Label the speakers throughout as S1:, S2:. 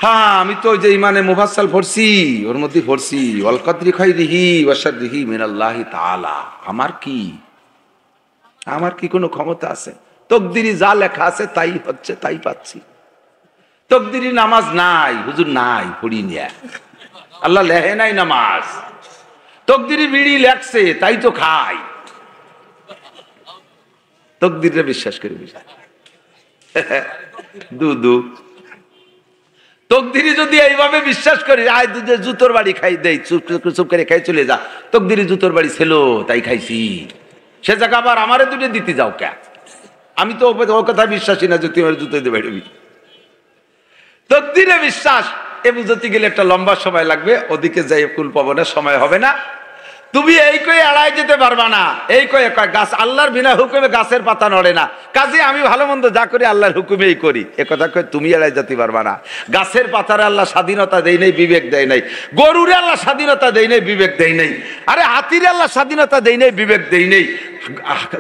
S1: হ্যাঁ, আমি তো ওই যে ইমানে মুফাসসাল পড়ছি, ওর মধ্যে পড়ছি ওয়াল কদরি খাইরিহি ওয়া শাররিহি মিনাল্লাহি তাআলা। আমার কি কোনো ক্ষমতা আছে? তকদিরি যা লেখা আছে তাই হচ্ছে, তাই পাচ্ছি। তকদিরি নামাজ নাই হুজুর, নাই, পড়ি নিয়া, আল্লাহ লেহে নাই নামাজ। তকদিরি বিড়ি লেখছে তাই তো খাই। তকদিরে বিশ্বাস করি, বিশ্বাস দুদু তকদিরি যদি এইভাবে বিশ্বাস করি, আয় দুধে জুতোর বাড়ি খাই দেই, চুপ করে খাই চলে যা, তকদিরি জুতোর বাড়ি ছিল তাই খাইছি, সে জায়গা আবার আমারে দুটো দিতে যাও কে? আমি তো ওর কথা বিশ্বাসী না যে তুই আমার জুতো দিয়ে বেরোবি। তকদিরে বিশ্বাস এ বুঝতে গেলে একটা লম্বা সময় লাগবে, ওদিকে যাই কুল পাবো না, সময় হবে না। তুমি এই কয়ে এড়াই যেতে পারবা না। এই কয়ে গাছ আল্লাহর বিনা হুকুমে গাছের পাতা নড়ে না, কাজে আমি ভালো মন্দ যা করি আল্লাহর হুকুমেই করি, এ কথা কয়ে তুমি এড়াই যেতে পারবা না। গাছের পাতারে আল্লাহ স্বাধীনতা দেয় নাই, বিবেক দেয় নাই। গরুরে আল্লাহ স্বাধীনতা দেয় নাই, বিবেক দেয় নাই। আরে হাতিরে আল্লাহ স্বাধীনতা দেয় নাই, বিবেক দেয় নাই।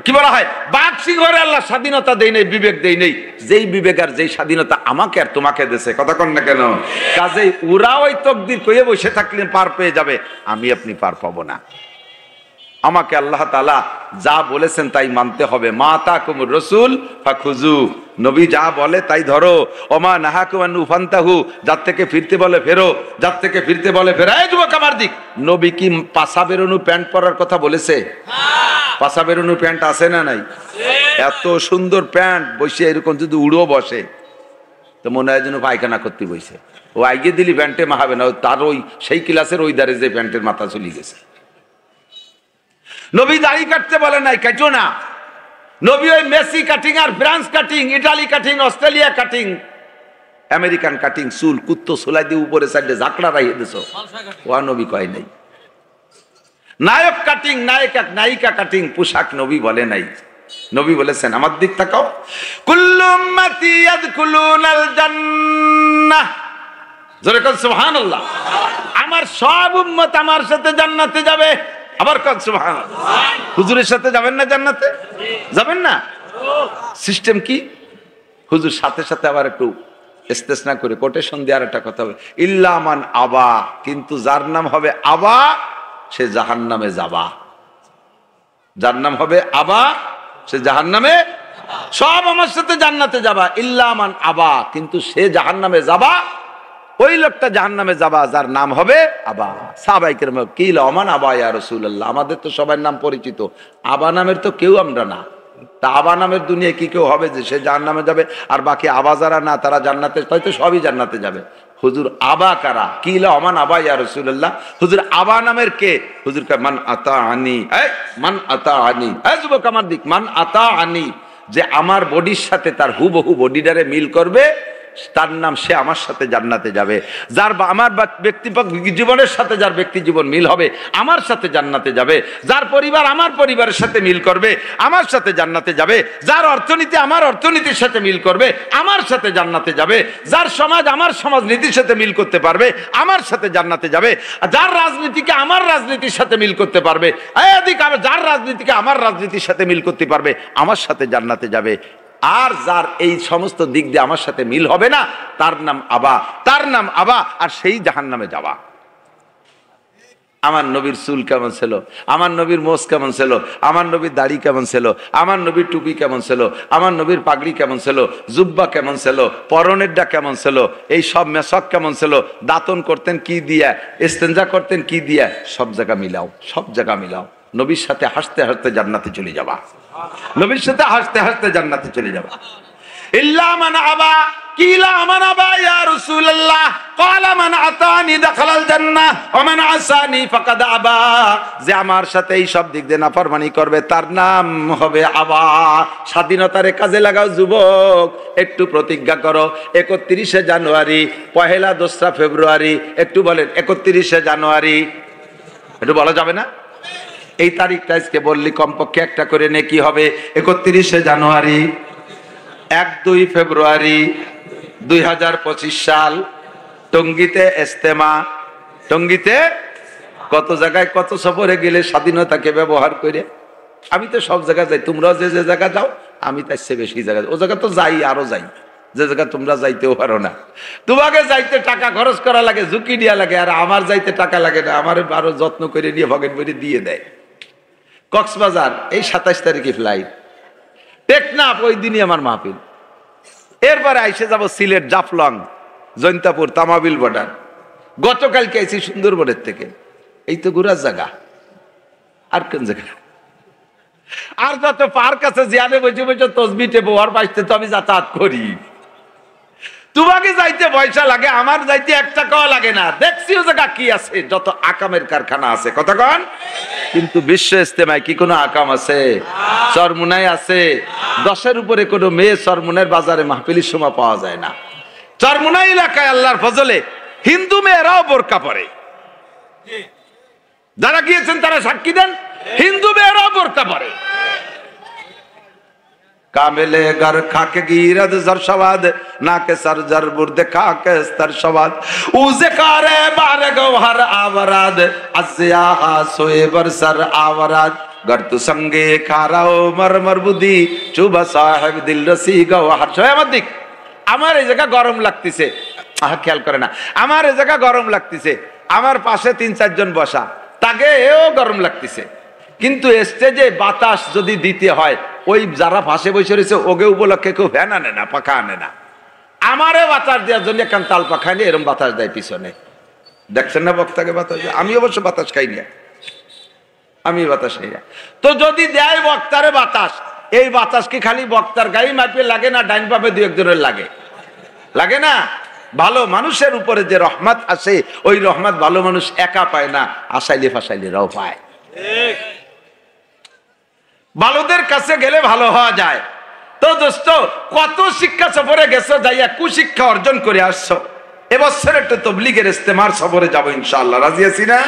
S1: কি বলা হয়, বাঘ সিংহরে আল্লাহ স্বাধীনতা দেয় নাই, বিবেক দেয় নাই। যেই বিবেক আর যেই স্বাধীনতা আমাকে আর তোমাকে দেশে, কথা কন না কেন? কাজেই ওরা ওই তকদির কয়ে বসে থাকলে পার পেয়ে যাবে, আমি আপনি পার পাবো না। আমাকে আল্লাহ তাআলা যা বলেছেন তাই মানতে হবে। মা তাকুমুর রাসূল ফাখুযু, নবী যা বলে তাই ধরো। ওমা নাহাকুম আনহু ফান্তাহু, যার থেকে ফিরতে বলে ফেরো, যার থেকে ফিরতে বলে ফেরো। এই যুবক আমার দিক, নবী কি পাছা বেরোনো প্যান্ট পরার কথা বলেছে? পাছা বেরোনো প্যান্ট আছে না নাই? এত সুন্দর প্যান্ট, বসে এরকম যদি উড়ো বসে তো মনে হয় যেন পায়খানা করতে বসে। ও আইগে দিলি প্যান্টে মাহাবে না, তার ওই সেই ক্লাসের ওই দাঁড়ে যে প্যান্টের মাথা চলে গেছে। নবী দাড়ি কাটতে বলে নাই, কাটো না। নবী ওই মেসি কাটিং আর France cutting, Italy cutting, Australia cutting, American cutting, চুল কুত্তো সোলাই দিয়ে উপরে সাইডে ঝাঁকড়া রাইয়ে দিছ, ও নবী কয় নাই। নায়ক কাটিং, নায়িকা কাটিং, পোশাক নবী বলে নাই। নবী বলেছেন, আমার দিক তাকাও, কুল্লু উম্মতি ইয়াদখুলুনাল জান্নাহ, জোরে কর সুবহানাল্লাহ। আমার সব উম্মত আমার সাথে জান্নাতে যাবে। আবার কর সুবহানাল্লাহ। হুজুরের সাথে যাবেন না জান্নাতে? যাবেন না? সিস্টেম কি? হুজুর সাথে সাথে আবার একটু ইস্তেসনা করে কোটেশন দেওয়ার একটা কথা হবে, ইল্লা মান আবা, কিন্তু যার নাম হবে আবা সে জাহান্নামে যাবা। যার নাম হবে আবা সে জাহান্নামে, সব আমার সাথে জান্নাতে যাবা, ইল্লা মান আবা, কিন্তু সে জাহান্নামে যাবা। ওই লোকটা জাহান্নামে যাবা যার নাম হবে আবা। সাহাবায়ে কেরাম কিল ওমান আবা ইয়া রাসূলুল্লাহ, আমাদের তো সবার নাম পরিচিত, আবা নামের তো কেউ আমরা না। তা আবা নামের দুনিয়ায় কি কেউ হবে যে সে জাহান্নামে যাবে আর বাকি আবা যারা না তারা জান্নাতে, হয়তো সবই জান্নাতে যাবে। হুজুর আবা কারা? কিলা ওমান আবা ইয়া রাসূলুল্লাহ, হুজুর আবা নামের কে? হুজুর কে মান আতা আনি, মান আতা আনি, যুবক আমার দিক, মান আতা আনি, যে আমার বডির সাথে তার হুবহু বডিটারে মিল করবে তার নাম, সে আমার সাথে জান্নাতে যাবে। যার আমার ব্যক্তিগত জীবনের সাথে যার ব্যক্তি জীবন মিল হবে আমার সাথে জান্নাতে যাবে। যার পরিবার আমার পরিবারের সাথে মিল করবে আমার সাথে জান্নাতে যাবে। যার অর্থনীতি আমার অর্থনীতির সাথে মিল করবে আমার সাথে জান্নাতে যাবে। যার সমাজ আমার সমাজনীতির সাথে মিল করতে পারবে আমার সাথে জান্নাতে যাবে। যার রাজনীতিকে আমার রাজনীতির সাথে মিল করতে পারবে, যার রাজনীতিকে আমার রাজনীতির সাথে মিল করতে পারবে আমার সাথে জান্নাতে যাবে। আর যার এই সমস্ত দিক দিয়ে আমার সাথে মিল হবে না তার নাম আবা, তার নাম আবা, আর সেই জাহান্নামে যাওয়া। আমার নবীর চুল কেমন ছিল, আমার নবীর মোষ কেমন ছিল, আমার নবীর দাড়ি কেমন ছিল, আমার নবীর টুপি কেমন ছিল, আমার নবীর পাগড়ি কেমন ছিল, জুব্বা কেমন ছিল, পরনেরটা কেমন ছিল, এই সব মেশক কেমন ছিল, দাতন করতেন কি দিয়া, ইস্তেঞ্জা করতেন কি দিয়া, সব জায়গা মিলাও, সব জায়গা মিলাও। নবীর সাথে হাসতে হাসতে জান্নাতে চলে যাবা, নবীর সাথে হাসতে হাসতে জান্নাতে চলে যাবা। ইল্লা মান আবা, কিলা মান আবা ইয়া রাসূলুল্লাহ, ক্বালা মান আতানি দাখালাল জান্নাহ ওয়া মান আসানি ফাকাদ আবা, যে আমার সাথে এই সব দিক দিয়ে নাফরমানি করবে তার নাম হবে আবা। স্বাধীনতারে কাজে লাগাও যুবক, একটু প্রতিজ্ঞা করো 31শে জানুয়ারি, পহেলা 2রা ফেব্রুয়ারি, একটু বলেন 31শে জানুয়ারি, একটু বলা যাবে না? এই তারিখটা আজকে বললি কমপক্ষে একটা করে নেকি হবে। 31শে জানুয়ারি, 1-2 ফেব্রুয়ারি 2025 সাল, টঙ্গীতে ইজতেমা। টঙ্গীতে কত জায়গায় কত সফরে গেলে স্বাধীনতাকে ব্যবহার করে। আমি তো সব জায়গায় যাই, তোমরাও যে যে জায়গা যাও, আমি তার চেয়ে বেশি জায়গায়, ও জায়গা তো যাই, আরো যাই। যে জায়গা তোমরা যাইতেও পারো না। তোমাকে যাইতে টাকা খরচ করা লাগে, ঝুঁকি দেওয়া লাগে, আর আমার যাইতে টাকা লাগে না, আমার আরো যত্ন করে নিয়ে ভগেন করে দিয়ে দেয়। কক্সবাজার এই 27 তারিখে ফ্লাইট, টেকনাফ ওই দিনই আমার মাহফিল। এরপরে আইসে যাব সিলেট, জাফলং, জৈন্তাপুর, তামাবিল বর্ডার। গতকালকে আইছি সুন্দরবনের থেকে। এই তো ঘুরার জায়গা, আর কোন জায়গা? আর যত পার্ক আছে জিয়ানে বসে বসে তসবি টেপো, আর বাইতে তো আমি যাতায়াত করি। তোমাকে যাইতে পয়সা লাগে, আমার যাইতে 1 টাকাও লাগে না। দেখছি ও জায়গা কি আছে, যত আকামের কারখানা আছে, কথা কন। কিন্তু বিশ্ব ইস্তেমায় কি কোনো আকাম আছে? চরমুনায় আছে। 10-এর উপরে কোনো মেয়ে চরমুনার বাজারে মাহফিলের সময় পাওয়া যায় না। চরমুনা এলাকায় আল্লাহর ফজলে হিন্দু মেয়েরাও বোরকা পরে। যারা গিয়েছেন তারা সাক্ষী দেন, হিন্দু মেয়েরাও বোরকা পরে। কামেলে ঘর খাকে গিরদ জরশাবাদ নাকে সর জরবুর দেখা কে স্তর শবাদ উজে কারে বারে গওহর আওরাদ আসিয়া সোয়ে বরসর আওরাদ গর তু সঙ্গে খারাও মরমর বুদি চুবা সাহেব দিল রসি গওহর। সোয়ে আমার দিক, আমার এই জায়গা গরম লাগতেছে, খেয়াল করে না, আমার এই জায়গা গরম লাগতেছে, আমার পাশে 3-4 জন বসা, তাকে এও গরম লাগতেছে। কিন্তু স্টেজে বাতাস যদি দিতে হয়, ওই যারা পাশে বসে রয়েছে ওকে উপলক্ষে কেউ ফ্যান আনে না, পাখা আনে না। আমারে বাতাস দেওয়ার জন্য একখান তাল পাখা নিয়ে এরকম বাতাস দেয় পিছনে। দেখছেন না বক্তাকে বাতাস? আমি অবশ্য বাতাস খাই না, আমি বাতাস খাই না। তো যদি দেয় বক্তারে বাতাস, এই বাতাস কি খালি বক্তার গায়ে মাপে লাগে না ডাইন পাবে 2-1 জনের লাগে? লাগে না? ভালো মানুষের উপরে যে রহমত আছে, ওই রহমত ভালো মানুষ একা পায় না, আসাইলে ফাসাইলেরাও পায়। ভালোদের কাছে গেলে ভালো হওয়া যায়। তো দোস্ত, কত শিক্ষা সফরে গেছো, যাইয়া কুশিক্ষা অর্জন করে আসছো। এবছর একটা তবলিগের ইস্তেমার সফরে যাবো ইনশাআল্লাহ, রাজি আছি না?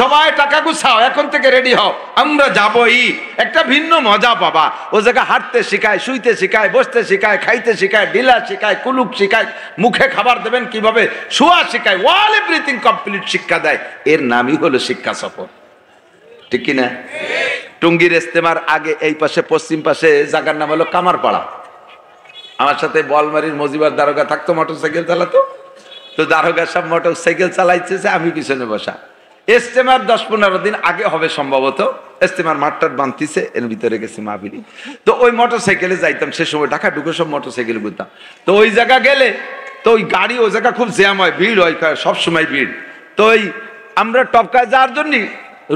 S1: সবাই টাকা গুছাও, এখন থেকে রেডি হও, আমরা যাবোই। একটা ভিন্ন মজা পাবা। ও জায়গা হাঁটতে শিখায়, শুইতে শিখায়, বসতে শিখায়, খাইতে শিখায়, ঢিলা শিখায়, কুলুক শিখায়, মুখে খাবার দেবেন কিভাবে শোয়া শিখায়, ওয়াল এভরিথিং কমপ্লিট শিক্ষা দেয়। এর নামই হলো শিক্ষা সফর, ঠিক কিনা? টঙ্গীর ইস্তেমার আগে এই পাশে পশ্চিম পাশে জায়গার নাম হলো কামারপাড়া। আমার সাথে বলমারির মজিবার দারোগা থাকতো, মোটরসাইকেল চালাতো। তো দারোগা সব মোটরসাইকেল চালাইতেছে, আমি পিছনে বসা। ইস্তেমার 10-15 দিন আগে হবে সম্ভবত। ইস্তেমার মাঠটার বানতিছে, এর ভিতরে গেছি মাহফিলি। তো ওই মোটরসাইকেলে যাইতাম, সে সময় ঢাকা ঢুকে সব মোটরসাইকেল ঘুরতাম। তো ওই জায়গা গেলে তো ওই গাড়ি, ওই জায়গা খুব জ্যাম হয়, ভিড় হয়, সবসময় ভিড়। তো ওই আমরা টপকায় যাওয়ার জন্য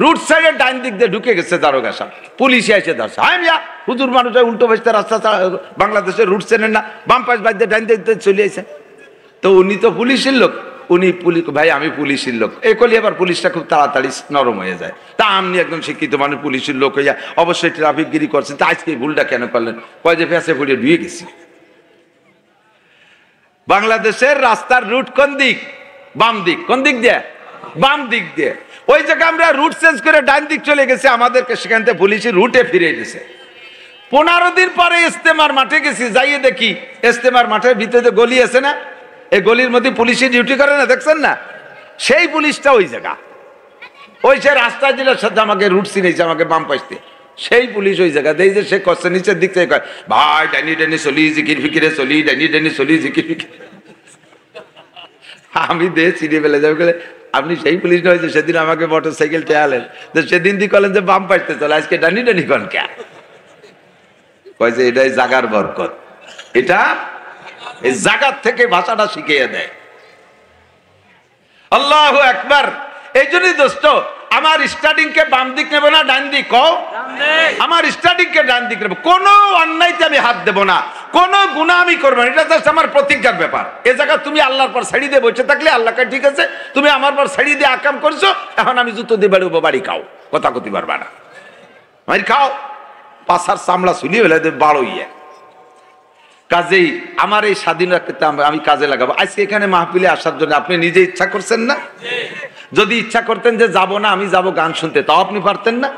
S1: রুট সাইডের ডাইন দিক দিয়ে ঢুকে গেছে দারোগা সাহেব, পুলিশে এসে ধরছে। হ্যাঁ মিয়া, হুজুর মানুষ উল্টো ভেসতে রাস্তা, বাংলাদেশের রুট চেনেন না, বাম পাশ বাদ দিয়ে ডাইন দিক দিয়ে চলে আসে। তো উনি তো পুলিশের লোক, উনি পুলিশ, ভাই আমি পুলিশের লোক, এই করলে আবার পুলিশটা খুব তাড়াতাড়ি নরম হয়ে যায়। তা আপনি একদম শিক্ষিত মানুষ, পুলিশের লোক হইয়া অবশ্যই ট্রাফিক গিরি করছেন, তা আজকে ভুলটা কেন করলেন? কয় যে ফেসে ফুড়ে ধুয়ে গেছি। বাংলাদেশের রাস্তার রুট কোন দিক? বাম দিক। কোন দিক দিয়ে? বাম দিক দিয়ে। ওই জায়গায় আমরা রুট চেঞ্জ করে ডান দিক চলে গেছে, আমাদেরকে সেখান থেকে পুলিশের রুটে ফিরে গেছে। 15 দিন পরে ইস্তেমার মাঠে গেছি, যাইয়ে দেখি ইস্তেমার মাঠের ভিতরে গলি আছে না, এই গলির মধ্যে পুলিশের ডিউটি করে না, দেখছেন না? সেই পুলিশটা ওই জায়গা, ওই সে রাস্তা জেলার সাথে আমাকে রুট চিনেছে, আমাকে বাম পাশতে, সেই পুলিশ ওই জায়গা দেই যে সে কষ্ট নিচের দিক থেকে কয়, ভাই ডাইনি ডাইনি চলি, জিকির ফিকিরে চলি, ডাইনি ডাইনি চলি, জিকির ফিকির। আমি দে চিনে ফেলে যাবে গেলে, আপনি সেই পুলিশ না হয়েছে, সেদিন আমাকে মোটরসাইকেল টেয়ালেন, তো সেদিন দিয়ে কলেন যে বাম পাশতে চলে, আজকে ডানি ডানি কন কে? কয় যে এটাই জাগার বরকত, এটা এই জাগার থেকে ভাষাটা শিখিয়ে দেয়। আল্লাহু আকবার। এই জন্যই দোস্ত, আমার স্টার্টিং কে বাম দিক নেব না ডান দিক? কও, আমার স্টার্টিং কে ডান দিক নেব। কোনো অন্যায়তে আমি হাত দেব না, কোনো গুনাহ আমি করবো না, এটা জাস্ট আমার প্রতিজ্ঞার ব্যাপার। এ জায়গা তুমি আল্লাহর পর ছাড়ি দিয়ে বসে থাকলে আল্লাহকে ঠিক আছে, তুমি আমার পর ছাড়ি দিয়ে আকাম করছো, এখন আমি জুতো দিয়ে বেরোবো, বাড়ি খাও, কথা কতি পারবা না, বাড়ি খাও, পাশার চামড়া চুলিয়ে ফেলে বাড়ো ইয়ে। কাজেই আমার এই স্বাধীনতা আমি কাজে লাগাবো। আজকে এখানে মাহফিলে আসার জন্য আপনি নিজে ইচ্ছা করছেন না? যদি ইচ্ছা করতেন যে যাব না, আমি যাব গান শুনতে, তাও আপনি পারতেন না?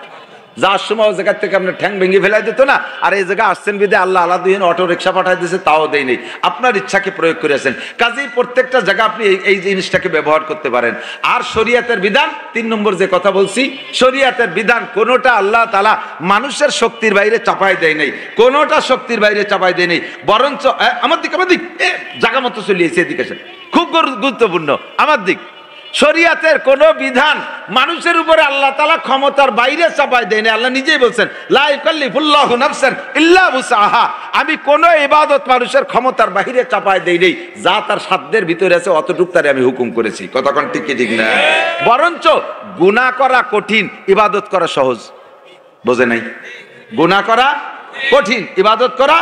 S1: যাওয়ার সময় ও জায়গার থেকে আপনার ঠ্যাং ভেঙে ফেলাই দিত না, আর এই জায়গায় আসছেন বিদে আল্লাহ আল্লাহ দিন অটো রিক্সা পাঠাই দিয়েছে, তাও দেয় নেই, আপনার ইচ্ছাকে প্রয়োগ করেছেন। কাজেই প্রত্যেকটা জায়গা আপনি এই জিনিসটাকে ব্যবহার করতে পারেন। আর শরীয়তের বিধান 3 নম্বর যে কথা বলছি, শরীয়তের বিধান কোনোটা আল্লাহ তাআলা মানুষের শক্তির বাইরে চাপাই দেয় নাই, কোনোটা শক্তির বাইরে চাপাই দেয় নাই, বরঞ্চ আমার দিক জায়গা মতো চলিয়েছে, এদিকে খুব গুরুত্বপূর্ণ আমার দিক। শরীয়তের কোন বিধান মানুষের উপরে আল্লাহ তাআলা ক্ষমতার বাইরে চাপাই দেয় না। আল্লাহ নিজেই বলছেন লা ইউকাল্লিফুল্লাহু নাফসান ইল্লা উসআহা, আমি কোন ইবাদত মানুষের ক্ষমতার বাইরে চাপাই দেই নাই, যা তার সাধ্যের ভিতরে আছে অতটুকু তারে আমি হুকুম করেছি। কতক্ষণ ঠিক কি ঠিক না? বরঞ্চ গুনাহ করা কঠিন, ইবাদত করা সহজ। বোঝে নাই? গুনাহ করা কঠিন, ইবাদত করা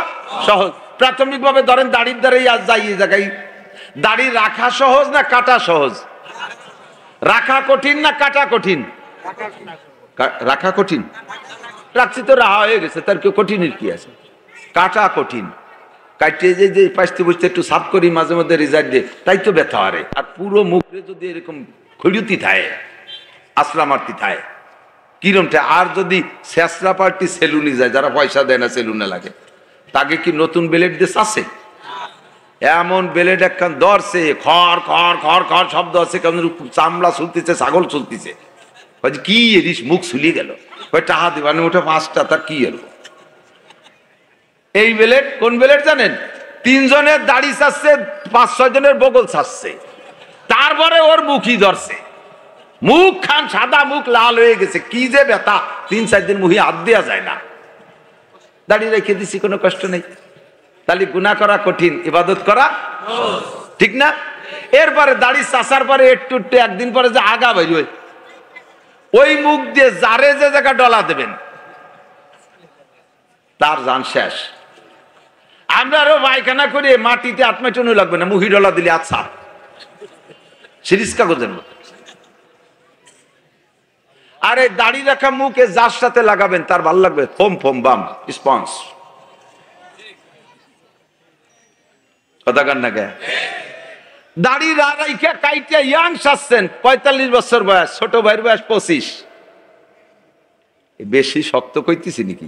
S1: সহজ। প্রাথমিকভাবে ধরেন দাড়ির দ্বারাই আজ যাই এই জায়গায়, দাড়ি রাখা সহজ না কাটা সহজ? রাখা কঠিন না কাটা কঠিন? রাখা কঠিন। রাখছি তো রাহা হয়ে গেছে, তার কেউ কঠিনের কি আছে? কাটা কঠিন। কাটিয়ে যে পাঁচতে বুঝতে একটু সাফ করি মাঝে মধ্যে রেজাল্ট দিয়ে, তাই তো ব্যথা হারে। আর পুরো মুখে যদি এরকম খড়িউতি থাকে, আসলা মারতি থাকে কিরমটা। আর যদি শেষরা পার্টি সেলুনে যায়, যারা পয়সা দেয় না সেলুনে লাগে, তাকে কি নতুন ব্লেড দিয়ে চাষে? এমন ব্লেড একখান ধরছে, খড় খড় খড় খড় শব্দ আছে, কেমন চামড়া চলতেছে, ছাগল চলতেছে। কি এরিস মুখ শুলিয়ে গেল, ওই টাহা দিবানি ওটা 5টা, তার কি এলো? এই ব্লেড কোন ব্লেড জানেন? 3 জনের দাড়ি চাচ্ছে, 5-6 জনের বগল চাচ্ছে, তারপরে ওর মুখই ধরছে। মুখ খান সাদা, মুখ লাল হয়ে গেছে, কি যে ব্যথা, 3-4 দিন মুখে হাত দেওয়া যায় না। দাড়ি রেখে দিছি, কোনো কষ্ট নেই। তাহলে গুনাহ করা কঠিন, ইবাদত করা ঠিক না? এরপরে দাড়ি চাষার পরে একটু একটু একদিন পরে যে আগা বেরোয়, ওই মুখ দিয়ে যারে যে জায়গা ডলা দেবেন তার জান শেষ। আমরা আরো পায়খানা করে মাটিতে আত্মাটনু লাগবে না, মুহি ডলা দিলে আচ্ছা সিরিজ কাগজের মতো। আর এই দাড়ি রাখা মুখে যার সাথে লাগাবেন তার ভালো লাগবে, ফোম ফোম বাম স্পঞ্জ। কথা কান না কে? দাড়ি রাইখা কাইটা ইয়াং সাজছেন, 45 বছর বয়স, ছোট ভাইয়ের বয়স 25। বেশি শক্ত কইতেছি নাকি?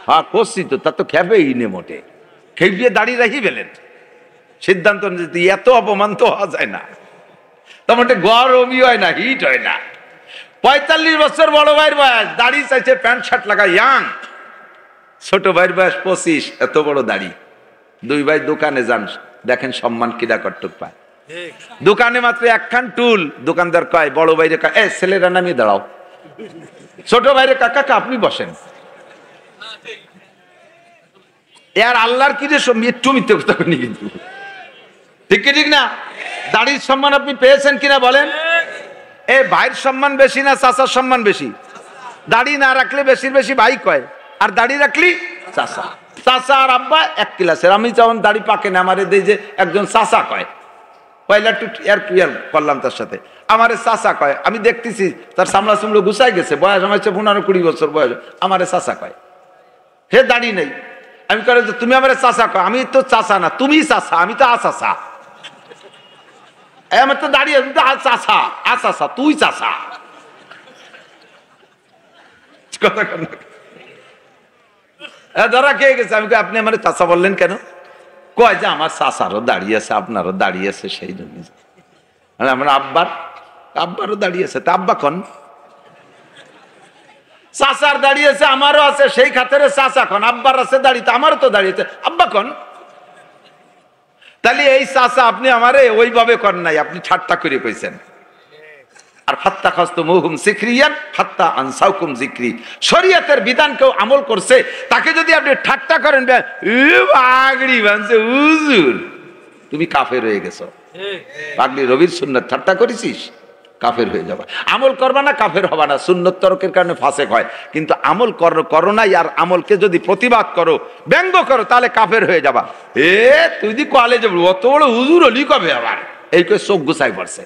S1: হ্যাঁ করছি তো, তা তো খেবেই নে মোটে, খেপিয়ে দাড়ি রাখি ফেলেন। সিদ্ধান্ত নিতে এত অপমান তো হওয়া যায় না, তেমন গরমই হয় না, হিট হয় না। 45 বছর বড় ভাইয়ের বয়স, দাড়ি চাইছে প্যান্ট শার্ট লাগা ইয়াং, ছোট ভাইয়ের বয়স 25, এত বড় দাড়ি। 2 ভাই দোকানে যান, দেখেন সম্মান কিরা কট্টক পায়। দোকানে মাত্র একখান টুল, দোকানদার কয় বড় ভাইরে কয়, ছেলেরা নামিয়ে দাঁড়াও। ছোট ভাইরে কাকা আপনি বসেন। আর আল্লাহর কি রে একটু মিথ্যে কথা বলি কিন্তু, ঠিক কি ঠিক না? দাড়ির সম্মান আপনি পেয়েছেন কিনা বলেন? এ ভাইয়ের সম্মান বেশি না চাচার সম্মান বেশি? দাড়ি না রাখলে বেশির বেশি ভাই কয়, আর দাড়ি রাখলি চাচা। চাচা আর আব্বা এক ক্লাসের। আমি যখন দাড়ি পাকে না, আমারে দেই যে একজন চাচা কয়, পয়লা একটু এয়ার করলাম তার সাথে, আমারে চাচা কয়। আমি দেখতেছি তার সামলা সামলো গুছাই গেছে, বয়স আমার 15-20 বছর বয়স, আমারে চাচা কয়। হে দাড়ি নেই, আমি কয় যে তুমি আমারে চাচা কয়, আমি তো চাচা না, তুমি চাচা, আমি তো আচাচা। আমার তো দাঁড়িয়ে চাচা, আচাচা, তুই চাচা। কথা ধরা খেয়ে গেছে। আমি আপনি আমার চাচা বললেন কেন? কয় যে আমার চাচারও দাঁড়িয়ে আছে, আপনারও দাঁড়িয়ে আছে, সেই জন্য। আমার আব্বারও দাঁড়িয়ে আছে, তা আব্বা কন? চাচার দাঁড়িয়ে আছে, আমারও আছে, সেই খাতেরে চাচা কন। আব্বার আছে দাঁড়িয়ে, আমারও তো দাঁড়িয়েছে, আব্বা কন। তাহলে এই চাচা আপনি আমারে ওইভাবে করেন নাই, আপনি ঠাট্টা করে কইছেন। আর হাত্তা খাসতুমুহুম যিকরিয়ান হাত্তা আনসাউকুম যিকরি, শরীয়তের বিধান কেউ আমল করছে, তাকে যদি আপনি ঠাট্টা করেন, পাগড়ি বানছে হুজুর, তুমি কাফের হয়ে গেছো। পাগড়ি রবির সুন্নাত ঠাট্টা করেছিস, কাফের হয়ে যাবা। আমল করবা না, কাফের হবা না। সুন্নত তরকের কারণে ফাসেক হয়, কিন্তু আমল করো নাই। আর আমলকে যদি প্রতিবাদ করো, ব্যঙ্গ করো, তাহলে কাফের হয়ে যাবা। তুই দি কলেজে অত বড় হুজুর হলি কবে আবার? এই করে চোখ গুছাই পড়ছে,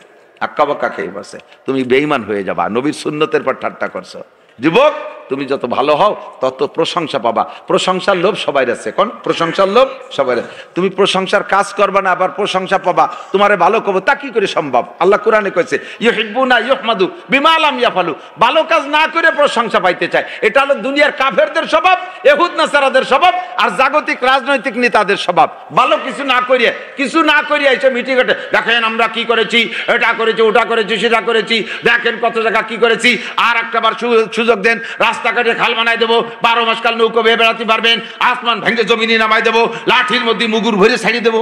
S1: আক্কা বাক্কা খেয়ে পড়ছে, তুমি বেঈমান হয়ে যাবা। নবীর সুন্নতের পর ঠাট্টা করছো। যুবক তুমি যত ভালো হও তত প্রশংসা পাবা। প্রশংসার লোভ সবাই আছে, কোন প্রশংসার লোভ সবাই। তুমি প্রশংসার কাজ করবা না আবার প্রশংসা পাবা, তোমারে ভালো করবো, তা কি করে সম্ভব? আল্লাহ কোরআনে কইছে ইউহিব্বুনা ইউহমাদু বিমা লাম ইয়াফালু, ভালো কাজ না করে প্রশংসা পাইতে চায়। এটা হলো দুনিয়ার কাফেরদের স্বভাব, ইহুদ নাসারাদের স্বভাব, আর জাগতিক রাজনৈতিক নেতাদের স্বভাব। ভালো কিছু না করিয়া এসে মিটিং ঘটে, দেখেন আমরা কি করেছি, এটা করেছি, ওটা করেছি, সেটা করেছি, দেখেন কত জায়গা কি করেছি, আর একটাবার সুযোগ দেন, রাস্তাঘাটে খাল বানাই দেবো, 12 মাস কাল নৌকো বেয়ে বেড়াতে পারবেন, আসমান ভেঙে জমিনে নামাই দেবো, লাঠির মধ্যে মুগুর ভরে ছাড়িয়ে দেবো।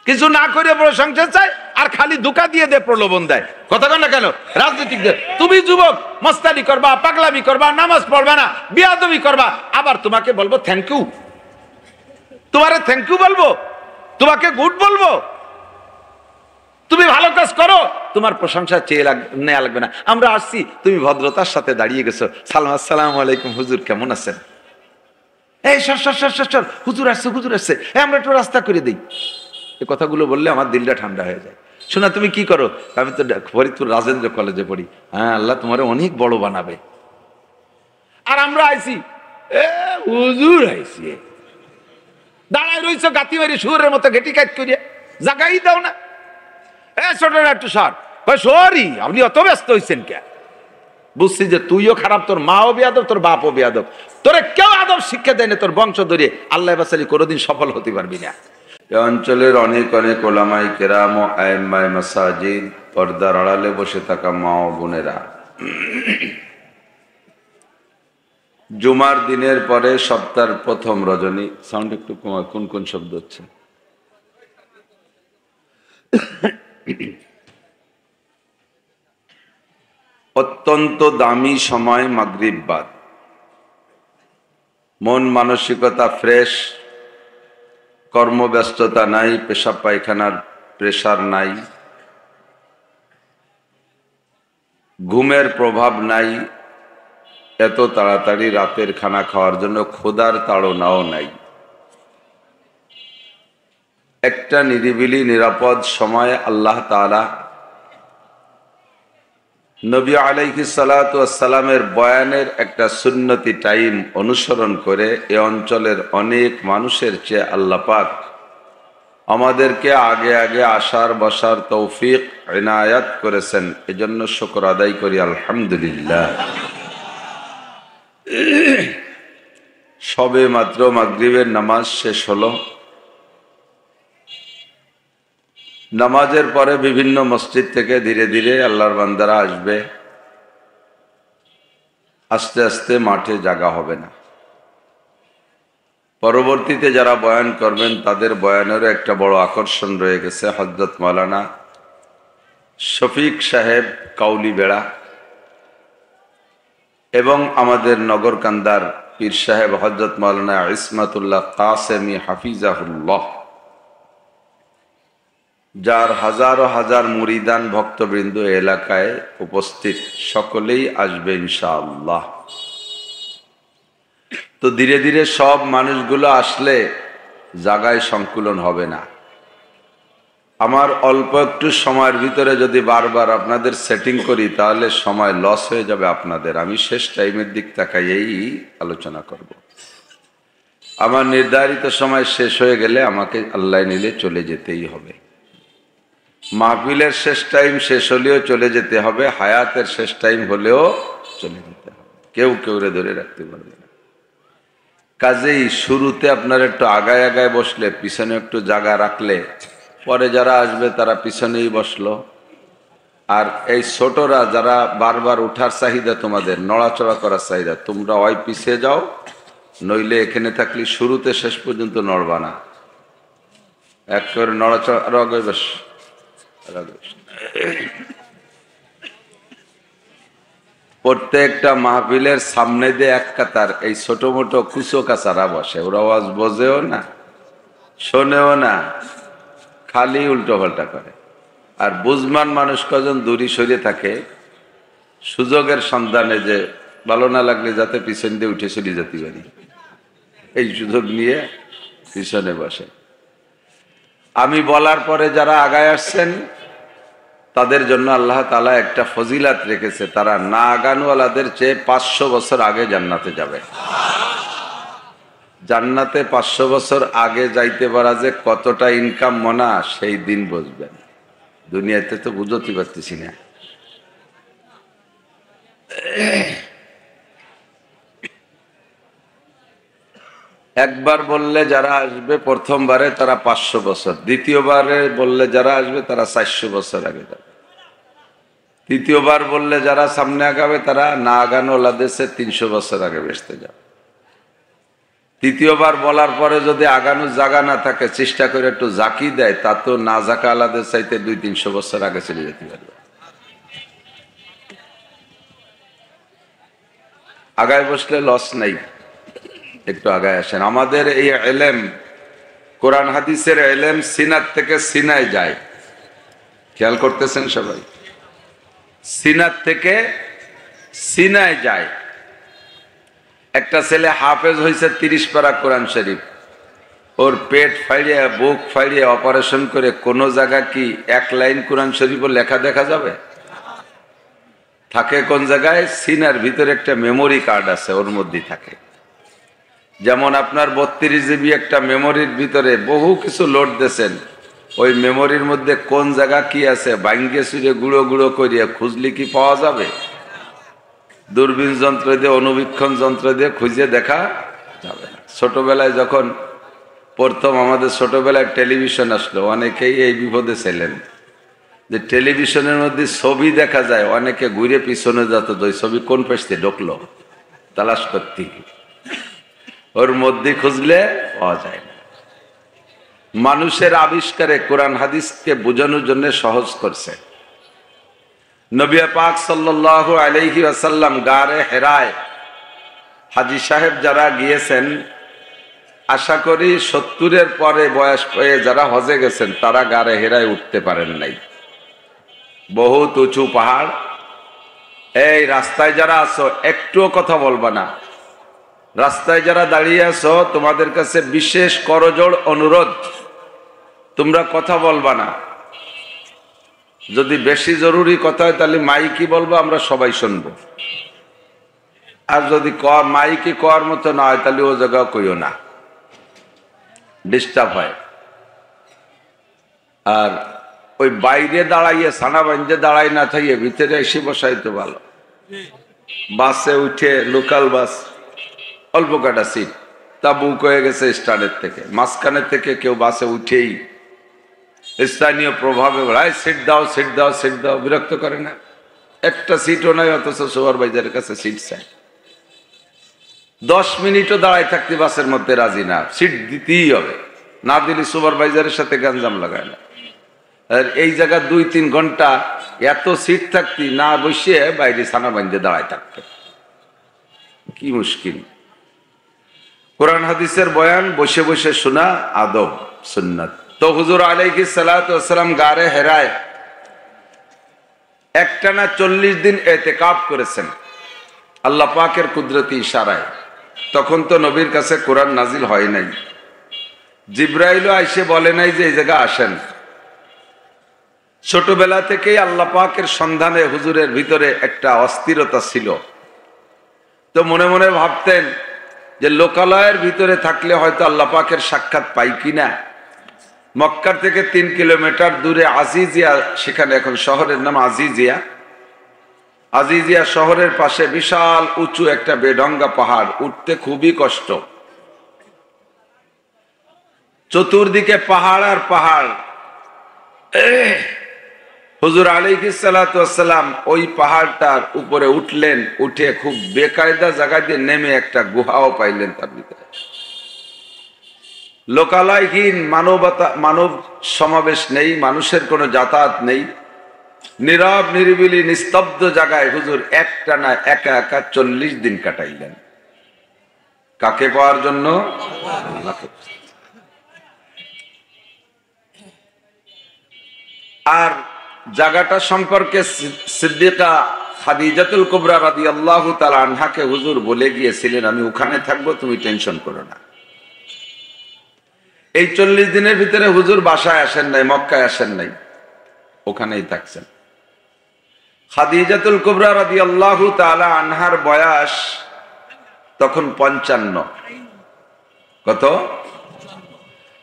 S1: কিছু না করে প্রশংসা চায় আর খালি ধোঁকা দিয়ে দেয়, প্রলোভন দেয়। কথা বল না কেন রাজনীতিকদের? তুমি যুবক মস্তানি করবা, পাগলামি করবা, নামাজ পড়বা না, বিয়াদবি করবা, আবার তোমাকে বলবো থ্যাংক ইউ, তোমারে থ্যাংক ইউ বলবো, তোমাকে গুড বলবো। তুমি ভালো কাজ করো, তোমার প্রশংসা চেয়ে নেওয়া লাগবে না। আমরা আসছি, তুমি ভদ্রতার সাথে দাঁড়িয়ে গেছো, সালাম আসসালামু আলাইকুম হুজুর কেমন আছেন, এই সর হুজুর আসছে, হুজুর আসছে, আমরা একটু রাস্তা করে দিই। এই কথাগুলো বললে আমার দিলটা ঠান্ডা হয়ে যায়। শোনা তুমি কি করো? আমি তো ফরিদপুর রাজেন্দ্র কলেজে পড়ি। হ্যাঁ, আল্লাহ তোমার অনেক বড় বানাবে। আর আমরা আইছি, হুজুর আইছি, দাঁড়ায় রইছো গাতি মারি সুরের মতো ঘেটি কাজ করিয়া, জাগাই দাও না। ছোটরা একটু সর, সরি, আপনি অত ব্যস্ত হয়েছেন কে? বুঝছি যে তুইও খারাপ, তোর মাও বেয়াদব, তোর বাপও বেয়াদব, তোরে কেউ আদব শিক্ষা দেয় না, তোর বংশ ধরে আল্লাহ বাসালি কোনোদিন সফল হতে পারবি না। এ অঞ্চলের অনেক ওলামায়ে কেরাম ও আইম্মায়ে মাসাজিদ, পর্দার আড়ালে বসে থাকা মা ও বোনেরা, জুমার দিনের পরে সপ্তাহের প্রথম রজনী, সাউন্ড একটু কমায়, কোন কোন শব্দ হচ্ছে? অত্যন্ত দামি সময় মাগরিব বাদ, মন মানসিকতা ফ্রেশ, কর্মব্যস্ততা নাই, পেশাব পায়খানার প্রেসার নাই, ঘুমের প্রভাব নাই, এত তাড়াতাড়ি রাতের খানা খাওয়ার জন্য ক্ষুধার তাড়নাও নাই। একটা নিরিবিলি নিরাপদ সময় আল্লাহ তাআলা নবী আলাইহিস সালাতু ওয়াস সালামের বয়ানের একটা সুন্নতি টাইম অনুসরণ করে এ অঞ্চলের অনেক মানুষের চেয়ে আল্লাহ পাক আমাদেরকে আগে আগে আসার বসার তৌফিক ইনায়াত করেছেন। এজন্য শুকর আদায় করি আলহামদুলিল্লাহ। সবে মাত্র মাগরিবের নামাজ শেষ হলো। নামাজের পরে বিভিন্ন মসজিদ থেকে ধীরে ধীরে আল্লাহর বান্দারা আসবে, আস্তে আস্তে মাঠে জায়গা হবে না। পরবর্তীতে যারা বয়ান করবেন তাদের বয়ানেরও একটা বড় আকর্ষণ রয়ে গেছে। হযরত মাওলানা শফিক সাহেব কাউলি বেড়া এবং আমাদের নগরকান্দার পীর সাহেব হযরত মাওলানা ইসমাতুল্লাহ কাসেমি হাফিজাহুল্লাহ, যার হাজারো হাজার মুরিদান ভক্তবৃন্দ এলাকায় উপস্থিত, সকলেই আসবে ইনশাআল্লাহ। তো ধীরে ধীরে সব মানুষগুলো আসলে জায়গায় সংকুলন হবে না। আমার অল্প একটু সময়ের ভিতরে যদি বারবার আপনাদের সেটিং করি তাহলে সময় লস হয়ে যাবে আপনাদের। আমি শেষ টাইমের দিক তাকাইয়েই আলোচনা করব। আমার নির্ধারিত সময় শেষ হয়ে গেলে আমাকে আল্লাহ নিলে চলে যেতেই হবে। মাহফিলের শেষ টাইম শেষ হলেও চলে যেতে হবে, হায়াতের শেষ টাইম হলেও চলে যেতে হবে, কেউ কেউরে ধরে রাখতে পারবে না। কাজেই শুরুতে আপনার একটু আগায় আগায় বসলে, পিছনে একটু জায়গা রাখলে, পরে যারা আসবে তারা পিছনেই বসলো। আর এই ছোটরা যারা বারবার উঠার চাহিদা, তোমাদের নড়াচড়া করার চাহিদা, তোমরা ওই পিছিয়ে যাও, নইলে এখানে থাকলে শুরুতে শেষ পর্যন্ত নড়বা না। একেবারে নড়াচড়া আরো আগে বেশ। প্রত্যেকটা মাহফিলের সামনে দিয়ে এক কাতার এই ছোট মোটো কুচো কাচারা বসে, ওরা আওয়াজ বোঝেও না, শোনেও না, খালি উল্টো পাল্টা করে। আর বুঝমান মানুষ কজন দূরে সরে থাকে সুযোগের সন্ধানে, যে ভালো না লাগলে যাতে পিছন দিয়ে উঠে চলে যেতে পারি, এই সুযোগ নিয়ে পিছনে বসে। আমি বলার পরে যারা আগায় আসছেন তাদের জন্য আল্লাহ তাআলা একটা ফজিলাত রেখেছে, তারা না আগানওয়ালাদের চেয়ে 500 বছর আগে জান্নাতে যাবে। জান্নাতে 500 বছর আগে যাইতে পারা যে কতটা ইনকাম মনা, সেই দিন বুঝবেন। দুনিয়াতে তো বুঝতে পারতেছি না। একবার বললে যারা আসবে প্রথমবারে তারা 500 বছর, দ্বিতীয়বারে বললে যারা আসবে তারা 400 বছর আগে যাবে, তৃতীয়বার বললে যারা সামনে আগাবে তারা না আগানোওয়ালাদের চেয়ে 300 বছর আগে বেসতে যাবে। তৃতীয়বার বলার পরে যদি আগানোর জায়গা না থাকে, চেষ্টা করে একটু জাকি দেয়, তা তো না জাকা আলাদের চাইতে 200-300 বছর আগে চলে যেতে পারবে। আগায় বসলে লস নাই, একটু আগায় আসেন। আমাদের এই ইলম, কোরআন হাদিসের ইলম সিনাত থেকে সিনায় যায়, খেয়াল করতেছেন সবাই? সিনাত থেকে সিনায় যায়। একটা ছেলে হাফেজ হয়েছে 30 পারা কোরআন শরীফ, ওর পেট ফাইড়িয়ে বুক ফাইড়িয়ে অপারেশন করে কোন জায়গা কি 1 লাইন কোরআন শরীফও লেখা দেখা যাবে? থাকে কোন জায়গায়? সিনার ভিতরে একটা মেমোরি কার্ড আছে, ওর মধ্যে থাকে। যেমন আপনার 32 GB একটা মেমোরির ভিতরে বহু কিছু লোড দিয়েছেন, ওই মেমোরির মধ্যে কোন জায়গা কি আছে ভাঙ্গে চুরে গুঁড়ো গুঁড়ো করিয়া খুঁজলে কি পাওয়া যাবে? দূরবীন যন্ত্র দিয়ে, অনুবীক্ষণ যন্ত্র দিয়ে খুঁজে দেখা যাবে না। ছোটবেলায় যখন প্রথম আমাদের ছোটবেলায় টেলিভিশন আসলো, অনেকেই এই বিপদে ছিলেন যে টেলিভিশনের মধ্যে ছবি দেখা যায়, অনেকে ঘুরে পিছনে যেত, ওই ছবি কোন পেছতে ঢুকলো তালাশ করতে, ওর মধ্যে খুঁজলে পাওয়া যায় না। মানুষের আবিষ্কারে কোরআন হাদিসকে বোঝানোর জন্য সহজ করছে। নবী পাক সাল্লাল্লাহু আলাইহি ওয়াসাল্লাম গারে হেরায় হাজী সাহেব যারা গিয়েছেন, আশা করি 70-এর পরে বয়স হয়ে যারা হজে গেছেন তারা গারে হেরায় উঠতে পারেন নাই। বহুত উঁচু পাহাড়। এই রাস্তায় যারা আছো একটুও কথা বলবা না, রাস্তায় যারা দাঁড়িয়ে আছো তোমাদের কাছে বিশেষ করজোড় অনুরোধ, তোমরা কথা বলবা না। যদি বেশি জরুরি কথা হয় তাহলে মাইকি বলবো, আমরা সবাই শুনবো। আর যদি মাইকি কর মতো না হয় তাহলে ও জায়গাও কইও না, ডিস্টার্ব হয়। আর ওই বাইরে দাঁড়াইয়ে সানা বাঞ্জে দাঁড়াই না থাইয়ে ভিতরে এসে বসাই তো ভালো। বাসে উঠে, লোকাল বাস, অল্প কাটা সিট, তা বুক হয়ে গেছে স্টার্টের থেকে, মাঝখানে থেকে কেউ বাসে উঠেই স্থানীয় প্রভাবে বলায় সিট দাও সিট দাও সিট দাও, বিরক্ত করে না? একটা সিটও নাই, অথচ সুপারভাইজারের কাছে সিট চাই। 10 মিনিটও দাঁড়াই থাকতে বাসের মধ্যে রাজি না, সিট দিতেই হবে, না দিলে সুপারভাইজারের সাথে গাঞ্জাম লাগায় না। আর এই জায়গা 2-3 ঘন্টা এত সিট থাকতে না বসিয়ে বাইরে ছানা বান্ধে দাঁড়ায় থাকতে, কি মুশকিল। কোরআন হাদিসের বয়ান বসে বসে শোনা আদব সুন্নাত। তো হুজুর আলাইহিস সালাতু ওয়াস সালাম গারে হেরায় একটানা 40 দিন ইতিকাফ করেছেন আল্লাহ পাকের কুদরতি ইশারায়। তখন তো নবীর কাছে কোরআন নাজিল হয় নাই, জিব্রাইলও আইসে বলে নাই যে এই জায়গা আসেন। ছোটবেলা থেকেই আল্লাহ পাকের সন্ধানে হুজুরের ভিতরে একটা অস্থিরতা ছিল। তো মনে মনে ভাবতেন যে লোকালয়ের ভিতরে থাকলে হয়তো আল্লাহ পাকের সাক্ষাৎ পাই কিনা। মক্কার থেকে 3 কিলোমিটার দূরে আজিজিয়া, সেখানে এখন শহরের নাম আজিজিয়া। আজিজিয়া শহরের পাশে বিশাল উঁচু একটা বেঢঙ্গা পাহাড়, উঠতে খুবই কষ্ট, চতুর্দিকে পাহাড় আর পাহাড়। হুজুর আলাইহিস সালাতু ওয়াস সালাম ওই পাহাড়টার উপরে উঠলেন, উঠে খুব বেকায়দা জায়গা দিয়ে নেমে একটা গুহাও পাইলেন। তার ভিতরে লোকালয়হীন, মানব সমাবেশ নেই, মানুষের কোনো যাতায়াত নেই, নীরব নিরিবিলি নিস্তব্ধ জায়গায় হুজুর একটানা একা একা 40 দিন কাটাইলেন। কাকে পাওয়ার জন্য? আর জায়গাটা সম্পর্কে সিদ্দিকা খাদিজাতুল কুবরা রাদিয়াল্লাহু তাআলা আনহাকে হুজুর বলে গিয়েছিলেন, আমি ওখানে থাকবো, তুমি টেনশন করো না। এই 40 দিনের ভিতরে হুজুর বাসায় আসেন নাই, মক্কায় আসেন নাই, ওখানেই থাকছেন। খাদিজাতুল কুবরা রাদিয়াল্লাহু তাআলা আনহার বয়স তখন 55। কত?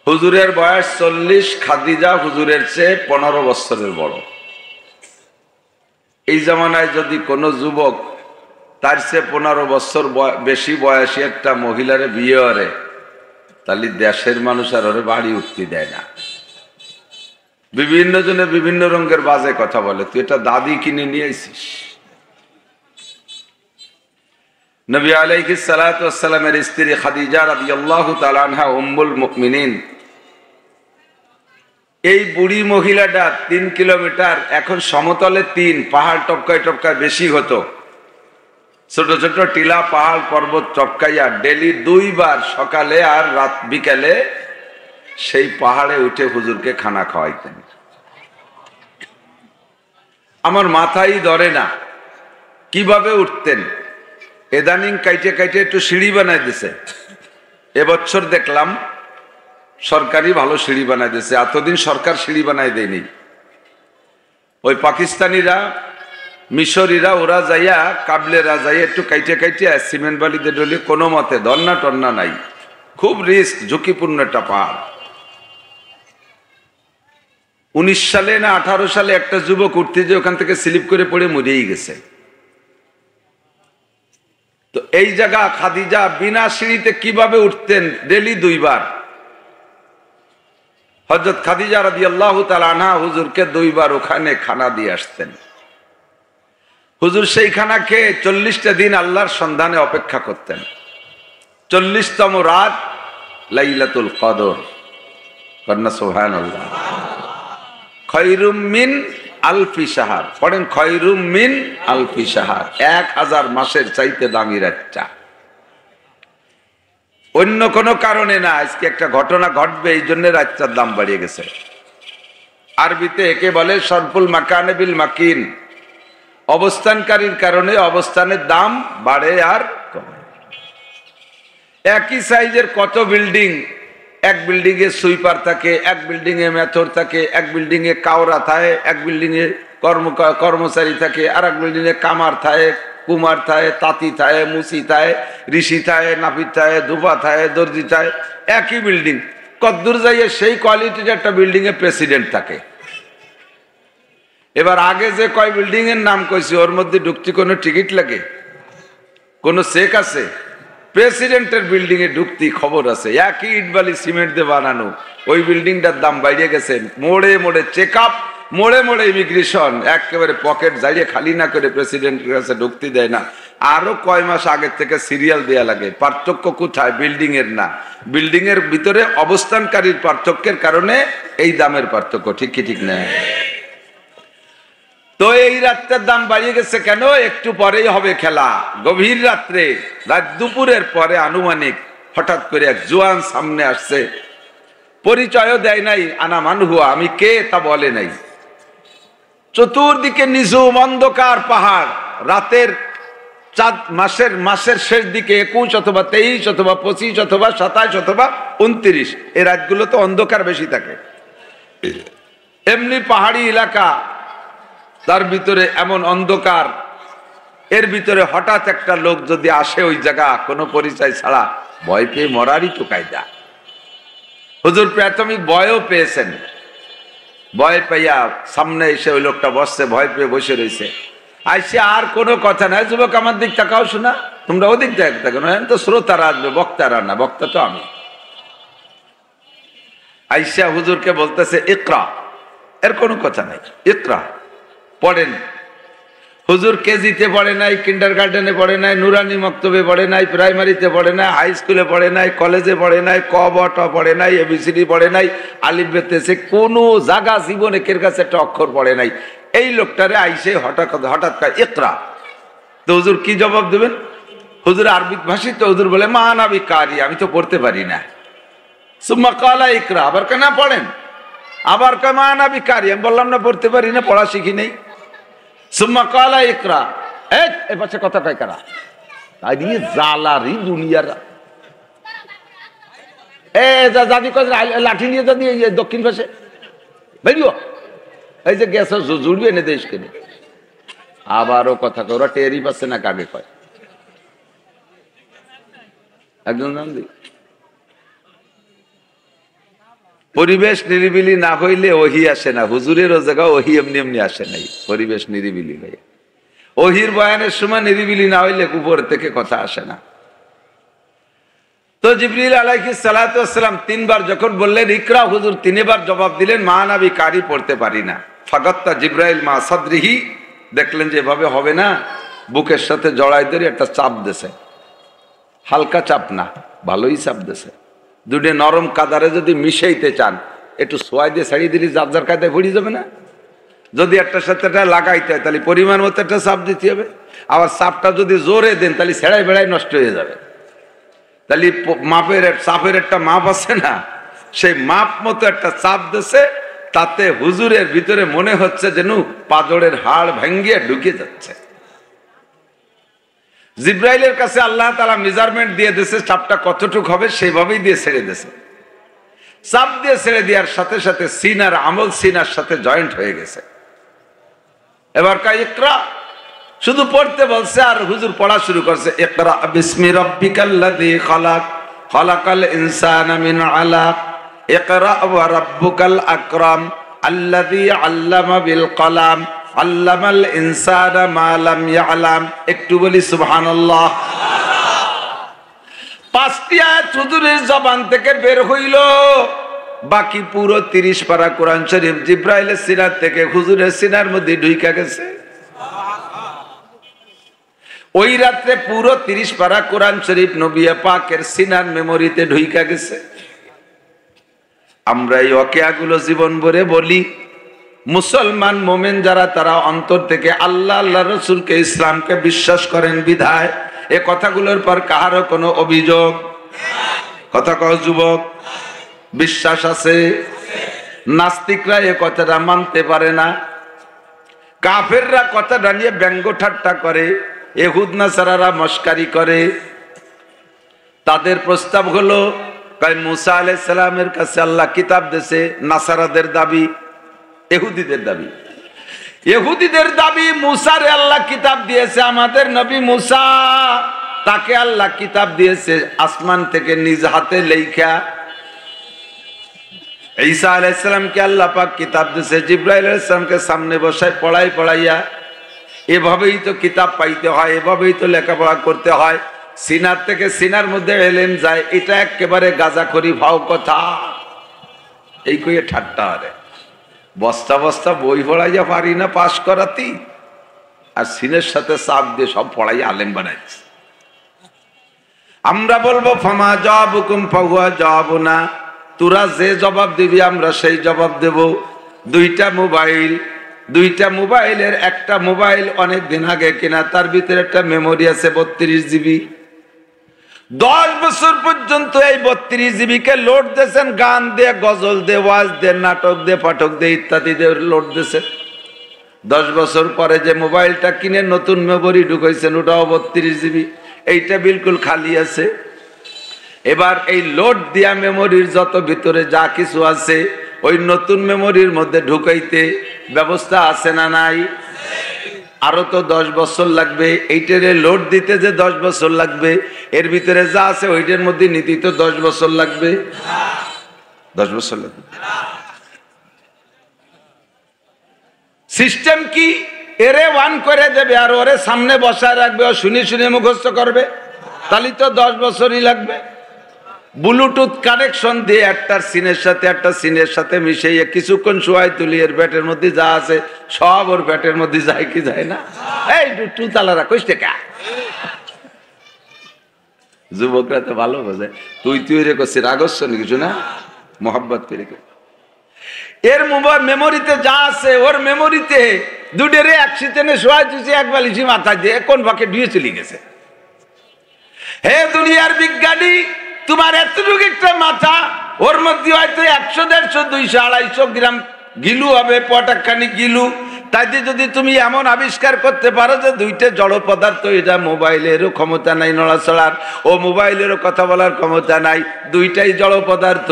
S1: হুজুরের বয়স 40, খাদিজা হুজুরের চেয়ে 15 বছরের বড়। এই জামানায় যদি কোনো যুবক তার চেয়ে 15 বছর বেশি বয়সী একটা মহিলারে বিয়ে করে, তাহলে দেশের মানুষ আর ওরে বাড়ি উঠতে দেয় না। বিভিন্ন জনে বিভিন্ন রঙের বাজে কথা বলে, তুই এটা দাদি কিনে নিয়ে আইছিস। নবী আলাইহিস সালাতু ওয়াস সালামের স্ত্রী খাদিজা রাদিয়াল্লাহু তাআলা আনহা উম্মুল মুমিনিন, এই বুড়ি মহিলাটা 3 কিলোমিটার, এখন সমতলে 3, পাহাড় টপকায় টপকায় বেশি হতো, ছোট ছোট টিলা পাহাড় পর্বত টপকাইয়া ডেলি 2 বার সকালে আর রাত বিকালে সেই পাহাড়ে উঠে হুজুরকে খানা খাওয়াইতেন। আমার মাথায় ধরে না কিভাবে উঠতেন। এদানিং কাইটে কাইটে একটু সিঁড়ি বানাই দিছে। এবছর দেখলাম সরকারি ভালো সিঁড়ি বানাই দিছে, এতদিন সরকার সিঁড়ি বানাই দেয়নি। ওই পাকিস্তানিরা, মিশরীরা ওরা যাইয়া, কাবলেরা যাইয়া একটু কাইটে কাইটে সিমেন্ট বালিতে ডলি, কোনো মতে ধর্না টন্না নাই, খুব রিস্ক, ঝুঁকিপূর্ণ একটা পাহাড়। 19 সালে না 18 সালে একটা যুবক উঠতে যে ওখান থেকে স্লিপ করে পড়ে মরেই গেছে। তো এই জায়গা খাদিজা বিনা সিঁড়িতে কিভাবে উঠতেন ডেলি 2 বার। হযরত খাদিজা রাদিয়াল্লাহু তাআলা আনহা হুজুরকে 2 বার ওখানে খানা দিয়ে আসতেন। হুজুর সেই খানা খেয়ে 40টা দিন আল্লাহর সন্ধানে অপেক্ষা করতেন। 40তম রাত লাইলাতুল কদর, কন্যা সুবহানাল্লাহ, খায়রুম মিন আলফি শাহর, পড়েন খায়রুম মিন আলফি শাহর, 1000 মাসের চাইতে দামি রাতটা। অন্য কোনো কারণে না, আজকে একটা ঘটনা ঘটবে এই জন্য রাতটার দাম বাড়িয়ে গেছে। আরবিতে একে বলে সরফুল মাকানে বিল মাকিন, অবস্থানকারীর কারণে অবস্থানের দাম বাড়ে আর কমে। একই সাইজের কত বিল্ডিং, এক বিল্ডিং এ সুইপার থাকে, এক বিল্ডিং এ মেথর থাকে, এক বিল্ডিং এ কাওরা থাকে, এক বিল্ডিং এ কর্মচারী থাকে, আর এক বিল্ডিং এ কামার থাকে, কুমার থাকে, তাঁতি থাকে, মুসি থাকে, ঋষি থাকে, নাপিত থাকে, ধুপা থাকে, দর্জি থাকে, একই বিল্ডিং। কদ্দূর যাইয়ে সেই কোয়ালিটির একটা বিল্ডিং এ প্রেসিডেন্ট থাকে। এবার আগে যে কয় বিল্ডিং এর নাম কইছি ওর মধ্যে ঢুকতে কোনো টিকিট লাগে, কোনো চেক আছে? প্রেসিডেন্টের বিল্ডিং এ ঢুকতে খবর আছে, একই ইটবালি সিমেন্ট দিয়ে বানানো ওই বিল্ডিংটার দাম বাইরে গেছে। মোড়ে মোড়ে চেক আপ, মোড়ে মোড়ে ইমিগ্রেশন, একেবারে পকেট যাইয়ে খালি না করে প্রেসিডেন্টের কাছে ঢুকতে দেয় না। আরো কয় মাস আগের থেকে সিরিয়াল দেয়া লাগে। পার্থক্য কোথায়? বিল্ডিং এর না, বিল্ডিং এর ভিতরে অবস্থানকারীর পার্থক্যের কারণে এই দামের পার্থক্য। ঠিক কি ঠিক না? তো এই রাতটার দাম বাড়িয়ে গেছে কেন? একটু পরেই হবে খেলা। গভীর রাত্রে, রাত দুপুরের পরে আনুমানিক হঠাৎ করে এক জোয়ান সামনে আসছে, পরিচয়ও দেয় নাই, আনা মানহুয়া, আমি কে তা বলে নাই। চতুর্দিকে নিঝুম অন্ধকার পাহাড়, রাতের চাঁদ, মাসের শেষ দিকে 21 অথবা 23 অথবা 25 অথবা 27 অথবা 29, এই রাতগুলো তো অন্ধকার বেশি থাকে। এমনি পাহাড়ি এলাকা, তার ভিতরে এমন অন্ধকার, এর ভিতরে হঠাৎ একটা লোক যদি আসে ওই জায়গা কোনো পরিচয় ছাড়া, ভয় পেয়ে মরারই তো কায়দা। হুজুর প্রাথমিক ভয়ও পেয়েছেন, ভয় পাইয়া সামনে এসে ওই লোকটা বসছে, ভয় পেয়ে বসে রয়েছে। আইসে আর কোনো কথা নাই, যুবক আমার দিক তাকাও, শোনা, তোমরা ওদিক দেখো না, তো শ্রোতারা আসবে, বক্তারা না, বক্তা তো আমি। আইসা হুজুরকে বলতেছে ইকরা, এর কোনো কথা নাই, ইকরা পড়েন। হুজুর কেজিতে পড়ে নাই, কিন্ডারগার্টেনে পড়ে নাই, নুরানি মক্তবে পড়ে নাই, প্রাইমারিতে পড়ে নাই, হাই স্কুলে পড়ে নাই, কলেজে পড়ে নাই, ক ব ট পড়ে নাই, এবিসিডি পড়ে নাই, আলিফ বেতেছে কোনো জায়গা জীবনে কের কাছে একটা অক্ষর পড়ে নাই। এই লোকটারে আইসে হঠাৎ ইকরা। তো হুজুর কি জবাব দেবেন? হুজুর আরবি ভাষী তো, হুজুর বলে মানাবি কারি, আমি তো পড়তে পারি না। সুম্মা কালা ইকরা, আবার কেন পড়েন? আবার কে মানাবি কারি, আমি বললাম না পড়তে পারি না, পড়া শিখি নেই। সুম্মা কালা ইকরা, এই পাশে কথা কয় কারা, তাই দিয়ে জালারি দুনিয়ার। জাদি লাঠি নিয়ে যদি দক্ষিণ পাশে বেরিও, এই যে গ্যাস জুড়বে এনে দেশ কেনে, আবারও কথা কয়, ওরা টেরই পাচ্ছে না কাকে কয়। একজন জানলি পরিবেশ নিরিবিলি না হইলে ওহি আসে না, হুজুরেরও জায়গা ওহি এমনি এমনি আসে নাই, পরিবেশ নিরিবিলি হয়ে। ওহির বয়ানের সময় নিরিবিলি না হইলে উপর থেকে কথা আসে না। তো জিবরিল আলাইহিস সালাতু ওয়াস সালাম 3 বার যখন বললেন ইকরা, হুজুর 3 বার জবাব দিলেন মা নবী কারি পড়তে পারি না। ফাগাত্তা জিবরাইল মা সাদরিহি, দেখলেন যে এভাবে হবে না, বুকের সাথে জড়াই ধরে একটা চাপ দেছে, হালকা চাপ না, ভালোই চাপ দেছে। দুটো নরম কাদারে যদি মিশাইতে চান একটু সোয়াই দিয়ে ছাড়িয়ে দিলে যার যার কায়দায় ভরি যাবে না। যদি একটার সাথে একটা লাগাইতে হয় তাহলে পরিমাণ মতো একটা চাপ দিতে হবে। আবার চাপটা যদি জোরে দেন তাহলে ছেড়াই বেড়াই নষ্ট হয়ে যাবে। তাহলে মাপের চাপের একটা মাপ আছে না, সেই মাপ মতো একটা চাপ দিছে, তাতে হুজুরের ভিতরে মনে হচ্ছে যেন পাজরের হাড় ভেঙ্গিয়ে ঢুকে যাচ্ছে। জিব্রাইলের কাছে আল্লাহ তাআলা মেজারমেন্ট দিয়ে দিয়েছে, চাপটা কতটুক হবে সেইভাবেই দিয়ে ছেড়ে দিয়েছে। চাপ দিয়ে ছেড়ে দেওয়ার সাথে সাথে সিনার আমল সিনার সাথে জয়েন্ট হয়ে গেছে। এবার কা ইকরা, শুধু পড়তে বলছে আর হুজুর পড়া শুরু করছে, ইকরা বিসমি রাব্বিকাল্লাযী খালাক, খালাকাল ইনসানা মিন আলাক, ইকরা ওয়া রাব্বুকাল আকরাম, আল্লাযী আল্লামা বিল কলাম, আল্লামাল ইনসানা মা লাম ইয়ালাম। একটু বলি সুবহানাল্লাহ। 5টি আয়াত হুজুরের জবান থেকে বের হইল, বাকি পুরো 30 পারা কোরআন শরীফ জিব্রাইলের সিনার থেকে হুজুরের সিনার মধ্যে ঢুইকা গেছে। ওই রাত্রে পুরো 30 পারা কোরআন শরীফ নবী পাকের সিনার মেমোরিতে ঢুইকা গেছে। আমরা এই ওয়াকিয়াগুলো জীবন ভরে বলি। মুসলমান মোমেন যারা, তারা অন্তর থেকে আল্লাহ আল্লাহ রসুলকে ইসলামকে বিশ্বাস করেন বিধায় এ কথাগুলোর পর কাহারও কোনো অভিযোগ, কথা কও যুবক, বিশ্বাস আছে। নাস্তিকরা এ কথাটা মানতে পারে না, কাফেররা কথাটা নিয়ে ব্যঙ্গ ঠাট্টা করে, ইহুদ নাসারারা মস্কারি করে। তাদের প্রস্তাব হলো মুসা আলাইহিস সালামের কাছে আল্লাহ কিতাব দিয়েছে, নাসারাদের দাবি, ইহুদিদের দাবি, ইহুদিদের দাবি মুসারে আল্লাহ কিতাব দিয়েছে। আমাদের নবী মুসা, তাকে আল্লাহ কিতাব দিয়েছে আসমান থেকে নিজ হাতে লেখা। ঈসা আলাইহিস সালামকে আল্লাহ পাক কিতাব দিয়েছে জিবরাইল আলাইহিস সালামকে সামনে বসায় পড়াইয়া। এভাবেই তো কিতাব পাইতে হয়, এভাবেই তো লেখাপড়া করতে হয়। সিনার থেকে সিনার মধ্যে এলেন যায়, এটা একেবারে গাঁজাখড়ি ভাও কথা। এই কইয়ে ঠাট্টা আরে বস্তা বস্তা বই পড়াইয়া পারি না পাশ করাতি, আর সিনের সাথে চাপ দিয়ে সব পড়াইয়া আলেম বানাইছে। আমরা বলবো ফামা জবাবুকুম ফাহুয়া জবাবুনা, তোরা যে জবাব দিবি আমরা সেই জবাব দেব। 2টা মোবাইল, 2টা মোবাইলের একটা মোবাইল অনেক দিন আগে কিনা, তার ভিতরে একটা মেমোরি আছে 32 জিবি। 10 বছর পর্যন্ত এই 32 জিবিকে লোড দিয়েছেন, গান দিয়ে, গজল দিয়ে, ওয়াজ দিয়ে, নাটক দিয়ে, পাঠক দিয়ে, ইত্যাদি দিয়ে লোড দিয়েছেন। 10 বছর পরে যে মোবাইলটা কিনে নতুন মেমোরি ঢুকাইছেন, ওটাও 32 জিবি, এইটা বিলকুল খালি আছে। এবার এই লোড দিয়া মেমোরির যত ভিতরে যা কিছু আছে ওই নতুন মেমোরির মধ্যে ঢুকাইতে ব্যবস্থা আছে না নাই? আরো তো 10 বছর লাগবে। এইটারে লোড দিতে যে 10 বছর লাগবে, এর ভিতরে যা আছে ওইটার মধ্যে নিতে তো 10 বছর লাগবে। 10 বছর লাগবে। সিস্টেম কি? এরে ওয়ান করে দেবে আর ওরে সামনে বসায় রাখবে, ও শুনে শুনে মুখস্থ করবে, তাহলে তো 10 বছরই লাগবে। ব্লুটুথ কানেকশন দিয়ে একটা সিনের সাথে মিশিয়ে কিছুক্ষণ শোয়াই তুলি, এর ব্যাটের মধ্যে যা আছে সব ওর ব্যাটের মধ্যে যায় কি যায় না? এই টু তালারা কইস কা যুবকরা তো ভালো বোঝে, তুই রে করছিস রাগস্ব কিছু না, মোহাব্বত করে। এর মেমোরিতে যা আছে ওর মেমোরিতে দুটেরে একসাথে শোয়াই তুই এক বালিশি মাথা দিয়ে কোন ভাগে ডুয়ে চলে গেছে। হে দুনিয়ার বিজ্ঞানী, তোমার এতটুকু একটা মাথা, ওর মধ্যে হয়তো 100, 150, 200, 250 গ্রাম গিলু হবে, পটাখানি গিলু, তাইতে যদি তুমি এমন আবিষ্কার করতে পারো যে দুইটা জড় পদার্থ, এটা মোবাইলেরও ক্ষমতা নাই নড়াচড়ার, ও মোবাইলেরও কথা বলার ক্ষমতা নাই, দুইটাই জড় পদার্থ,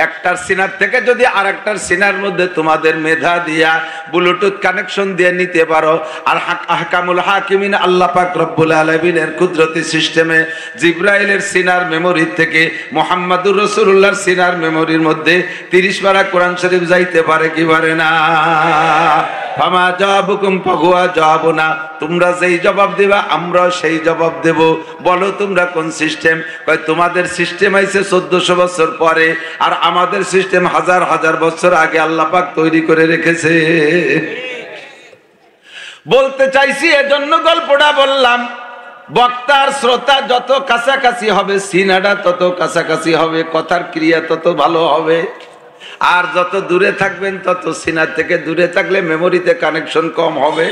S1: একটার সিনার থেকে যদি আর একটার সিনার মধ্যে তোমাদের মেধা দিয়া ব্লুটুথ কানেকশন দিয়ে নিতে পারো, আর আহকামুল হাকিমিন আল্লাহ পাক রব্বুল আলামিনের কুদরতি সিস্টেমে জিব্রাইলের সিনার মেমোরি থেকে মুহাম্মাদুর রাসূলুল্লাহর সিনার মেমোরির মধ্যে 30 পারা কোরআন শরীফ যাইতে পারে কি পারে না? ফামা জাওয়াবুকুম ফাহুয়া জাওয়াবুনা, তোমরা যেই জবাব দিবা আমরা সেই জবাব দেব। বলো তোমরা কোন সিস্টেম? কয় তোমাদের সিস্টেম আইছে 1400 বছর পরে, আর আমাদের সিস্টেম হাজার হাজার বছর আগে আল্লাহ পাক তৈরি করে রেখেছে। বলতে চাইছি এজন্য গল্পটা বললাম, বক্তার শ্রোতা যত কাছাকাছি হবে সিনাটা তত কাছাকাছি হবে, কথার ক্রিয়া তত ভালো হবে, আর যত দূরে থাকবেন তত সিনার থেকে দূরে থাকলে মেমোরিতে কানেকশন কম হবে।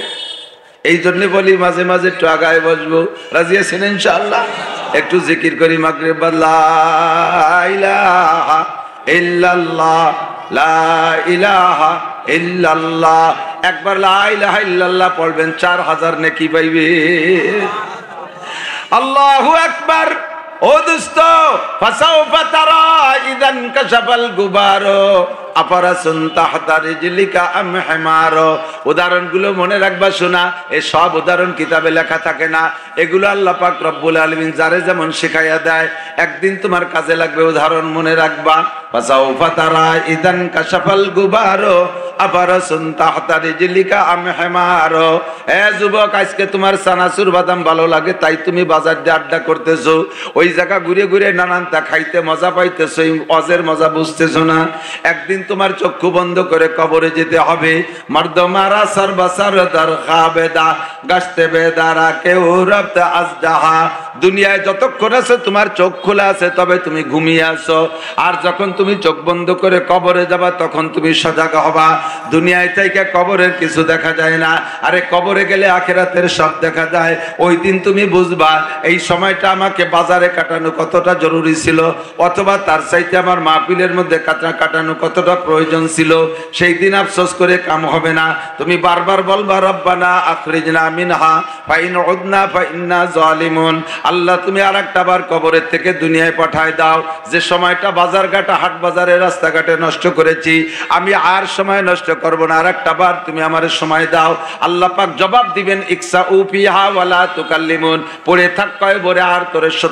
S1: এই জন্য বলি মাঝে মাঝে একটু আগায় বসবো, রাজি আছেন ইনশাআল্লাহ? একটু জিকির করি মাগরিব লা ইলাহা ইল্লাল্লাহ লা ইলাহা ইল্লাল্লাহ, একবার লা ইলাহা ইল্লাল্লাহ পড়বেন 4000 নেকি পাইবে। আল্লাহু আকবার। ও দোস্ত, ফাসাউফা তারা ইদান কাশাফাল গুবারো আফারাসুন তাহতা রিজলিকা আম হিমারো। উদাহরণগুলো মনে রাখবা শোনা, এই সব উদাহরণ কিতাবে লেখা থাকে না, এগুলো আল্লাহ পাক রব্বুল আলামিন যারে যেমন শিখাইয়া দেয়, একদিন তোমার কাজে লাগবে, উদাহরণ মনে রাখবা। ফাসাউফা তারা ইদান কাশাফাল গুবারো আফারাসুন তাহতা রিজলিকা আম হিমারো। এ যুবক, আজকে তোমার চানাচুর বাদাম ভালো লাগে তাই তুমি বাজার দিয়ে আড্ডা করতেছো, ওই জায়গা ঘুরে ঘুরে নানানটা খাইতে মজা পাইতেছো, অজের মজা বুঝতেছো না। একদিন তোমার চক্ষু বন্ধ করে কবরে যেতে হবে। মর্দমারা সর্বসর দর খাবেদা গাছতে বেদারা কেউ রব্ত আজদাহা। দুনিয়ায় যতক্ষণ আছে তোমার চোখ খোলা আছে তবে তুমি ঘুমিয়ে আছো, আর যখন তুমি চোখ বন্ধ করে কবরে যাবা তখন তুমি সজাগ হবা। দুনিয়ায় থেকে কবরের কিছু দেখা যায় না, আরে কবরে গেলে আখিরাতের সব দেখা যায়। ওই দিন তুমি বুঝবা এই সময়টা আমাকে বাজারে কাটানো কতটা জরুরি ছিল, অথবা তার চাইতে আমার মাহফিলের মধ্যে কাটানো কতটা প্রয়োজন ছিল। সেই দিন আফসোস করে কাম হবে না, তুমি বারবার বলবা রব্বানা আখরিজনা মিনহা ফাইন উদনা ফাইন্না জালিমুন। আল্লাহ তুমি আরেকটা বার কবরের থেকে দুনিয়ায় পাঠায় দাও। যে সময়টা বাজারঘাটে হাট বাজারে রাস্তাঘাটে নষ্ট করেছি আমি আর সময় নষ্ট করব না, আরেকটা বার তুমি আমার সময় দাও। আল্লাহ পাক জবাব দিবেন ইকসা উফিহা ওয়ালা তুকাল্লিমুন, পড়ে থাক কয়বরে আর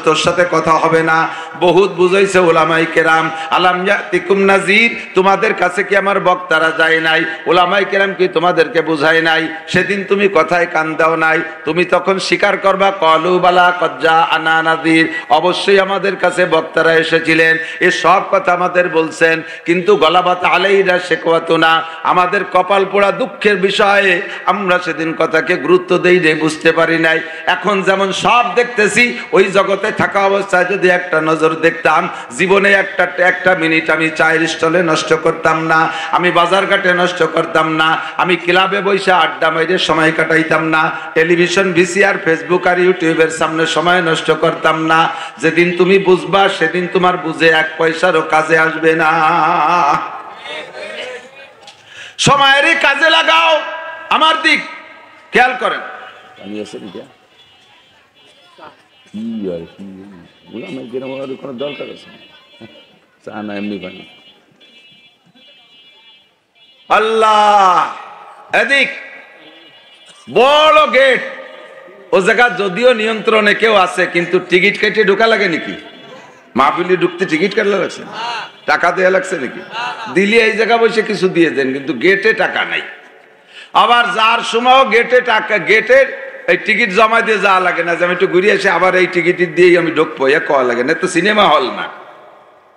S1: তোর সাথে কথা হবে না। বহুত বুঝাইছে উলামায়ে কেরাম, আলাম ইয়াতিকুম নাযীর, তোমাদের কাছে কি আমার বক্তারা যায় নাই? উলামায়ে কেরাম কি তোমাদেরকে বুঝায় নাই? সেদিন তুমি কথায় কান দাও নাই, তুমি তখন স্বীকার করবা ক্বালু বালা ক্বাদ জাআনা নাযীর, অবশ্যই আমাদের কাছে বক্তারা এসেছিলেন, এ সব কথা আমাদের বলছেন, কিন্তু গলাবাত আলাইনা শিকওয়াতুনা, আমাদের কপাল পোড়া দুঃখের বিষয়ে আমরা সেদিন কথাকে গুরুত্ব দেই নাই, বুঝতে পারি নাই। এখন যেমন সব দেখতেছি, ওই জগতে থাকা অবস্থায় যদি একটা নজর দেখতাম, জীবনে একটা মিনিট আমি চায়ের স্টলে নষ্ট করতাম না, আমি বাজারঘাটে নষ্ট করতাম না, আমি ক্লাবে বসে আড্ডা মাইরে সময় কাটাইতাম না, টেলিভিশন ভিসিআর ফেসবুক আর ইউটিউবের সামনে সময় নষ্ট করতাম না। যেদিন তুমি বুঝবা সেদিন তোমার বুঝে এক পয়সারও কাজে আসবে না। সময়েরই কাজে লাগাও। আমার দিক খেয়াল করেন, আমি আছেন কোনো দরকার আছে চা না এমনি পানি। আল্লাহ এদিক বড় গেট, ও জায়গা যদিও নিয়ন্ত্রণে কেউ আছে, কিন্তু টিকিট কেটে ঢোকা লাগে নাকি? মাহফিলে ঢুকতে টিকিট কাটলে লাগছে, টাকা দেয়া লাগছে নাকি? দিলি এই জায়গা বসে কিছু দিয়ে দেন, কিন্তু গেটে টাকা নাই। আবার যার সময় গেটে টাকা, গেটের এই টিকিট জমা দিয়ে যাওয়া লাগে না, যে আমি একটু ঘুরে এসে আবার এই টিকিট দিয়েই আমি ঢুকবো, এ কওয়া লাগে না। তো সিনেমা হল না,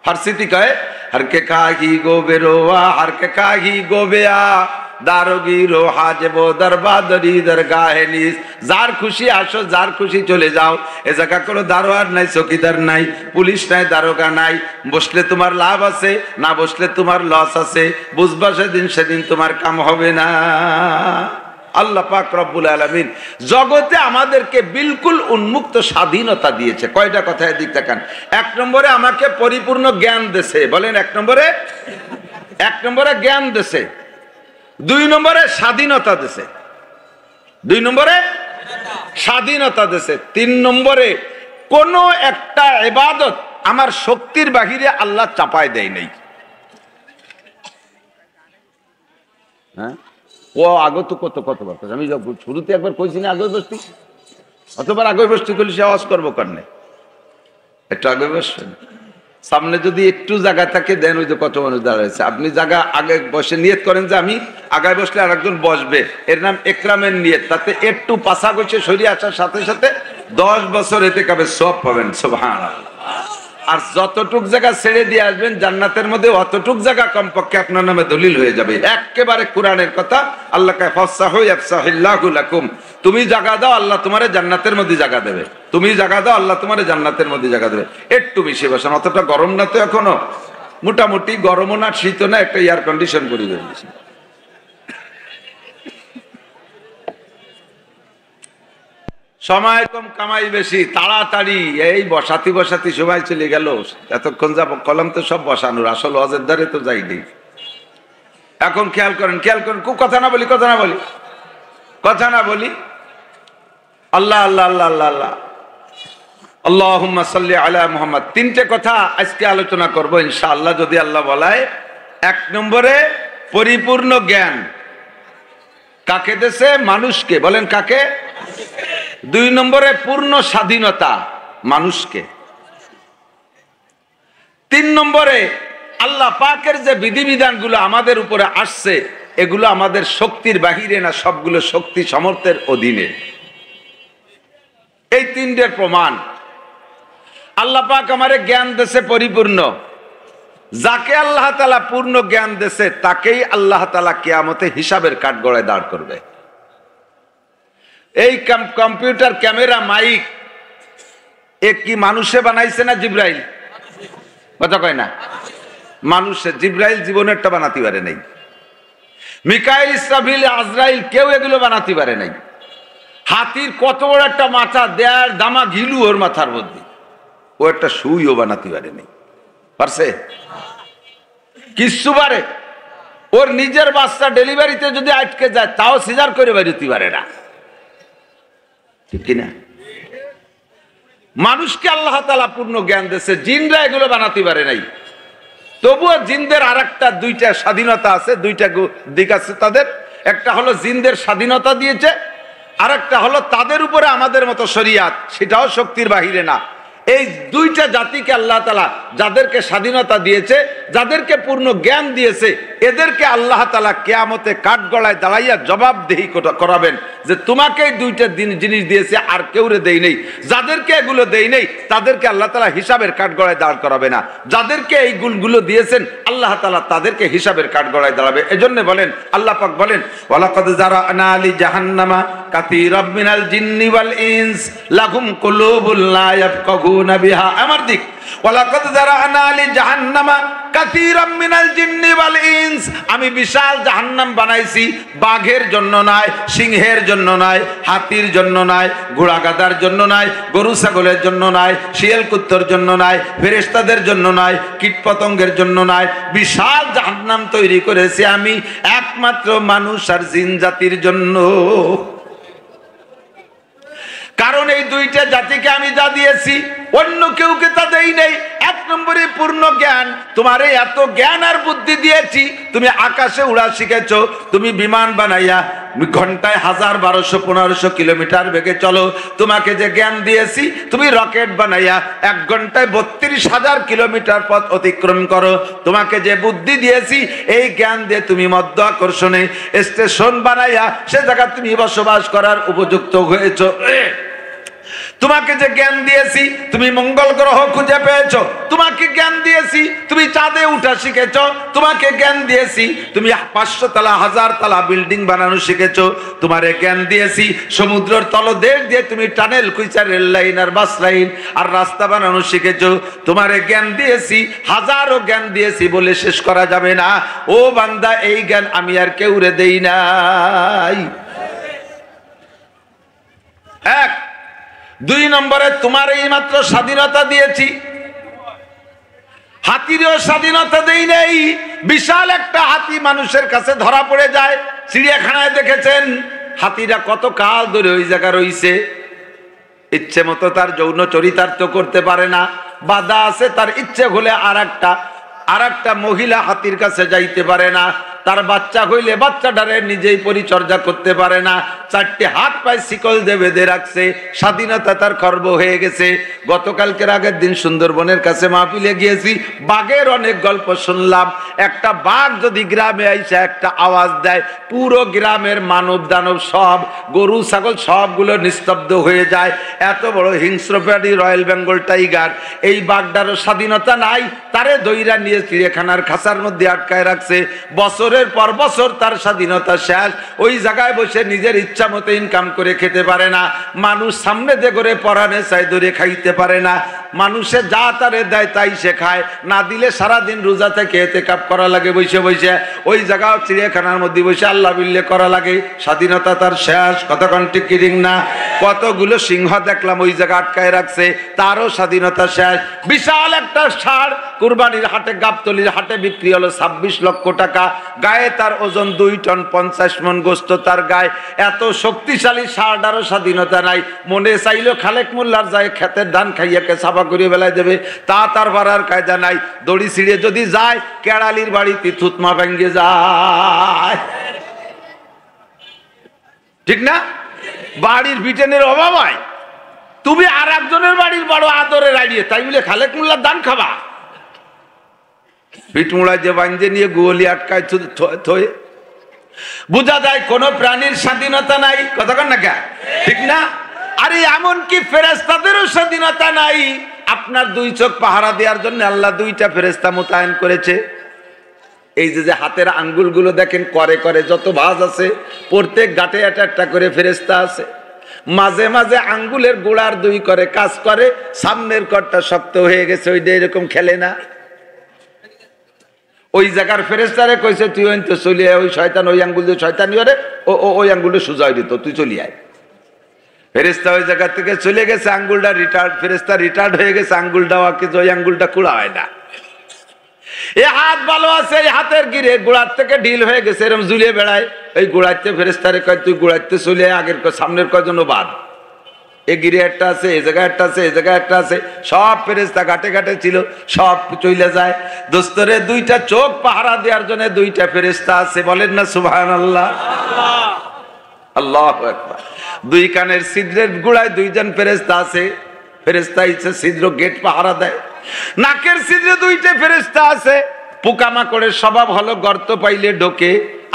S1: ফার্সিতি কয় হারকে কাহি গো বেরোয়া হারকে কাহি গো বেয়া দারোগিরো হাজেবো দরবাদরি দরগাহে নিস। যার খুশি আসো, যার খুশি চলে যাও। এ জায়গা কোনো দারোয়ার নাই, চকিদার নাই, পুলিশ নাই, দারোগা নাই। বসলে তোমার লাভ আছে, না বসলে তোমার লস আছে। বুঝবা সেদিন তোমার কাম হবে না। আল্লাহ পাক রব্বুল আলামিন জগতে আমাদেরকে বিলকুল উন্মুক্ত স্বাধীনতা দিয়েছে। কয়টা কথা এদিক তাকান। এক নম্বরে আমাকে পরিপূর্ণ জ্ঞান দেছে, বলেন এক নম্বরে জ্ঞান দেছে। 2 নম্বরে স্বাধীনতা দিয়েছে, 2 নম্বরে স্বাধীনতা দিয়েছে। 3 নম্বরে কোন একটা ইবাদত আমার শক্তির বাহিরে আল্লাহ চাপায় দেয় নাই। হ্যাঁ, ও আগে তো কত কথা আমি শুরুতে একবার কইছি না, আগে বসতি অতবার আগে বসতি করলে সে আওয়াজ করবো কারণে একটু আগে বসবেন। সামনে যদি একটু জায়গা থাকে দেন, ওই যে কত মানুষ দাঁড়াচ্ছে, আপনি জায়গা আগে বসে নিয়ত করেন যে আমি আগায় বসলে আর একজন বসবে, এর নাম একরামের নিয়ত। তাতে একটু পাশা গেছে সরিয়ে আসার সাথে সাথে 10 বছর এতে কাবে সব পাবেন, সুবহানাল্লাহ। আর যতটুক জায়গা ছেড়ে দিয়ে আসবেন জান্নাতের মধ্যে অতটুক জায়গা কমপক্ষে আপনার নামে দলিল হয়ে যাবে। একেবারে কোরআনের কথা, আল্লাহ কয় ফাসসাহু ইয়াফসাহিল্লাহু লাকুম, তুমি জায়গা দাও আল্লাহ তোমারে জান্নাতের মধ্যে জায়গা দেবে, তুমি জায়গা দাও আল্লাহ তোমারে জান্নাতের মধ্যে জায়গা দেবে। একটু বেশি বসেন, অতটা গরম না তো এখনো, মোটামুটি গরমও না শীতও না, একটা এয়ার কন্ডিশন করে দিয়েছি। সময় কম কামাই বেশি, তাড়াতাড়ি এই বসাতি সময় চলে গেল। এতক্ষণ যাব কলম তো সব বসানোর, আসল ওয়াজের দ্বারে তো যাইনি। এখন খেয়াল করেন খুব কথা না বলি আল্লাহ আল্লাহ আল্লাহ আল্লাহ আল্লাহ আল্লাহুম্মা সাল্লি আলা মুহাম্মদ। 3টে কথা আজকে আলোচনা করব ইনশাআল্লাহ যদি আল্লাহ বলায়। 1 নম্বরে পরিপূর্ণ জ্ঞান কাকে দেশে? মানুষকে। বলেন কাকে? 2 নম্বরে পূর্ণ স্বাধীনতা মানুষকে। 3 নম্বরে আল্লাহ পাকের যে বিধিবিধানগুলো আমাদের উপরে আসছে এগুলো আমাদের শক্তির বাহিরে না, সবগুলো শক্তি সামর্থ্যের অধীনে। এই 3টের প্রমাণ। আল্লাহ পাক আমারে জ্ঞান দেশে পরিপূর্ণ। যাকে আল্লাহ তাআলা পূর্ণ জ্ঞান দেশে তাকেই আল্লাহ তাআলা কিয়ামতে হিসাবের কাঠগড়ায় দাঁড় করবে। এই কম্পিউটার, ক্যামেরা, মাইক এ কি মানুষে বানাইছে না জিব্রাইল? কথা কয় না, মানুষে। জিব্রাইল জীবনেরটা বানাতে পারে নাই, মিকাইল, ইসরাফিল, আজরাইল কেউ এগুলো বানাতে পারে নাই। হাতির কত বড় একটা মাথা, দেয়ার দামা ঘিলু ওর মাথার মধ্যে, ও একটা সুইও বানাতে পারে নাই। পারছে? কিচ্ছু পারে। ওর নিজের বাচ্চা ডেলিভারিতে যদি আটকে যায় তাও সিজার করে বেরোতে পারে না, ঠিক কিনা? মানুষকে আল্লাহ তাআলা পূর্ণ জ্ঞান দিয়েছে, জিনরা এগুলো বানাতে পারে নাই। তবুও জিনদের আরেকটা 2টা স্বাধীনতা আছে, 2টা দিক আছে তাদের। একটা হলো জিনদের স্বাধীনতা দিয়েছে, আরেকটা হলো তাদের উপরে আমাদের মতো শরিয়াত, সেটাও শক্তির বাহিরে না। এই 2টা জাতিকে আল্লাহ তাআলা যাদেরকে স্বাধীনতা দিয়েছে, যাদেরকে পূর্ণ জ্ঞান দিয়েছে, এদেরকে আল্লাহ তাআলা কিয়ামতে কাঠগড়ায় দাঁড়াইয়া জবাবদিহি করাবেন যে তোমাকে এই 2টা জিনিস দিয়েছে আর কেউরে দেই নেই। যাদেরকে এগুলো দেই নেই তাদেরকে আল্লাহ তাআলা হিসাবের কাঠগড়ায় দাঁড় করাবে না, যাদেরকে এই গুণগুলো দিয়েছেন আল্লাহ তাআলা তাদেরকে হিসাবের কাঠগড়ায় দাঁড়াবে। এজন্য বলেন, আল্লাহ পাক বলেন, ওয়ালাকাদ যারানা লি জাহান্নামা কাসীরাম মিনাল জিন্নি ওয়াল ইনস লাহুম কুলুবুন লা ইয়াফকাহুনা বিহা। আমার দিক, ওয়ালাকাদ যারানা লি জাহান্নামা কাসীরাম মিনাল জিন্নি ওয়াল ইনস, আমি বিশাল জাহান্নাম বানাইছি, বাঘের জন্য নয়, সিংহের জন্য নয়, হাতির জন্য নয়, ঘোড়া গাধার জন্য নয়, গরু ছাগলের জন্য নয়, শিয়াল কুত্তর জন্য নয়, ফেরেশতাদের জন্য নয়, কীটপতঙ্গের জন্য নয়। বিশাল জাহান্নাম তৈরি করেছি আমি একমাত্র মানুষ আর জিন জাতির জন্য। কারণ এই 2টা জাতিকে আমি যা দিয়েছি অন্য কেউকে তা দেই নেই। 1 নম্বরে পূর্ণ জ্ঞান। তোমারে এত জ্ঞান আর বুদ্ধি দিয়েছি, তুমি আকাশে উড়া শিখেছো, তুমি বিমান বানাইয়া ঘন্টায় 1000, 1200, 1500 কিলোমিটার বেগে চলো। তোমাকে যে জ্ঞান দিয়েছি তুমি রকেট বানাইয়া 1 ঘন্টায় 32,000 কিলোমিটার পথ অতিক্রম করো। তোমাকে যে বুদ্ধি দিয়েছি এই জ্ঞান দিয়ে তুমি মধ্য আকর্ষণে স্টেশন বানাইয়া সে জায়গা তুমি বসবাস করার উপযুক্ত হয়েছো। তোমাকে যে জ্ঞান দিয়েছি তুমি মঙ্গল গ্রহ খুঁজে পেয়েছো। তোমাকে জ্ঞান দিয়েছি তুমি চাঁদে উঠা শিখেছো। তোমাকে জ্ঞান দিয়েছি তুমি 500 তলা 1000 তলা বিল্ডিং বানানো শিখেছো। তোমারে জ্ঞান দিয়েছি সমুদ্রের তলদেশ দিয়ে তুমি টানেল খুঁজা রেল লাইন আর বাস লাইন আর রাস্তা বানানো শিখেছো। তোমারে জ্ঞান দিয়েছি, হাজারো জ্ঞান দিয়েছি বলে শেষ করা যাবে না। ও বান্দা, এই জ্ঞান আমি আর কেউরে দেই নাই। 1 2 নম্বরে তোমার এই মাত্র স্বাধীনতা দিয়েছি, হাতিরও স্বাধীনতা দেই নেই। বিশাল একটা হাতি মানুষের কাছে ধরা পড়ে যায়, চিড়িয়াখানায় দেখেছেন হাতিরা কত কাল ধরে ওই জায়গা রইছে, ইচ্ছে মতো তার যৌন চরিতার্থ করতে পারে না, বাধা আছে। তার ইচ্ছে হলে আর একটা মহিলা হাতির কাছে যাইতে পারে না, তার বাচ্চা হইলে বাচ্চাটারে নিজেই পরিচর্যা করতে পারে না, 4টে হাত পায়ে শিকল দিয়ে বেঁধে রাখছে, স্বাধীনতা তার খর্ব হয়ে গেছে। গতকালকের আগের দিন সুন্দরবনের কাছে মাহফিলে গিয়েছি, বাঘের অনেক গল্প শুনলাম। একটা বাঘ যদি গ্রামে আইসা একটা আওয়াজ দেয়, পুরো গ্রামের মানব দানব সব, গরু ছাগল সবগুলো নিস্তব্ধ হয়ে যায়। এত বড় হিংস্র প্রাণী রয়্যাল বেঙ্গল টাইগার, এই বাঘটারও স্বাধীনতা নাই, তারে দইরা নিয়ে চিড়িয়াখানার খাঁচার মধ্যে আটকায় রাখছে। বছরের পর বছর তার স্বাধীনতা শেষ, ওই জায়গায় বসে নিজের ইচ্ছা মতো ইনকাম করে খেতে পারে না, মানুষ সামনে দিয়ে করে পরানে চাই ধরে খাইতে পারে না, মানুষে যা তারে দেয় তাই সে খায়, না দিলে সারাদিন রোজা থেকে এতেকাপ করা লাগে বসে বসে, ওই জায়গাও চিড়িয়াখানার মধ্যে বসে আল্লাহ বিল্লে করা লাগে। স্বাধীনতা তার শেষ, কতক্ষণ ঠিক কিরিং না? কতগুলো সিংহ দেখলাম ওই জায়গা আটকায় রাখছে, তারও স্বাধীনতা শেষ। বিশাল একটা ষাঁড় কুরবানির হাটে, গাবতলির হাটে বিক্রি হলো 26 লক্ষ টাকা, গায়ে তার ওজন 2 টন 50 মণ গোস্ত তার গায়ে। এত শক্তিশালী ষাঁড়ারও স্বাধীনতা নাই, মনে চাইলো খালেক মোল্লার যায় খেতের ধান খাইয়াকে সাফা করে বেলায় দেবে, তা তার বাড়ার কায়দা নাই। দড়ি ছিঁড়ে যদি যায় কেড়ালির বাড়িতে থুতমা ভেঙে যায়, ঠিক না? বাড়ির বিটেনের অভাব হয়, তুমি আর একজনের বাড়ির বড় আদরে রাড়িয়ে, তাই বলে খালেক মোল্লার ধান খাবা? পিঠমুড়া যে বাঞ্জে নিয়ে গোলি আটকায় থয়ে, বোঝা যায় কোন প্রাণীর স্বাধীনতা নাই, কতক্ষণ না কে, ঠিক না? আরে এমনকি ফেরেশতাদেরও স্বাধীনতা নাই। আপনার 2 চোখ পাহারা দেওয়ার জন্য আল্লাহ 2টা ফেরেশতা মোতায়েন করেছে। এই যে হাতের আঙ্গুলগুলো দেখেন করে করে যত ভাঁজ আছে, প্রত্যেক গাঁটে একটা করে ফেরেশতা আছে। মাঝে মাঝে আঙ্গুলের গোড়ার 2 করে কাজ করে, সামনের করটা শক্ত হয়ে গেছে, ওইটা এরকম খেলে না। ওই জায়গার ফেরেশতারে কইছে তুই তো চলে আয়, ওই শয়তান ওই আঙ্গুল দিয়ে শয়তানি ওরে, ওই আঙ্গুলটা সোজা হয়ে দিত, তুই চলে আয়। ফেরেশতা ওই জায়গা থেকে চলে গেছে, আঙ্গুলটা রিটার্ড, ফেরেশতা রিটার্ড হয়ে গেছে, আঙ্গুলটা কিন্তু ওই আঙ্গুলটা কুড়া হয় না। এ হাত ভালো আছে, এই হাতের গিরে গোড়ার থেকে ঢিল হয়ে গেছে, এরকম ঝুলিয়ে বেড়ায়। এই গোড়াইতে ফেরেশতারে কয় তুই গোড়াইতে চলে আয়, আগের সামনের কয়জন বাদ, এ গিরে একটা আছে, এ জায়গায় একটা আছে, এ জায়গায় একটা আছে, সব ফেরেশতা ঘাটে ঘাটে ছিল, সব চলে যায়। দোস্তরে 2টা চোখ পাহারা দেওয়ার জন্য 2টা ফেরেশতা আছে, বলেন না সুবহানাল্লাহ, আল্লাহু আকবার। 2 কানের ছিদ্রের গোড়ায় 2 জন ফেরেশতা আছে, ফেরেশতা ইচ্ছে ছিদ্র গেট পাহারা দেয়। নাকের ছিদ্রে 2টা ফেরেশতা আছে। পোকামাকড়ের স্বভাব হলো গর্ত পাইলে ঢোকে।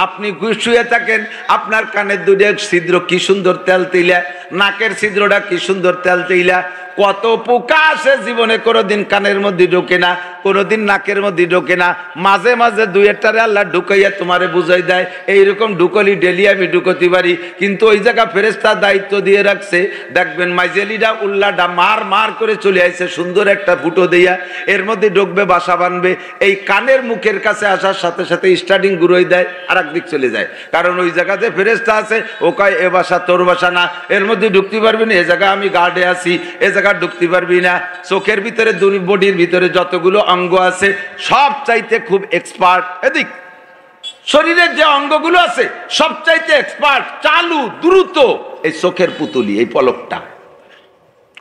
S1: আপনি শুয়ে থাকেন, আপনার কানের 2টা ছিদ্র কি সুন্দর তেল তেইলা, নাকের ছিদ্রটা কি সুন্দর তেল তেইলা। কত পোকা আসে, জীবনে কোনোদিন কানের মধ্যে ঢোকে না, কোনোদিন নাকের মধ্যে ঢোকে না। মাঝে মাঝে 2-1টারে আল্লাহ ঢুকাইয়া তোমারে বুঝাই দেয়, এইরকম ঢুকলি ডেলি আমি ঢুকতে পারি। কিন্তু ওই জায়গা ফেরেশতা দায়িত্ব দিয়ে রাখছে, দেখবেন মাইজেলিটা উল্লাটা মার মার করে চলে আসছে, সুন্দর একটা ফুটো দিয়া এর মধ্যে ঢুকবে, বাসা বানবে। এই কানের মুখের কাছে আসার সাথে সাথে স্টার্টিং ঘুরোই দেয়, আর একদিক চলে যায়। কারণ ওই জায়গাতে ফেরেশতা আছে, ও কয় এ বাসা তোর বাসা না, এর মধ্যে ঢুকতে পারবি না, এ জায়গা আমি গার্ডে আছি, এ জায়গা ঢুকতে পারবি না। চোখের ভিতরে, বডির ভিতরে যতগুলো অঙ্গ আছে সব চাইতে খুব এক্সপার্ট, এদিক শরীরের যে অঙ্গগুলো আছে সব চাইতে এক্সপার্ট, চালু, দ্রুত এই চোখের পুতুলি, এই পলকটা,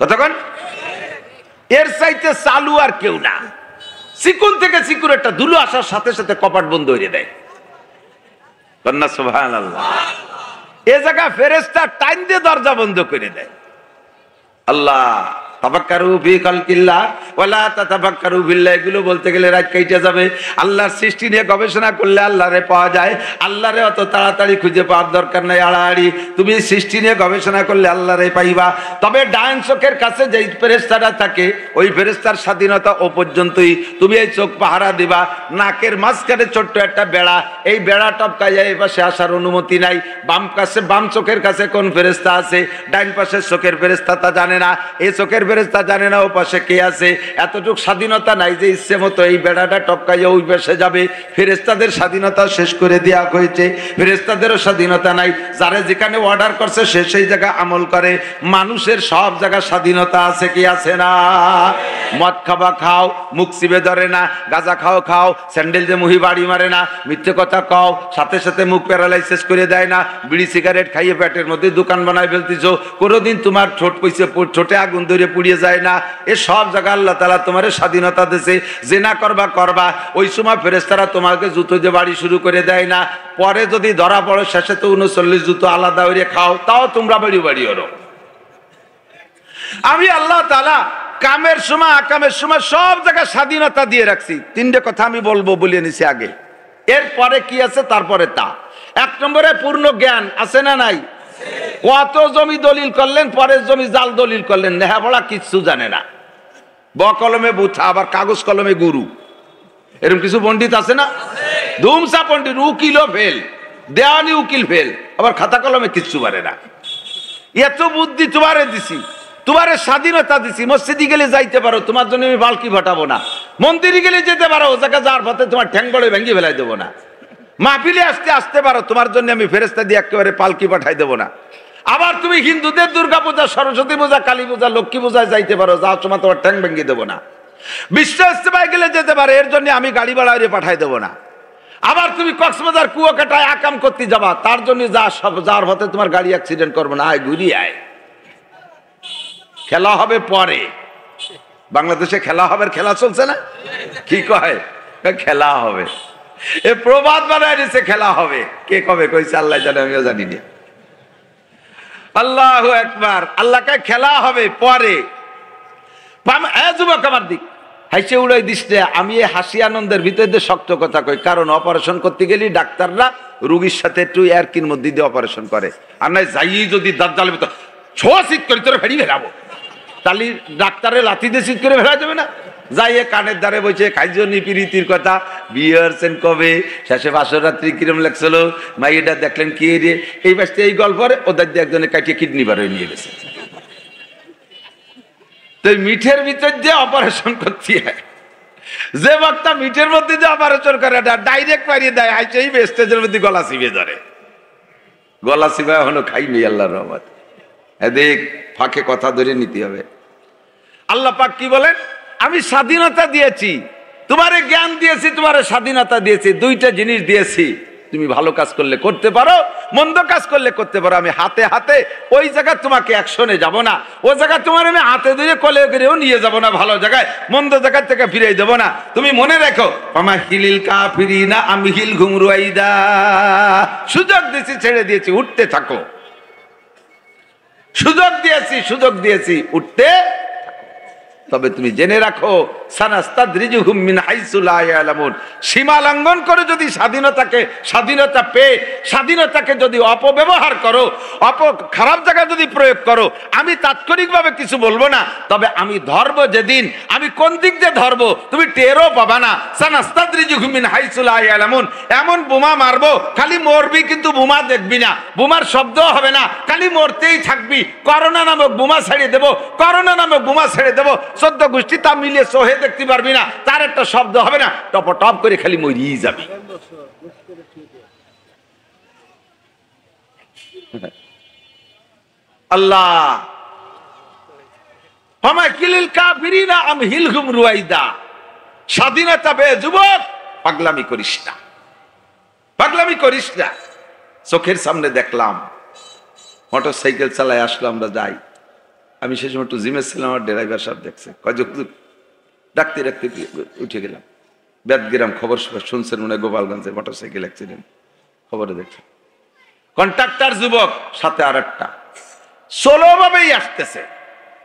S1: কতক্ষণ এর চাইতে চালু আর কেউ না। চিকুন থেকে চিকুন একটা ধুলো আসার সাথে সাথে কপাট বন্ধ হয়ে দেয়, কন্যা সুবহানাল্লাহ। এ জায়গা ফেরেশতা টাইম দিয়ে দরজা বন্ধ করে দেয়। আল্লাহ তাফাক্কারু ফি খালকিল্লাহ ওয়ালা তাতাফাক্কারু বিল্লাহ, এগুলো বলতে গেলে রাত কেটে যাবে। আল্লাহর সৃষ্টি নিয়ে গবেষণা করলে আল্লাহরে পাওয়া যায়, আল্লাহরে অত তাড়াতাড়ি খুঁজে পাওয়ার দরকার নাই, আড়াআড়ি তুমি সৃষ্টি নিয়ে গবেষণা করলে আল্লাহরে পাইবা। তবে ডান চোখের কাছে যেই ফেরেশতাটা থাকে, ওই ফেরেশতার স্বাধীনতা ও পর্যন্তই। তুমি এই চোখ পাহারা দিবা, নাকের মাঝখানে ছোট্ট একটা বেড়া, এই বেড়া টপকাইয়া এই পাশে আসার অনুমতি নাই। বাম চোখের কাছে কোন ফেরেশতা আছে, ডান পাশের চোখের ফেরেশতা তা জানে না। এই চোখের ফেরেশতা জানে না ও পাশে কে আছে। এতটুকু স্বাধীনতা নাই যে ইচ্ছে মতো এই বেড়াটা টপকাইয়া ওই পাশে যাবে। ফেরেশতাদের স্বাধীনতা শেষ করে দেওয়া হয়েছে, ফেরেশতাদেরও স্বাধীনতা নাই। যারা যেখানে অর্ডার করছে সে সেই জায়গা আমল করে। মানুষের সব জায়গায় স্বাধীনতা আছে কি আছে না? মদ খাবা খাও, মুখ চিবে ধরে না। গাঁজা খাও খাও, স্যান্ডেল দিয়ে মুহি বাড়ি মারে না। মিথ্যে কথা কও, সাথে সাথে মুখ প্যারালাইসিস করে দেয় না। বিড়ি সিগারেট খাইয়ে পেটের মধ্যে দোকান বানায় ফেলতেছো, কোনোদিন তোমার ঠোঁটে আগুন ধরে পুড়িয়ে যায় না। এ সব জায়গা আল্লাহ তাআলা তোমার স্বাধীনতা দিয়েছে। জেনা করবা করবা, ওই সময় ফেরেশতারা তোমাকে জুতো দিয়ে বাড়ি শুরু করে দেয় না। পরে যদি ধরা পড়ো শেষে তো 39 জুতো আলাদা হয়ে খাও, তাও তোমরা বাড়ি বাড়ি ওরো। আমি আল্লাহ তাআলা কামের সময় আকামের সময় সব জায়গায় স্বাধীনতা দিয়ে রাখছি। তিনটে কথা আমি বলবো বলে নিছি আগে, এরপরে কি আছে তারপরে তা। 1 নম্বরে পূর্ণ জ্ঞান আছে না নাই? কত জমি দলিল করলেন, পরের জমি জাল দলিল করলেন, লেখাপড়া কিচ্ছু জানে না। কলমে বুথা, আবার কাগজ কলমে গুরু, এরকম কিছু পণ্ডিত আছে না? ধুমসা পণ্ডিত, উকিলও ফেল, দেওয়ানি উকিল ফেল, আবার খাতা কলমে কিচ্ছু পারে না। এত বুদ্ধি তোমারে দিছি, তোমার স্বাধীনতা দিছি। মসজিদে গেলে যাইতে পারো, তোমার জন্য আমি বালকি ফাটাবো না। মন্দিরে গেলে যেতে পারো, ও জায়গা যার পথে তোমার ঠ্যাং বড়ে ভেঙে ফেলাই দেবো না। মাহফিলে আসতে পারো, তোমার জন্য আমি ফেরেশতা দিয়ে একেবারে পালকি পাঠাই দেবো না। আবার তুমি হিন্দুদের দুর্গা পূজা, সরস্বতী পূজা, কালী পূজা, লক্ষ্মী পূজায় যাইতে পারো, যাওয়ার সময় তোমার ঠ্যাং ভেঙে দেবো না। বিশ্ব ইস্তেমায় গেলে যেতে পারো, এর জন্য আমি গাড়ি ভাড়া পাঠাই দেবো না। আবার তুমি কক্সবাজার কুয়াকাটায় আকাম করতে যাবা, তার জন্য যার পথে তোমার গাড়ি অ্যাক্সিডেন্ট করবো না, আয় ঘুরিয়ে আয়। খেলা হবে পরে, বাংলাদেশে খেলা হবে, খেলা চলছে না, কি কয় খেলা হবে। এ প্রবাদ বানায় দিচ্ছে খেলা হবে, কে কবে কইছে আল্লাহ জানে, আমিও জানি না। আল্লাহু আকবার, আল্লাহকে খেলা হবে পরে। যুবক আমার দিক হাসি উড়াই দিস। আমি এই হাসি আনন্দের ভিতরে শক্ত কথা কই, কারণ অপারেশন করতে গেলে ডাক্তাররা রোগীর সাথে একটু এয়ারকির মধ্যে দিয়ে অপারেশন করে। আর নাই যাই যদি দাঁত ভিতর ছোঁয়াশিট করে তোরা ফেরি ফেরাবো, তাহলে ডাক্তারে লাথি দিয়ে শীত করে ফেলা যাবে না। যাইয়ে কানের দ্বারে বসে খাইজনি প্রীতির কথা, বিয়ে হচ্ছেন কবে, শেষে 5 রাত্রি কিরম লাগছিল, মাইয়েটা দেখলেন কি রে, এই বাসতে এই গল্পরে ওদের দিয়ে একজনে কাটিয়ে কিডনি বার হয়ে নিয়ে গেছে। তো মিঠের ভিতর দিয়ে অপারেশন করতে হয়, যে বক্তা মিঠের মধ্যে যে অপারেশন করে ডাইরেক্ট পারিয়ে দেয়, আইসে এই স্টেজের মধ্যে গলা চিবিয়ে ধরে। গলা চিবা এখনো খাইনি আল্লাহর রহমত। এদিক ফাঁকে কথা ধরে নিতে হবে। আল্লাহ পাক কি বলেন? আমি স্বাধীনতা দিয়েছি, তোমারে জ্ঞান দিয়েছি, তোমারে স্বাধীনতা দিয়েছি, দুইটা জিনিস দিয়েছি। তুমি ভালো কাজ করলে করতে পারো, মন্দ কাজ করলে করতে পারো। আমি হাতে হাতে ওই জায়গায় তোমাকে অ্যাকশনে যাব না, ওই জায়গায় তোমার আমি হাতে ধরে কোলে করেও নিয়ে যাব না, ভালো জায়গায় মন্দ জায়গা থেকে ফিরে দেবো না। তুমি মনে রাখো, আমাহিলিল কাফিরিনা আমহিল ঘুমরুয়াইদা, সুযোগ দিয়েছি, ছেড়ে দিয়েছি, উঠতে থাকো। সুযোগ দিয়েছি উঠতে, তবে তুমি জেনে রাখো সানাস্তাদরিজুহুম মিন হাইসু লা ইয়ালামুন। সীমা লঙ্ঘন করে যদি স্বাধীনতা পেয়ে স্বাধীনতাকে যদি অপব্যবহার করো, খারাপ জায়গায় যদি প্রয়োগ করো, আমি তাৎক্ষণিকভাবে কিছু বলবো না, তবে আমি ধরবো যেদিন, আমি কোন দিক দিয়ে ধরবো তুমি টেরও পাবা না। সানাস্তাদরিজুহুম মিন হাইসু লা ইয়ালামুন, এমন বোমা মারবো খালি মরবি, কিন্তু বোমা দেখবি না, বোমার শব্দ হবে না, খালি মরতেই থাকবি। করোনা নামক বোমা ছেড়ে দেবো, করোনা নামক বোমা ছেড়ে দেবো, 14 গোষ্ঠী তা মিলিয়ে সোহে দেখতে পারবি না, তার একটা শব্দ হবে না, টপ টপ করে খালি মরিয়ে যাবি। আল্লাহ স্বাধীনতা পেয়ে যুবক পাগলামি করিস না, পাগলামি করিস না। চোখের সামনে দেখলাম মোটর সাইকেল চালায় আসলো, আমরা যাই, আমি সে সময় একটু জিমে ছিলাম, আমার ড্রাইভার সাহেব দেখছে, ডাকতে ডাকতে উঠে গেলাম। বেদগ্রাম খবর শুনছেন মনে হয়, গোপালগঞ্জে মোটর সাইকেল অ্যাক্সিডেন্ট, খবরে দেখছেন। কন্ট্রাক্টর যুবক সাথে আর একটা সোলো ভাবেই আসতেছে,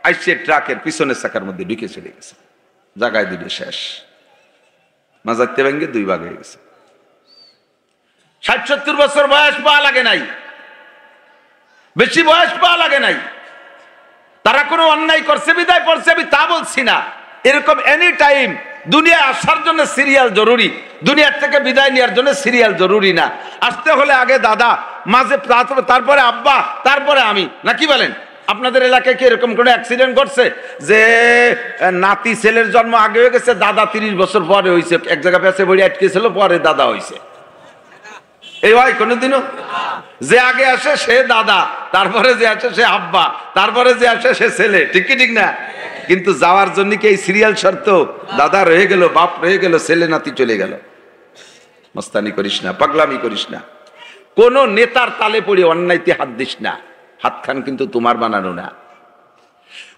S1: আইসে ট্রাকের পিছনের চাকার মধ্যে ঢুকে চলে গেছে, জায়গায় দুটো শেষ, মাজারতে ভেঙে 2 ভাগ হয়ে গেছে। 60-70 বছর বয়স পাওয়া লাগে নাই, বেশি বয়স পাওয়া লাগে নাই। তারা কোনো অন্যায় করছে বিদায় পড়ছে আমি তা বলছি না, এরকম এনি টাইম দুনিয়ায় আসার জন্য সিরিয়াল জরুরি, দুনিয়ার থেকে বিদায় নেওয়ার জন্য সিরিয়াল জরুরি না। আসতে হলে আগে দাদা, মাঝে তারপরে আব্বা, তারপরে আমি, নাকি বলেন? আপনাদের এলাকায় কি এরকম কোনো অ্যাক্সিডেন্ট ঘটছে যে নাতি ছেলের জন্ম আগে হয়ে গেছে, দাদা 30 বছর পরে হয়েছে, এক জায়গায় পেছে বড়ি আটকেছিল, পরে দাদা হয়েছে? এই হয় কোনোদিনও? যে আগে আসে সে দাদা, তারপরে যে আসে সে আব্বা, তারপরে যে আসে সে ছেলে, ঠিক কি ঠিক না? কিন্তু যাওয়ার জন্য কি এই সিরিয়াল শর্ত? দাদা রয়ে গেল, বাপ রয়ে গেল, ছেলে নাতি চলে গেল। মস্তানি করিস না, পাগলামি করিস না, কোন নেতার তালে পড়ে অন্যায়তে হাত দিস না। হাত খান কিন্তু তোমার বানানো না।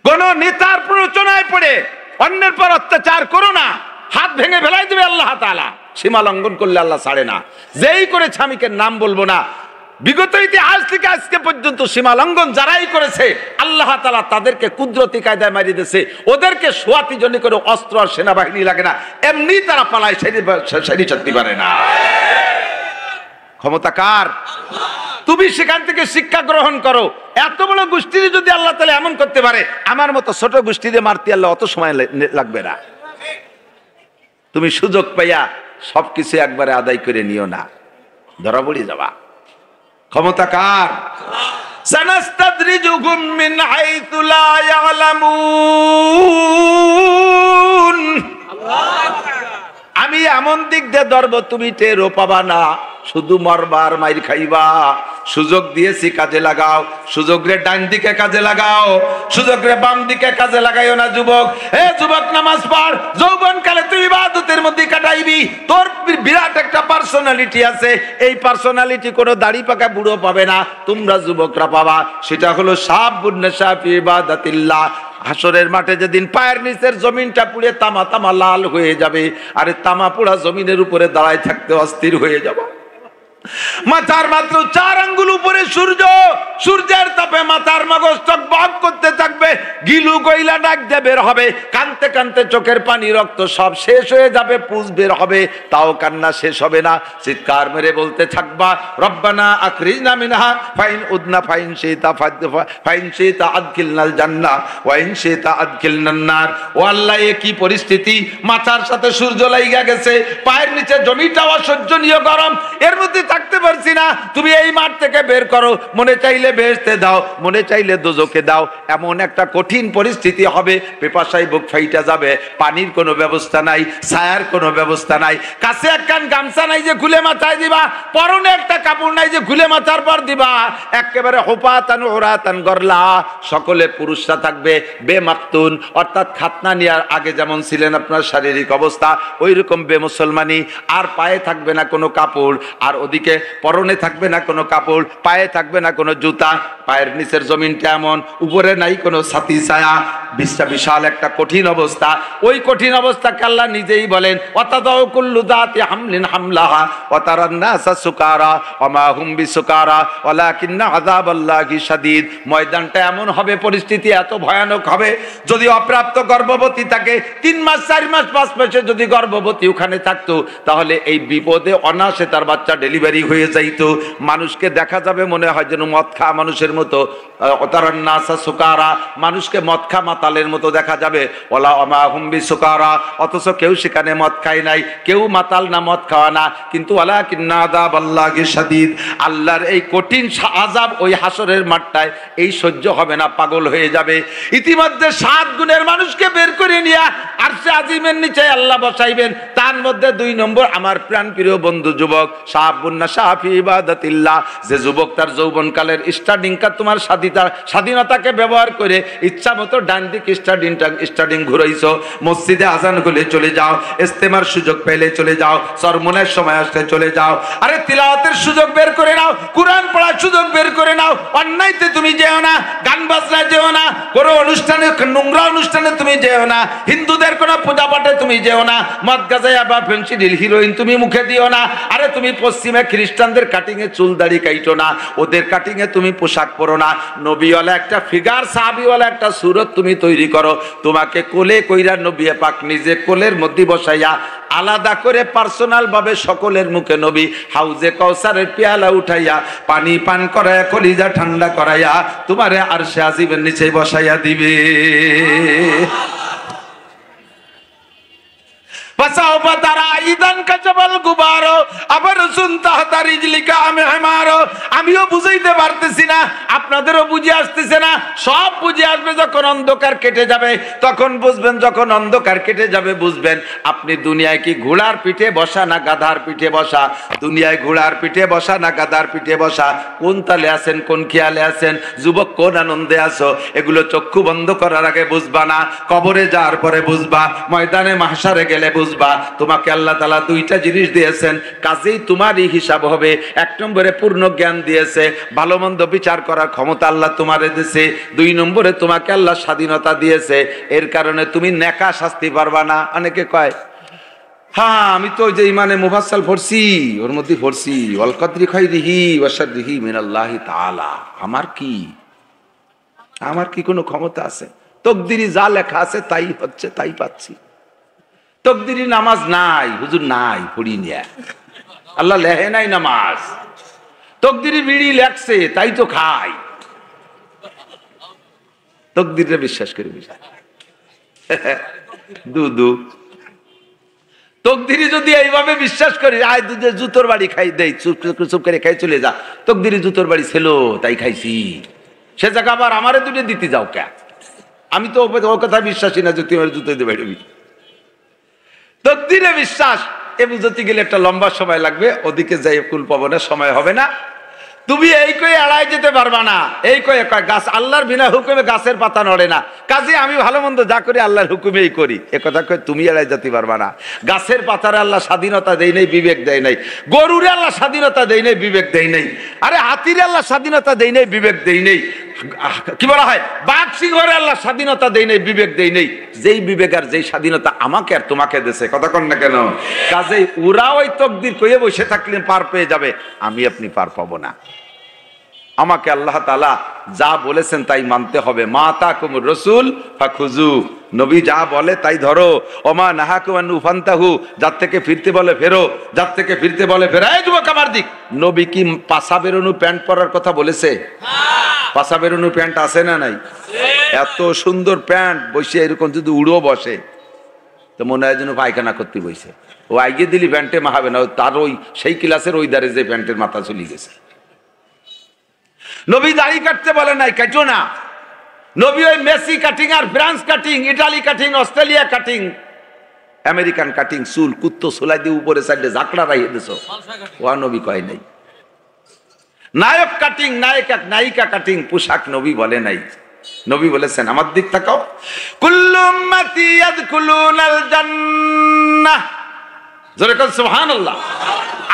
S1: কোন নেতার প্ররোচনায় পড়ে অন্যের পর অত্যাচার করো না, হাত ভেঙে ফেলাই দেবে আল্লাহ তাআলা। সীমা লঙ্ঘন করলে আল্লাহ ছাড়ে না। যেই করেছে, আমি কে নাম বলবো না, বিগত ইতিহাস থেকে আজকে পর্যন্ত সীমা লঙ্ঘন যারাই করেছে আল্লাহ তাআলা তাদেরকে কুদরতি কায়দায় মারিয়ে দিয়েছে। ওদেরকে সোয়াতি জন্য করে অস্ত্র আর সেনাবাহিনী লাগে না, এমনি তারা পালায়, সেরি চাকরি পারে না। ক্ষমতা কার? তুমি সেখান থেকে শিক্ষা গ্রহণ করো। এত বড় গোষ্ঠীর যদি আল্লাহ তাআলা এমন করতে পারে, আমার মতো ছোট গোষ্ঠীতে মারতে আল্লাহ অত সময় লাগবে না। তুমি সুযোগ পাইয়া সবকিছু একবারে আদায় করে নিও না, ধরা পড়ে যাবা। ক্ষমতা কার? সানাস্তাদরিজুহুম মিন হাইতু লা ইয়ালামুন। আমি এমন দিক দিয়ে ধরব তুমি টেরও পাবা না, শুধু মরবার মাইর খাইবা। সুযোগ দিয়েছি কাজে লাগাও, সুযোগ রে ডান দিকে কাজে লাগাও, সুযোগ রে বাম দিকে কাজে লাগাইও না যুবক। হে যুবক, নামাজ পড়, যৌবন কালে তুই ইবাদতের মধ্যে কাটাইবি। তোর বিরাট একটা পার্সোনালিটি আছে, এই পার্সোনালিটি কোনো দাড়ি পাকা বুড়ো পাবে না, তোমরা যুবকরা পাবা। সেটা হলো শাবুন নাশা ফি ইবাদাতিল্লাহ। হাসরের মাঠে যেদিন পায়ের নিচের জমিনটা পুড়ে তামা তামা লাল হয়ে যাবে, আরে তামা পোড়া জমিনের উপরে দাঁড়ায় থাকতে অস্থির হয়ে যাবে। মাথার মাত্র 4 আঙ্গুল উপরে সূর্য, সূর্যের তাপে মাথার মগজ টকবক করতে থাকবে, গিলু গইলা ডাক দিয়ে বের হবে, কানতে কানতে চোখের পানি রক্ত সব শেষ হয়ে যাবে, পুজ বের হবে, তাও কান্না শেষ হবে না। চিৎকার মেরে বলতে থাকবা, রব্বানা আখরিজনা মিনহা ফাইন উদনা ফাইন শিতা আদখিলনাল জান্নাহ ওয়া ইন শিতা আদখিলনান নার। ও আল্লাহ, এ কি পরিস্থিতি! মাথার সাথে সূর্য লাইগা গেছে, পায়ের নিচে জমিটা অসহ্যনীয় গরম, এর মধ্যে থাকতে পারছি না, তুমি এই মাঠ থেকে বের করো, মনে চাইলে বেহেশতে দাও, মনে চাইলে দোজখে দাও। এমন একটা কঠিন পরিস্থিতি হবে, পেপাসায় বুক ফাইটা যাবে, পানির কোনো ব্যবস্থা নাই, ছায়ার কোনো ব্যবস্থা নাই, কাছে একখান গামছা নাই যে খুলে মাথায় দিবা, পরনে একটা কাপড় নাই যে খুলে মাথার পর দিবা, একেবারে হোপাতান ওরাতান গরলা। সকলে পুরুষরা থাকবে বেমাকতুন, অর্থাৎ খাতনা নেওয়ার আগে যেমন ছিলেন আপনার শারীরিক অবস্থা, ওই রকম বেমুসলমানি। আর পায়ে থাকবে না কোনো কাপড়, আর ওদিকে পরনে থাকবে না কোনো কাপড়, পায়ে থাকবে না কোনো জুতা, পায়ের নিচের জমিনটা এমন, উপরে নাই কোনো ছাতি ছায়া, বিশাল একটা কঠিন অবস্থা। ওই কঠিন অবস্থাকে আল্লাহ নিজেই বলেন, ওয়াতাদাউ কুল্লু যাতি হামলিন হামলাহা ওয়া তারান নাসা সুকারা ওয়া মা হুম বিসুকারা ওয়ালাকিন্না আযাবাল্লাহি শাদীদ। ময়দানটা এমন হবে, পরিস্থিতি এত ভয়ানক হবে, যদি অপ্রাপ্ত গর্ভবতী থাকে, 3 মাস 4 মাস 5 মাসে যদি গর্ভবতী ওখানে থাকতো, তাহলে এই বিপদে অনায়াসে তার বাচ্চা ডেলিভারি হয়ে যাইতো। মানুষকে দেখা যাবে মনে হয় যেন মদ খা মানুষের মতো, ওতারান নাসা সুকারা, মানুষকে মদ খা মাতালের মতো দেখা যাবে। ওলা ওমা হুম বিসুকারা, অথচ কেউ সেখানে মদ খায় নাই, কেউ মাতাল না, মদ খাওয়া না, কিন্তু ওয়ালাকিন্না আযাবাল্লাহি শাদীদ। আল্লাহর এই কঠিন আযাব ওই হাসরের মাঠটায় এই সহ্য হবে না, পাগল হয়ে যাবে। ইতিমধ্যে 7 গুণের মানুষকে বের করে নিয়ে আরশে আজিমের নিচে আল্লাহ বসাইবেন। তার মধ্যে 2 নম্বর আমার প্রাণ প্রিয় বন্ধু যুবক, শাবুন নাশা ফি ইবাদাতিল্লাহ, যে যুবক তার যৌবনকালের স্টার্টিংটা তোমার স্বাধীনতাকে ব্যবহার করে ইচ্ছা মতো ডান দিক স্টার্টিং ঘুরাইছো, মসজিদে আজান হলে চলে যাও, ইস্তেমার সুযোগ পেলে চলে যাও, সরমনের সময় আসলে চলে যাও, আরে তিলাওয়াতের সুযোগ বের করে নাও, কুরআন পড়ার সুযোগ বের করে নাও। অন্যায়তে তুমি যেও না, গান বাজনায় যেও না, কোনো অনুষ্ঠানে, নোংরা অনুষ্ঠানে তুমি যেও না, হিন্দুদের কোনো পূজা পাঠে তুমি যেও না, মদ গাঁজা বা ফেন্সিডিল হিরোইন তুমি মুখে দিও না। আরে তুমি পশ্চিমে খ্রিস্টানদের কাটিং এ চুল দাড়ি কাইটো না, ওদের কাটিং এ তুমি পোশাক পরো না, নবীওয়ালা একটা ফিগার, সাহাবীওয়ালা একটা সুরত তুমি তৈরি করো। তোমাকে কোলে কইরা নবী পাক নিজে কোলের মধ্যে বসাইয়া আলাদা করে পার্সোনাল ভাবে সকলের মুখে নবী হাউজে কাউসারের পেয়ালা উঠাইয়া পানি পান করাইয়া কলিজা ঠান্ডা করাইয়া তোমারে আরশে আজিমের নিচে বসাইয়া দিবে। আমিও বুঝাইতে পারতেছি না, আপনাদেরও বুঝে আসতেছে না। সব বুঝে আসবে যখন অন্ধকার কেটে যাবে, তখন বুঝবেন। যখন অন্ধকার কেটে যাবে বুঝবেন আপনি দুনিয়ায় কি ঘোড়ার পিঠে বসা না গাধার পিঠে বসা। দুনিয়ায় ঘোড়ার পিঠে বসা না গাধার পিঠে বসা। কোন তালে আছেন, কোন খেয়ালে আছেন, যুবক কোন আনন্দে আছো, এগুলো চক্ষু বন্ধ করার আগে বুঝবা না, কবরে যাওয়ার পরে বুঝবা, ময়দানে মাহশারে গেলে বুঝবা। তোমাকে আল্লাহ তাআলা দুইটা জিনিস দিয়েছেন, কাজেই তোমারই হিসাব হবে। এক নম্বরে পূর্ণ জ্ঞান দিয়েছে, ভালো মন্দ বিচার করার ক্ষমতা আল্লাহ তোমারে দিয়েছে। দুই নম্বরে তোমাকে আল্লাহ স্বাধীনতা দিয়েছে, এর কারণে তুমি নেকা শাস্তি পারবা না। অনেকে কয় হ্যাঁ আমি তো যে ইমানে মুফাসসাল পড়ছি, ওর মধ্যে পড়ছি ওয়াল কদরি খাইরিহি ওয়া শাররিহি মিনাল্লাহি তাআলা। আমার কি কোনো ক্ষমতা আছে? তকদিরি যা লেখা আছে তাই হচ্ছে, তাই পাচ্ছি। তকদিরি নামাজ নাই হুজুর, নাই পড়ি নিয়া, আল্লাহ লেহে নাই নামাজ। তকদিরি বিড়ি লেখছে তাই তো খাই। তকদিরে বিশ্বাস করি দুদু। তকদিরি যদি এইভাবে বিশ্বাস করি, আয় দুধের জুতোর বাড়ি খাই দেই, চুপ চুপ করে খাই চলে যা। তকদিরি জুতোর বাড়ি ছিল তাই খাইছি, সে জায়গা আবার আমারে দুটো দিতে যাও কে? আমি তো ওর কথা বিশ্বাসী না যে তুই আমার জুতো দিয়ে বেরোবি। তকদিরে বিশ্বাস এ বুঝতে গেলে একটা লম্বা সময় লাগবে, ওদিকে যাই কুল পাবো না, সময় হবে না। তুমি এই কয়ে এড়াই যেতে পারবা না। এই কয়ে গাছ আল্লাহর বিনা হুকুমে গাছের পাতা নড়ে না, কাজে আমি ভালো মন্দ যা করি আল্লাহর হুকুমেই করি, এ কথা কয়ে তুমি এড়াই যেতে পারবা না। গাছের পাতারে আল্লাহ স্বাধীনতা দেয় নাই, বিবেক দেয় নাই। গরুরে আল্লাহ স্বাধীনতা দেয় নাই, বিবেক দেয় নাই। আরে হাতিরে আল্লাহ স্বাধীনতা দেয় নাই, বিবেক দেয় নাই। কি বলা হয়, বাঘ সিংহরে আল্লাহ স্বাধীনতা দেয় নাই, বিবেক দেয় নাই। যেই বিবেক আর যেই স্বাধীনতা আমাকে আর তোমাকে দেশে, কথা কন না কেন? কাজেই ওরা ওই তকদির কয়ে বসে থাকলে পার পেয়ে যাবে, আমি আপনি পার পাবো না। আমাকে আল্লাহ তাআলা যা বলেছেন তাই মানতে হবে। মা আতাকুমুর রাসূল ফাখুযু, নবী যা বলে তাই ধরো। ওমা নাহাকুম আনহু ফান্তাহু, যার থেকে ফিরতে বলে ফেরো, যার থেকে ফিরতে বলে ফেরো। এই যুবক আমার দিক, নবী কি পাছা বেরোনো প্যান্ট পরার কথা বলেছে? পাছা বেরোনো প্যান্ট আছে না নাই? এত সুন্দর প্যান্ট বসে এরকম যদি উড়ো বসে তো মনে হয় যেন পায়খানা করতে বসে। ও আইগে দিলি প্যান্টে মাহাবে না, তার ওই সেই ক্লাসের ওই দাঁড়ে যে প্যান্টের মাথা চলে গেছে। নবী দাড়ি কাটতে বলে নাই, কাটো না। নবী ওই মেসি কাটিং আর France cutting, Italy cutting, Australia cutting, American cutting, চুল কুত্তো সোলাই দিয়ে উপরে সাইডে ঝাঁকড়া রাখিয়ে দিছ, ও নবী কয় নাই। নায়ক কাটিং, নায়িকা কাটিং, পোশাক নবী বলে নাই। নবী বলেছেন, আমার দিক তাকাও, কুল্লু উম্মতি ইয়াদখুলুনাল জান্নাহ, জোরে কর সুবহানাল্লাহ।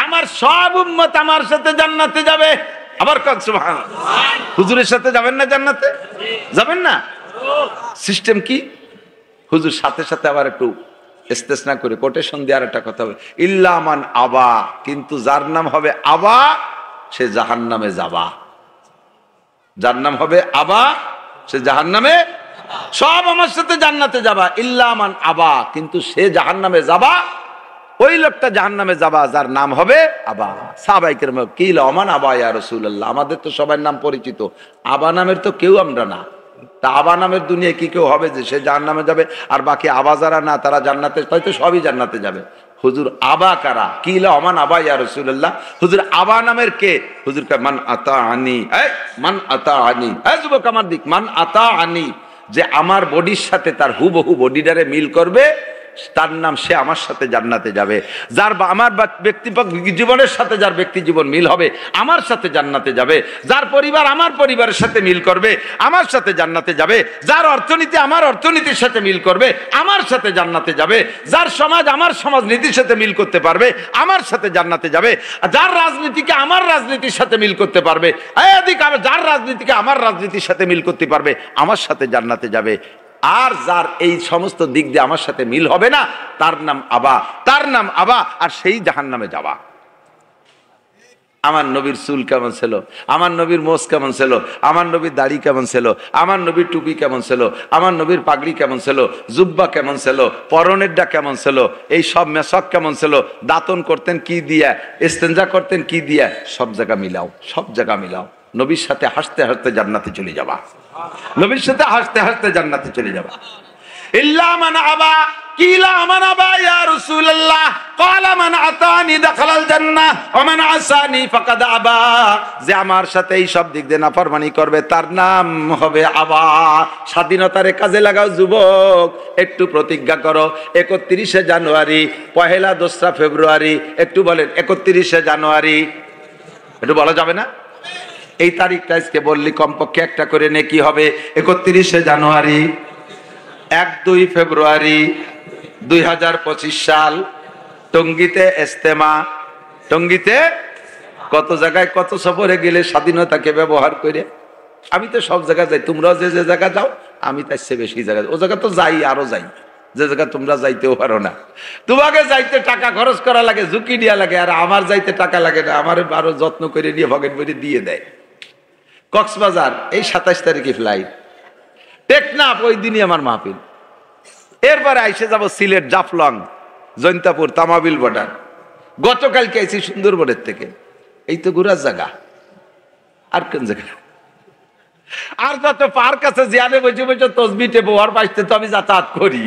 S1: আমার সব উম্মত আমার সাথে জান্নাতে যাবে। আবার কর সুবহানাল্লাহ। হুজুরের সাথে যাবেন না জান্নাতে? যাবেন না? সিস্টেম কি? হুজুর সাথে সাথে আবার একটু ইস্তেসনা করে কোটেশন দেওয়ার একটা কথা হবে, ইল্লা মান আবা, কিন্তু যার নাম হবে আবা সে জাহান্নামে যাবা। যার নাম হবে আবা সে জাহান্নামে, সব আমার সাথে জান্নাতে যাবা, ইল্লা মান আবা, কিন্তু সে জাহান্নামে যাবা। ওই লোকটা জাহান্নামে যাবা যার নাম হবে আবা। সাহাবায়ে কেরাম কিল ওমান আবা ইয়া রাসূলুল্লাহ, আমাদের তো সবার নাম পরিচিত, আবা নামের তো কেউ আমরা না। তা আবা নামের দুনিয়ায় কি কেউ হবে যে সে জাহান্নামে যাবে আর বাকি আবা যারা না তারা জান্নাতে, হয়তো সবই জান্নাতে যাবে। হুজুর আবা কারা? কিল ওমান আবা ইয়া রাসূলুল্লাহ, হুজুর আবা নামের কে? হুজুর কে মান আতাআনি, মান আতাআনি, যুবক আমার দিক, মান আতাআনি, যে আমার বডির সাথে তার হুবহু বডিটারে মিল করবে তার নাম, সে আমার সাথে জান্নাতে যাবে। যার আমার ব্যক্তিগত জীবনের সাথে যার ব্যক্তি জীবন মিল হবে আমার সাথে জান্নাতে যাবে। যার পরিবার আমার পরিবারের সাথে মিল করবে আমার সাথে জান্নাতে যাবে। যার অর্থনীতি আমার অর্থনীতির সাথে মিল করবে আমার সাথে জান্নাতে যাবে। যার সমাজ আমার সমাজনীতির সাথে মিল করতে পারবে আমার সাথে জান্নাতে যাবে। যার রাজনীতিকে আমার রাজনীতির সাথে মিল করতে পারবে, যার রাজনীতিকে আমার রাজনীতির সাথে মিল করতে পারবে আমার সাথে জান্নাতে যাবে। আর যার এই সমস্ত দিক দিয়ে আমার সাথে মিল হবে না তার নাম আবা, তার নাম আবা, আর সেই জাহান্নামে যাবা। আমার নবীর চুল কেমন ছিল, আমার নবীর মোষ কেমন ছিল, আমার নবীর দাড়ি কেমন ছিল, আমার নবীর টুপি কেমন ছিল, আমার নবীর পাগড়ি কেমন ছিল, জুব্বা কেমন ছিল, পরনেরটা কেমন ছিল, এই সব মেশক কেমন ছিল, দাতন করতেন কি দিয়া, ইস্তেঞ্জা করতেন কি দিয়া, সব জায়গা মিলাও, সব জায়গা মিলাও। নবীর সাথে হাসতে হাসতে জান্নাতে চলে যাবা, নবীর সাথে হাসতে হাসতে জান্নাতে চলে যাবা। ইল্লা মান আবা কিলা মান আবা ইয়া রাসূলুল্লাহ ক্বালা মান আতানি দাখালাল জান্নাহ ওয়া মান আসানি ফাকাদ আবা, যে আমার সাথে এই সব দিক দিয়ে নাফরমানি করবে তার নাম হবে আবা। স্বাধীনতার কাজে লাগাও যুবক, একটু প্রতিজ্ঞা করো 31শে জানুয়ারি, পহেলা 2রা ফেব্রুয়ারি, একটু বলেন 31শে জানুয়ারি, একটু বলা যাবে না? এই তারিখটা আজকে বললি কমপক্ষে একটা করে নেকি হবে। 31শে জানুয়ারি, 1-2 ফেব্রুয়ারি 2025 সাল, টঙ্গীতে ইজতেমা। টঙ্গীতে কত জায়গায় কত সফরে গেলে স্বাধীনতাকে ব্যবহার করে। আমি তো সব জায়গায় যাই, তোমরাও যে যে জায়গা যাও, আমি তার চেয়ে বেশি জায়গায়, ও জায়গা তো যাই, আরো যাই যে জায়গা তোমরা যাইতেও পারো না। তোমাকে যাইতে টাকা খরচ করা লাগে, ঝুঁকি দেওয়া লাগে, আর আমার যাইতে টাকা লাগে না, আমার আরো যত্ন করে নিয়ে ভগেন ভরে দিয়ে দেয়। কক্সবাজার এই 27 তারিখে ফ্লাইট, টেকনাফ ওই দিনই আমার মাহফিল। এরপরে আইসে যাব সিলেট, জাফলং, জৈন্তাপুর, তামাবিল বর্ডার। গতকালকে আইসি সুন্দরবনের থেকে। এই তো ঘুরার জায়গা, আর কোন জায়গা? আর যত পার্ক আছে জিয়ানে বসে বসে তসবি টেপো, আর পাইতে তো আমি যাতায়াত করি।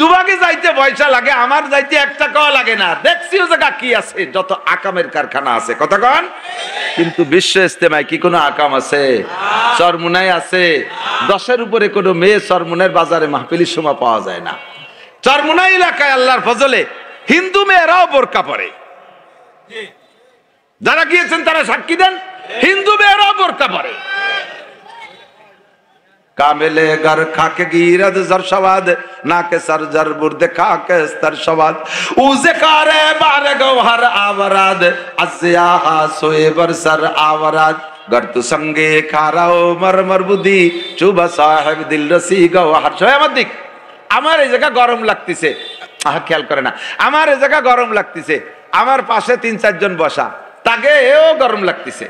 S1: তোমাকে যাইতে পয়সা লাগে, আমার যাইতে 1 টাকাও লাগে না। দেখছি ও জায়গা কি আছে, যত আকামের কারখানা আছে, কথা কন। কিন্তু বিশ্ব ইজতেমায় কি কোনো আকাম আছে? চরমুনায় আছে। 10-এর উপরে কোনো মেয়ে চরমুনার বাজারে মাহফিলের সময় পাওয়া যায় না। চরমুনা এলাকায় আল্লাহর ফজলে হিন্দু মেয়েরাও বোরকা পরে। যারা গিয়েছেন তারা সাক্ষী দেন, হিন্দু মেয়েরাও বোরকা পরে। কামেলে গর খাকে গিরদ জরশাবাদ নাকে সরজর বুরদে খাকে স্তরশাবাদ উজে কারে বারে গওহর আওরাদ আসিয়া সোয়ে বরসর আওরাদ গর্ত সঙ্গে খারাও মরমর বুদ্ধি চুবা সাহেব দিল রসি গওহর। সোয়ামদিক আমার এই জায়গা গরম লাগতেছে, খেয়াল করে না, আমার এই জায়গা গরম লাগতেছে, আমার পাশে 3-4 জন বসা, তাকে এও গরম লাগতেছে,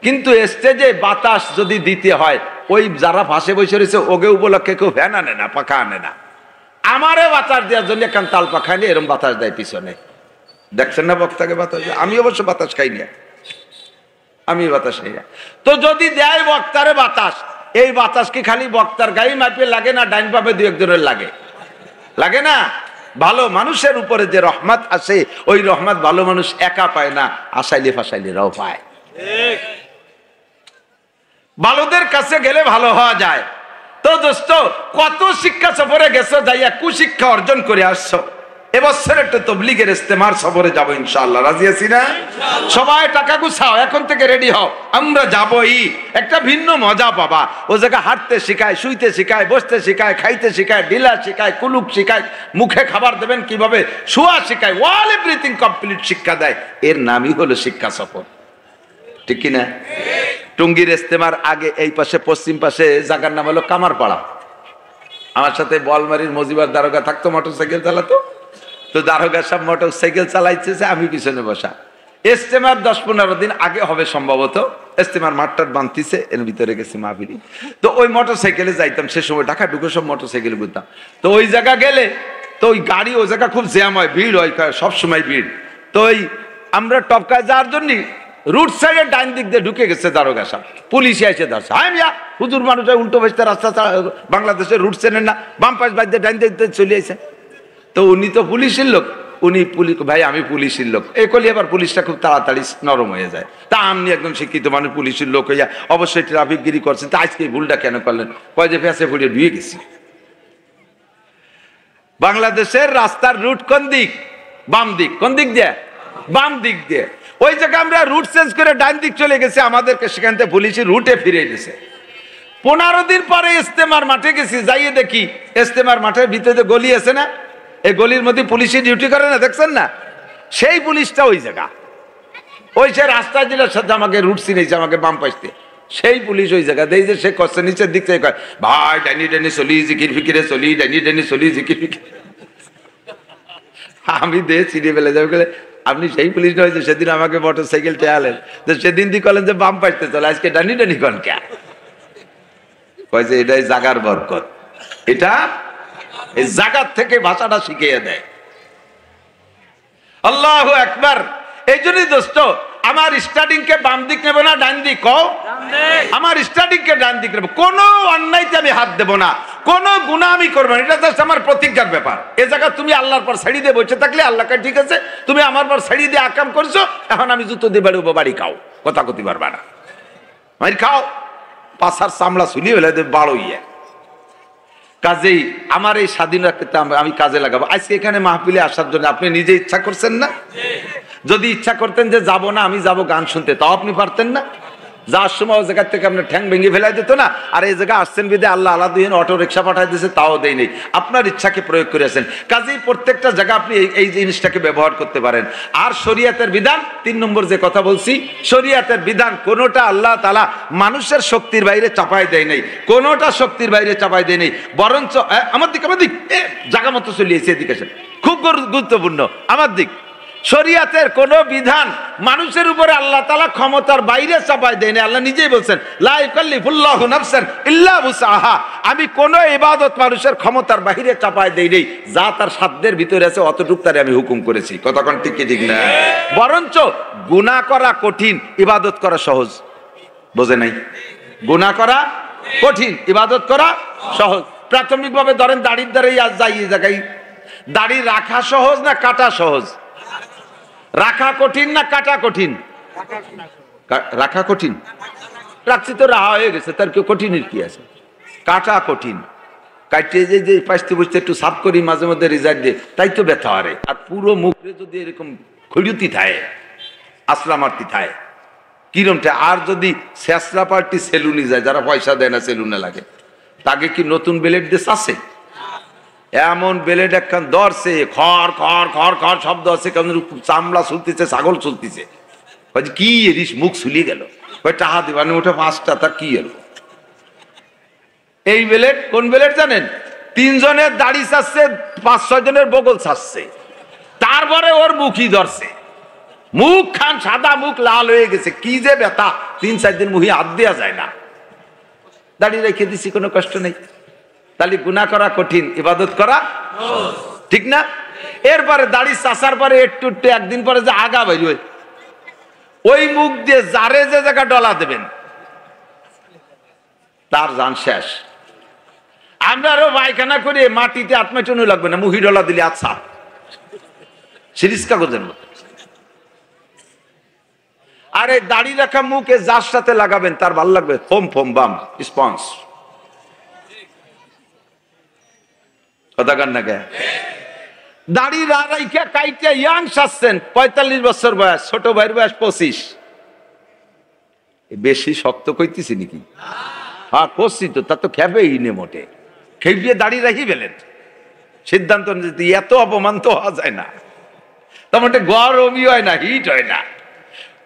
S1: কিন্তু স্টেজে বাতাস যদি দিতে হয়, ওই যারা পাশে বসে রয়েছে ওকে উপলক্ষে কেউ ফ্যান আনে না, পাখা আনে না। আমারে বাতাস দেওয়ার জন্য এখন তাল পাখা নিয়ে এরকম বাতাস দেয় পিছনে। দেখছেন না বক্তাকে বাতাস? আমি অবশ্য বাতাস খাই না, আমি বাতাস খাই না। তো যদি দেয় বক্তারে বাতাস, এই বাতাস কি খালি বক্তার গায়ে মাপে লাগে না ডাইন পাবে 2-1 জনের লাগে? লাগে না? ভালো মানুষের উপরে যে রহমত আসে, ওই রহমত ভালো মানুষ একা পায় না, আসাইলে ফাসাইলেরাও পায়। ভালোদের কাছে গেলে ভালো হওয়া যায়। তো দোস্ত, কত শিক্ষা সফরে গেছো, যাইয়া কুশিক্ষা অর্জন করে আসছো। এবছর একটা তবলিগের ইজতেমার সফরে যাবো ইনশাআল্লাহ, রাজি আছি না? সবাই টাকা গুছাও, এখন থেকে রেডি হও, আমরা যাবোই। একটা ভিন্ন মজা পাবা। ও জায়গা হাঁটতে শিখায়, শুইতে শিখায়, বসতে শিখায়, খাইতে শিখায়, ডিলা শিখায়, কুলুক শিখায়, মুখে খাবার দেবেন কিভাবে, শোয়া শিখায়, ওয়াল এভরিথিং কমপ্লিট শিক্ষা দেয়। এর নামই হলো শিক্ষা সফর, ঠিক কিনা? টঙ্গীর ইজতেমার আগে এই পাশে পশ্চিম পাশে জায়গার নাম হলো কামারপাড়া। আমার সাথে বলমারির মজিবার দারোগা থাকতো, মোটরসাইকেল চালাতো। তো দারোগা সব মোটরসাইকেল চালাইছে, আমি পিছনে বসা। ইজতেমার 10-15 দিন আগে হবে সম্ভবত। ইজতেমার মাঠটার বানতিছে, এর ভিতরে গেছি মাহফিলি। তো ওই মোটরসাইকেলে যাইতাম, সে সময় ঢাকা ঢুকে সব মোটরসাইকেলে ঘুরতাম। তো ওই জায়গা গেলে তো ওই গাড়ি, ওই জায়গা খুব জ্যাম হয়, ভিড় হয়, সবসময় ভিড়। তো ওই আমরা টপকায় যাওয়ার জন্য রুট সাইডে ডাইন দিক দিয়ে ঢুকে গেছে দারোগা সাহেব, পুলিশে এসে ধরছে। হ্যাঁ মিয়া, হুজুর মানুষ উল্টো বসতে রাস্তা, বাংলাদেশের রুট চেনেন না, বাম পাশ বাইতে ডাইন দিক চলে আসে। তো উনি তো পুলিশের লোক, উনি ভাই আমি পুলিশের লোক, এই করলে আবার পুলিশটা খুব তাড়াতাড়ি নরম হয়ে যায়। তা আপনি একদম শিক্ষিত মানুষ, পুলিশের লোক হইয়া অবশ্যই ট্রাফিকগিরি করছেন, তা আজকে ভুলটা কেন করলেন? কয় যে ফেসে ফুটে ধুয়ে গেছি। বাংলাদেশের রাস্তার রুট কোন দিক? বাম দিক। কোন দিক দিয়ে? বাম দিক দিয়ে। ওই জায়গায় আমরা রুট চেঞ্জ করে ডান দিক চলে গেছি, আমাদেরকে সেখান থেকে পুলিশের রুটে ফিরে গেছে। 15 দিন পরে ইজতেমার মাঠে গেছি, যাইয়ে দেখি ইজতেমার মাঠের ভিতরে গলি আছে না, এই গলির মধ্যে পুলিশে ডিউটি করে না, দেখছেন না? সেই পুলিশটা ওই জায়গা, ওই সে রাস্তা জেলার সাথে আমাকে রুট চিনেছে, আমাকে বাম পাশতে, সেই পুলিশ ওই জায়গা দেই যে সে কষ্ট নিচের দিক থেকে কয়, ভাই ডাইনি ডাইনি চলি, জিকির ফিকিরে চলি, ডাইনি ডাইনি চলি, জিকির ফিকির। আমি দে চিনে ফেলে যাবে বলে, আপনি সেই পুলিশ নয় যে সেদিন আমাকে মোটর সাইকেল টেয়ালেন, তো সেদিন দিয়ে কলেন যে বাম পাশতে চলে, আজকে ডানি ডানি কন কে? কয় যে এটাই জাগার বরকত, এটা এই জাগার থেকে ভাষাটা শিখিয়ে দেয়। আল্লাহু আকবার। এই জন্যই দোস্ত, আমার স্টার্টিং কে বাম দিক নেবো না ডান দিক? আমার স্টার্টিং কে ডান দিক নেবো। কোনো অন্যায়তে আমি হাত দেবো না, কোন গুনাহ আমি করব না, এটা জাস্ট আমার প্রতিজ্ঞার ব্যাপার। এ জায়গা তুমি আল্লাহর পর ছাড়ি দিয়ে বসে থাকলে আল্লাহকে ঠিক আছে, তুমি আমার পর ছাড়ি দিয়ে আকাম করছো, এখন আমি জুতো দিয়ে বেরোবো, বাড়ি খাও, কথা কতি পারবা না, মারি খাও, পাছার চামড়া ছুলিয়ে ফেলে দেবে বাড়ো ইয়ে। কাজেই আমার এই স্বাধীনতা আমি কাজে লাগাবো। আজকে এখানে মাহফিলে আসার জন্য আপনি নিজে ইচ্ছা করছেন না? যদি ইচ্ছা করতেন যে যাব না, আমি যাব গান শুনতে, তাও আপনি পারতেন না? যাওয়ার সময় ওই জায়গা থেকে আপনার ঠ্যাং ভেঙে ফেলাই দিত না? আর এই জায়গায় আসছেন বিদে আল্লাহ আলাদিন অটো রিক্সা পাঠাই দিয়েছে, তাও দেয় নেই, আপনার ইচ্ছাকে প্রয়োগ করেছেন। কাজেই প্রত্যেকটা জায়গা আপনি এই জিনিসটাকে ব্যবহার করতে পারেন। আর শরীয়তের বিধান, 3 নম্বর যে কথা বলছি, শরীয়তের বিধান কোনোটা আল্লাহ তাআলা মানুষের শক্তির বাইরে চাপাই দেয় নাই, কোনোটা শক্তির বাইরে চাপাই দেয় নাই, বরঞ্চ আমার দিক জায়গা মতো চলিয়েছে, এদিকে খুব গুরুত্বপূর্ণ, আমার দিক। শরীয়তের কোন বিধান মানুষের উপরে আল্লাহ তাআলা ক্ষমতার বাইরে চাপাই দেয় না। আল্লাহ নিজেই বলছেন, লা ইউকাল্লিফুল্লাহু নাফসান ইল্লা উসআহা, আমি কোন ইবাদত মানুষের ক্ষমতার বাইরে চাপাই দেই নাই, যা তার সাধ্যের ভিতরে আছে অতটুকু তারে আমি হুকুম করেছি। কথা কোন ঠিক কি ঠিক না? বরঞ্চ গুনাহ করা কঠিন, ইবাদত করা সহজ। বোঝে নাই? গুনাহ করা কঠিন, ইবাদত করা সহজ। প্রাথমিকভাবে ধরেন দাড়ির দ্বারা যাই জায়গায়, দাড়ি রাখা সহজ না কাটা সহজ? রাখা কঠিন না কাটা কঠিন? রাখা কঠিন। রাখছি তো রাহা হয়ে গেছে, তার কেউ কঠিনের কি আছে? কাটা কঠিন। কাটিয়ে যে পাইতে বুঝতে একটু সাফ করি মাঝে মধ্যে রিজার্ভ দিয়ে, তাই তো ব্যথা হারে। আর পুরো মুখে যদি এরকম খড়িউতি থাকে, আসলা মারতি থাকে, কিরমটা। আর যদি শেষরা পার্টি সেলুনে যায়, যারা পয়সা দেয় না সেলুনে লাগে, তাকে কি নতুন ব্লেড দিয়ে চাষে? এমন ব্লেড একখান ধরছে, খড় খড় খড় খড় শব্দ আছে, কেমন চামড়া চলতেছে, ছাগল চলতেছে। কি এরিস মুখ ছুলিয়ে গেল, টাহা দিবানি ওটা 5টা, তা কি এলো? এই ব্লেড কোন ব্লেড জানেন? 3 জনের দাড়ি ছাড়ছে, 5-6 জনের বগল ছাড়ছে, তারপরে ওর মুখই ধরছে, মুখ খান সাদা, মুখ লাল হয়ে গেছে, কি যে ব্যথা, 3-4 দিন মুখে হাত দেওয়া যায় না। দাড়ি রেখে দিছি, কোনো কষ্ট নেই। তাহলে গুনাহ করা কঠিন, ইবাদত করা ঠিক না? এরপরে দাড়ি চাষার পরে একটু একদিন পরে যে আগা বেরোয়, ওই মুখ দিয়ে যারে যে জায়গা ডলা দেবেন তার জান শেষ। আমরা আরো পায়খানা করে মাটিতে আত্মাচনও লাগবে না, মুহি ডলা দিলে আচ্ছা সিরিজ কাগজের মতো। আরে দাড়ি রাখা মুখে যার সাথে লাগাবেন তার ভালো লাগবে, ফোম ফোম বাম স্পঞ্জ। কথা কান না কে? দাড়ি রাইখা কাইটা ইয়াং সাজছেন, 45 বছর বয়স, ছোট ভাইয়ের বয়স 25। বেশি শক্ত কইতেছি নাকি? হ্যাঁ করছি তো, তা তো খেবেই নে, মোটে খেপিয়ে দাড়ি রাখি ফেলেন। সিদ্ধান্ত নিতে এত অপমান তো হওয়া যায় না, তা মোটে গরমই হয় না, হিট হয় না।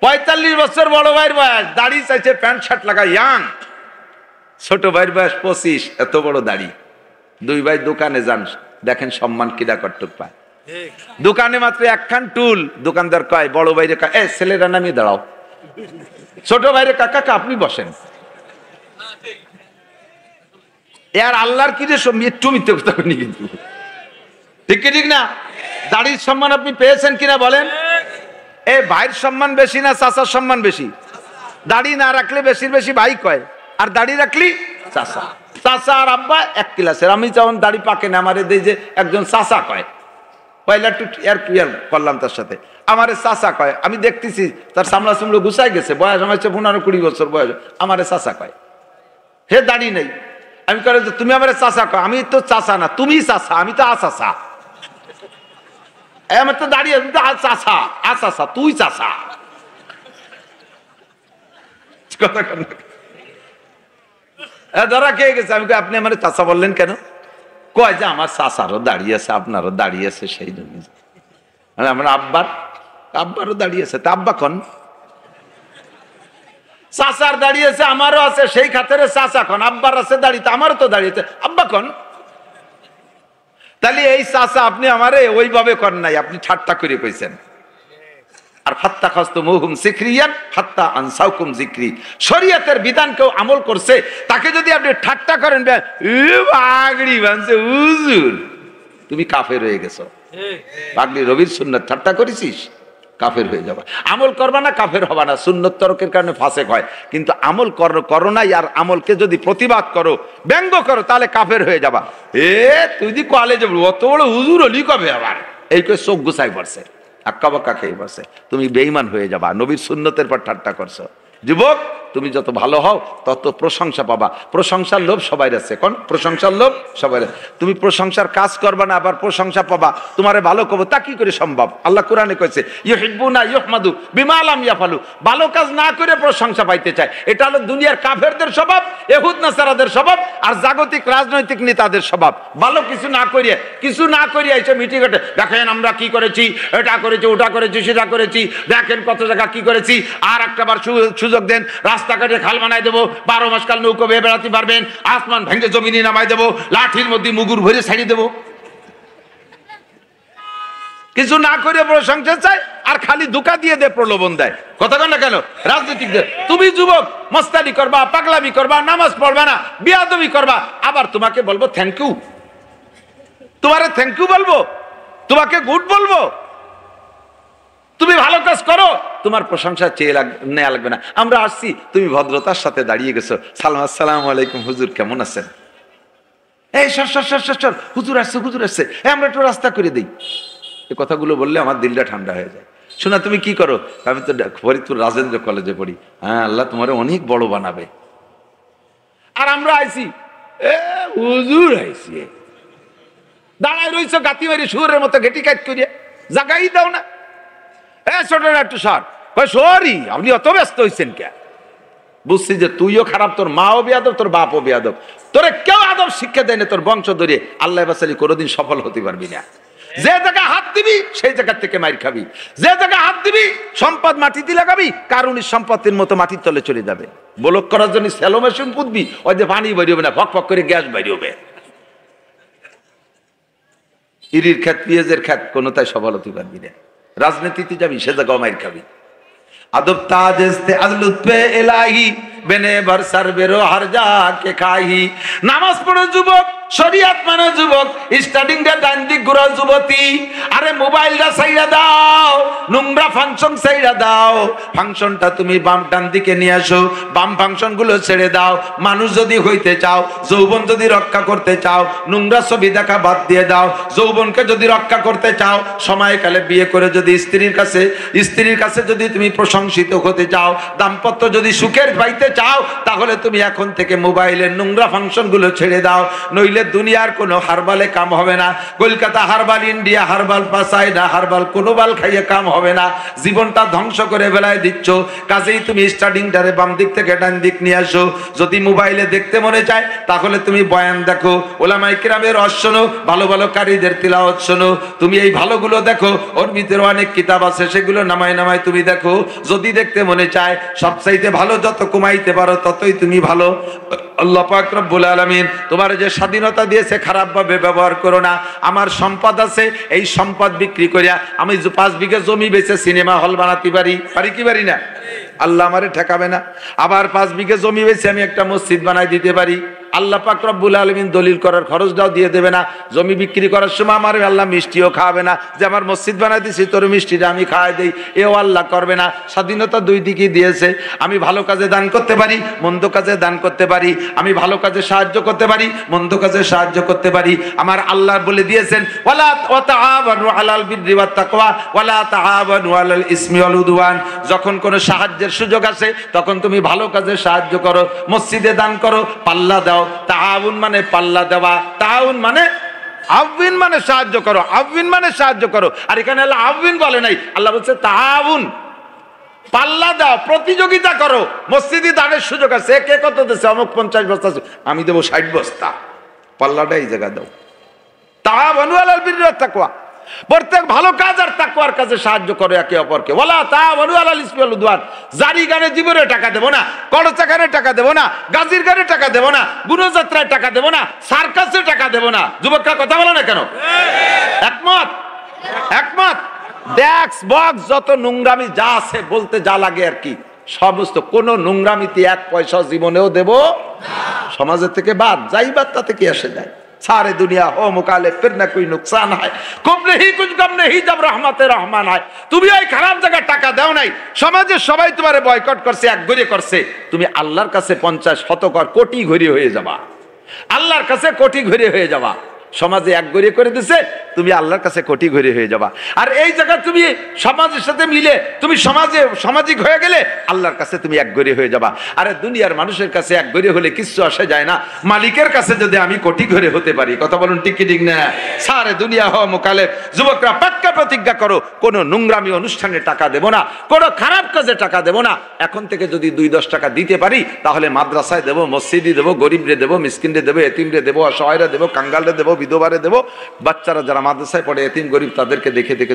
S1: 45 বছর বড় ভাইয়ের বয়স, দাড়ি চাইছে প্যান্ট শার্ট লাগা ইয়াং, ছোট ভাইয়ের বয়স 25, এত বড় দাড়ি। 2 ভাই দোকানে যান, দেখেন সম্মান কিরা কট্টক পায়। দোকানে মাত্র একখান টুল, দোকানদার কয় বড় ভাইরে, এ ছেলেরা নামিয়ে দাঁড়াও, ছোট ভাইরে কাকা আপনি বসেন। এর আল্লাহর কি রে একটু মিথ্যে কথা করি কিন্তু, ঠিক কি ঠিক না? দাড়ির সম্মান আপনি পেয়েছেন কিনা বলেন? এ ভাইয়ের সম্মান বেশি না চাচার সম্মান বেশি? দাড়ি না রাখলে বেশির বেশি ভাই কয়, আর দাড়ি রাখলি চাচা। চাচা আর আব্বা এক ক্লাসের। আমি যখন দাড়ি পাকে না, আমারে দেই যে একজন চাচা কয়, পয়লা একটু ইয়ার করলাম তার সাথে, আমারে চাচা কয়। আমি দেখতেছি তার সামলা সামলো গুছাই গেছে, বয়স আমার 15-20 বছর বয়স, আমারে চাচা কয়, হে দাড়ি নেই। আমি কয় যে তুমি আমারে চাচা কয়, আমি তো চাচা না, তুমি চাচা, আমি তো আচাচা। আমার তো দাঁড়িয়ে চাচা, আচাচা, তুই চাচা। কথা ধরা খেয়ে গেছে। আমি আপনি আমার চাচা বললেন কেন? কয় যে আমার চাচারও দাঁড়িয়ে আছে, আপনারও দাঁড়িয়ে আছে, সেই জন্য। আমার আব্বারও দাঁড়িয়ে আছে, তা আব্বা কন? চাচার দাঁড়িয়ে আছে, আমারও আছে, সেই খাতের চাচা কন। আব্বার আছে দাঁড়িয়ে, আমারও তো দাঁড়িয়েছে, আব্বা কন। তাহলে এই চাচা আপনি আমারে ওইভাবে কর নাই, আপনি ঠাট্টা করে কইছেন। আর ফাত্তা খাসতুমুহুম যিকরিয়ান হাত্তা আনসাউকুম যিকরি, শরীয়তের বিধান কেউ আমল করছে, তাকে যদি আপনি ঠাট্টা করেন, পাগড়ি বানছে হুজুর, তুমি কাফের হয়ে গেছো। পাগড়ি রবির সুন্নাত ঠাট্টা করেছিস, কাফের হয়ে যাবে। আমল করবা না কাফের হবা না, সুন্নত তরকের কারণে ফাসেক হয়, কিন্তু আমল করো নাই আর আমলকে যদি প্রতিবাদ করো, ব্যঙ্গ করো, তাহলে কাফের হয়ে যাবা। তুই দি কলেজে অত বড় হুজুর হলি কবে আবার, এই করে চোখ গুছাই পড়ছে, আক্কা বাক্কা খেয়ে পড়ছে, তুমি বেঈমান হয়ে যাবা, নবীর সুন্নতের পর ঠাট্টা করছো। যুবক, তুমি যত ভালো হও তত প্রশংসা পাবা। প্রশংসার লোভ সবাই আছে, কোন প্রশংসার লোভ সবাই। তুমি প্রশংসার কাজ করবা না আবার প্রশংসা পাবা, তোমারে ভালো করবো, তা কি করে সম্ভব? আল্লাহ কোরআনে কইছে ইউহিব্বুনা ইউহমাদু বিমা লাম ইয়াফালু, ভালো কাজ না করে প্রশংসা পাইতে চায়। এটা হলো দুনিয়ার কাফেরদের স্বভাব, ইহুদ নাসারাদের স্বভাব, আর জাগতিক রাজনৈতিক নেতাদের স্বভাব। ভালো কিছু না করিয়ে এসে মিটিং ঘটে, দেখেন আমরা কি করেছি, এটা করেছি, ওটা করেছি, সেটা করেছি, দেখেন কত জায়গা কি করেছি, আর একটাবার সুযোগ দেন, রাস্তাঘাটে খাল বানাই দেবো, 12 মাস কাল নৌকো বেয়ে বেড়াতে পারবেন, আসমান ভেঙে জমিনে নামাই দেবো, লাঠির মধ্যে মুগুর ভরে ছাড়িয়ে দেবো। কিছু না করে প্রশংসা চায় আর খালি ধোঁকা দিয়ে দেয়, প্রলোভন দেয়। কথা বল না কেন রাজনীতিকদের? তুমি যুবক মস্তানি করবা, পাগলামি করবা, নামাজ পড়বা না, বিয়াদবি করবা, আবার তোমাকে বলবো থ্যাংক ইউ, তোমারে থ্যাংক ইউ বলবো, তোমাকে গুড বলবো। তুমি ভালো কাজ করো, তোমার প্রশংসা চেয়ে নেওয়া লাগবে না। আমরা আসছি, তুমি ভদ্রতার সাথে দাঁড়িয়ে গেছো, সালাম আসসালামু আলাইকুম হুজুর, কেমন আছেন? এই সর, হুজুর আসছে, আমরা একটু রাস্তা করে দিই। এই কথাগুলো বললে আমার দিলটা ঠান্ডা হয়ে যায়। শোনা, তুমি কি করো? আমি তো ফরিদপুর রাজেন্দ্র কলেজে পড়ি। হ্যাঁ, আল্লাহ তোমারে অনেক বড় বানাবে। আর আমরা আইছি, হুজুর আইছি, দাঁড়ায় রইছ গাতি মারি সুরের মতো ঘেটি কাজ করিয়া, জাগাই দাও না। ছোটরা একটু সর, সরি, আপনি অত ব্যস্ত হয়েছেন কে? বুঝছি যে তুইও খারাপ, তোর মাও বেয়াদব, তোর বাপও বেয়াদব, তোরে কেউ আদব শিক্ষা দেয় না, তোর বংশ ধরে আল্লাহ বাসালি কোনোদিন সফল হতে পারবি না। যে জায়গায় হাত দিবি সেই জায়গা থেকে মাইর খাবি, যে জায়গায় হাত দিবি সম্পদ মাটিতে লাগাবি, কারণই সম্পত্তির মতো মাটির তলে চলে যাবে। ব্লক করার জন্য স্যালো মেশিন পুঁতবি, ওই যে পানি বেরিয়ে না, ফক ফক করে গ্যাস বেরিয়ে। ইরির খ্যাত, পিঁয়াজের খ্যাত, কোনোটাই সফল হতে পারবি না। রাজনীতিতে যাবি, সে জায়গাও মাইর খাবি। আদব তাজেস্তে আজলুত পে এলাহি বেনে বরসার বেরো হার যা কে খাহি। নামাজ পড়ো যুবক, শরিয়াত মানে যুবক, স্টাডিংটা ডান দিক ঘুরো যুবতী। আরে মোবাইলটা সাইডা দাও, নোংরা ফাংশন সাইডা দাও, ফাংশনটা তুমি বাম ডান দিকে নিয়ে আসো, বাম ফাংশন গুলো ছেড়ে দাও। মানুষ যদি হইতে চাও, যৌবন যদি রক্ষা করতে চাও, নোংরা ছবি দেখা বাদ দিয়ে দাও। যৌবনকে যদি রক্ষা করতে চাও, সময়কালে বিয়ে করে যদি স্ত্রীর কাছে যদি তুমি প্রশংসিত হতে চাও, দাম্পত্য যদি সুখের পাইতে চাও, তাহলে তুমি এখন থেকে মোবাইলের নোংরা ফাংশন গুলো ছেড়ে দাও, নইলে দুনিয়ার কোনো হারবালে কাম হবে না। Kolkata herbal, India herbal, China herbal, কোনো বাল খাইয়ে কাম হবে না। জীবনটা ধ্বংস করে বেলায় দিচ্ছ। কাজেই তুমি স্টার্টিংটারে বাম দিক থেকে ডান দিক নিয়ে আসো। যদি মোবাইলে দেখতে মনে চায়, তাহলে তুমি বয়ান দেখো, ওলামায়ে কেরামের রস শোনো, ভালো ভালো কারীদের তিলাওয়াত শোনো। তুমি এই ভালোগুলো দেখো, ওর ভিতরে অনেক কিতাব আছে, সেগুলো নামায় নামায় তুমি দেখো। যদি দেখতে মনে চায়, সবচাইতে ভালো যত কমাইতে পারো ততই তুমি ভালো। আল্লাহ পাক রব্বুল আলামিন তোমার যে স্বাধীনতা দিয়েছে, খারাপ ভাবে ব্যবহার করো না। আমার সম্পদ আছে, এই সম্পদ বিক্রি করিয়া আমি 5 বিঘা জমি বেচে সিনেমা হল বানাতে পারি কি পারি না? আল্লাহ আমারে ঠেকাবে না। আবার 5 বিঘা জমি বেচে আমি একটা মসজিদ বানাই দিতে পারি। আল্লাহ পাক রব্বুল আলামিন দলিল করার খরচটাও দিয়ে দেবে না। জমি বিক্রি করার সময় আমার আল্লাহ মিষ্টিও খাওয়াবে না, যে আমার মসজিদ বানাই দিছি তোর মিষ্টিটা আমি খাওয়াই দেই, এও আল্লাহ করবে না। স্বাধীনতা দুই দিকেই দিয়েছে। আমি ভালো কাজে দান করতে পারি, মন্দ কাজে দান করতে পারি। আমি ভালো কাজে সাহায্য করতে পারি, মন্দ কাজে সাহায্য করতে পারি। আমার আল্লাহ বলে দিয়েছেন, ওয়ালা তাআওয়ানু আলাল বিররি ওয়াত তাকওয়া ওয়ালা তাআওয়ানু আলাল ইসমি ওয়াল উদওয়ান। যখন কোনো সাহায্যের সুযোগ আসে, তখন তুমি ভালো কাজে সাহায্য করো, মসজিদে দান করো, পাল্লা দাও। তাআউন মানে পাল্লা দেওয়া, তাআউন মানে আউইন মানে সাহায্য করো, আউইন মানে সাহায্য করো। আর এখানে আল্লাহ আউইন বলে নাই, আল্লাহ বলছে তাআউন, পাল্লা দাও, প্রতিযোগিতা করো। মসজিদে দানের সুযোগ আছে, কে কত দিচ্ছে, অমুক 50 বস্তা, আমি দেবো 60 বস্তা, পাল্লাটা এই জায়গা দাও। তাআওয়ানু আলাল বিররি ওয়াত তাকওয়া, প্রত্যেক ভালো কাজ আর তাকওয়ার কাজে সাহায্য করে একে অপরকে। ওয়ালা তাআওয়ানু আলাল ইসমি ওয়াল উদওয়ান। জারি গানে জীবনে টাকা দেব না, করচা গানে টাকা দেব না, গাজির গানে টাকা দেব না, গুণযাত্রায় টাকা দেব না, সার্কাসে টাকা দেব না। যুবকরা কথা বলো না কেন? একমত। ড্যাক্স বক্স যত নোংরামি যা আছে, বলতে যা লাগে আর কি, সমস্ত কোন নোংরামিতে 1 পয়সা জীবনেও দেব না। সমাজের থেকে বাদ যাই, বাদ তাতে কি আসে যায়? सारे दुनिया हो मुकाले फिर न कोई नुकसान है कुम नहीं कुछ गम नहीं जब रहमते रहमान है তুমি এই খারাপ জায়গা টাকা দাও নাই সমাজে সবাই তোমারে বয়কট করছে এক গড়ে করছে তুমি আল্লাহর কাছে 50 শতকর কোটি ঘড়ি হয়ে যাবা আল্লাহর কাছে কোটি ঘড়ি হয়ে যাবা সমাজে এক গড়ে করে দিছে তুমি আল্লাহর কাছে কোটি ঘড়ি হয়ে যাবা আর এই জায়গা তুমি সমাজের সাথে মিলে তুমি সামাজিক হয়ে গেলে আল্লাহর কাছে তুমি এক গড়ি হয়ে যাবা আরে দুনিয়ার মানুষের কাছে এক গড়ি হলে কিছু আসে যায় না মালিকের কাছে যদি আমি কোটি ঘড়ি হতে পারি কথা বলুন ঠিক কি ঠিক না সারে দুনিয়া হও মুকালেব যুবকরা পাক্কা প্রতিজ্ঞা করো কোন নোংরামি অনুষ্ঠানে টাকা দেব না কোন খারাপ কাজে টাকা দেব না এখন থেকে যদি 2-10 টাকা দিতে পারি তাহলে মাদ্রাসায় দেব মসজিদে দেব গরিবরে দেব মিসকিনরে দেব এতিমরে দেব অসহায়রে দেব কাঙ্গালরে দেব বিধবারে দেব বাচ্চারা যারা মাদ্রাসায় পড়ে এতিম গরিব তাদেরকে দেখে দেখে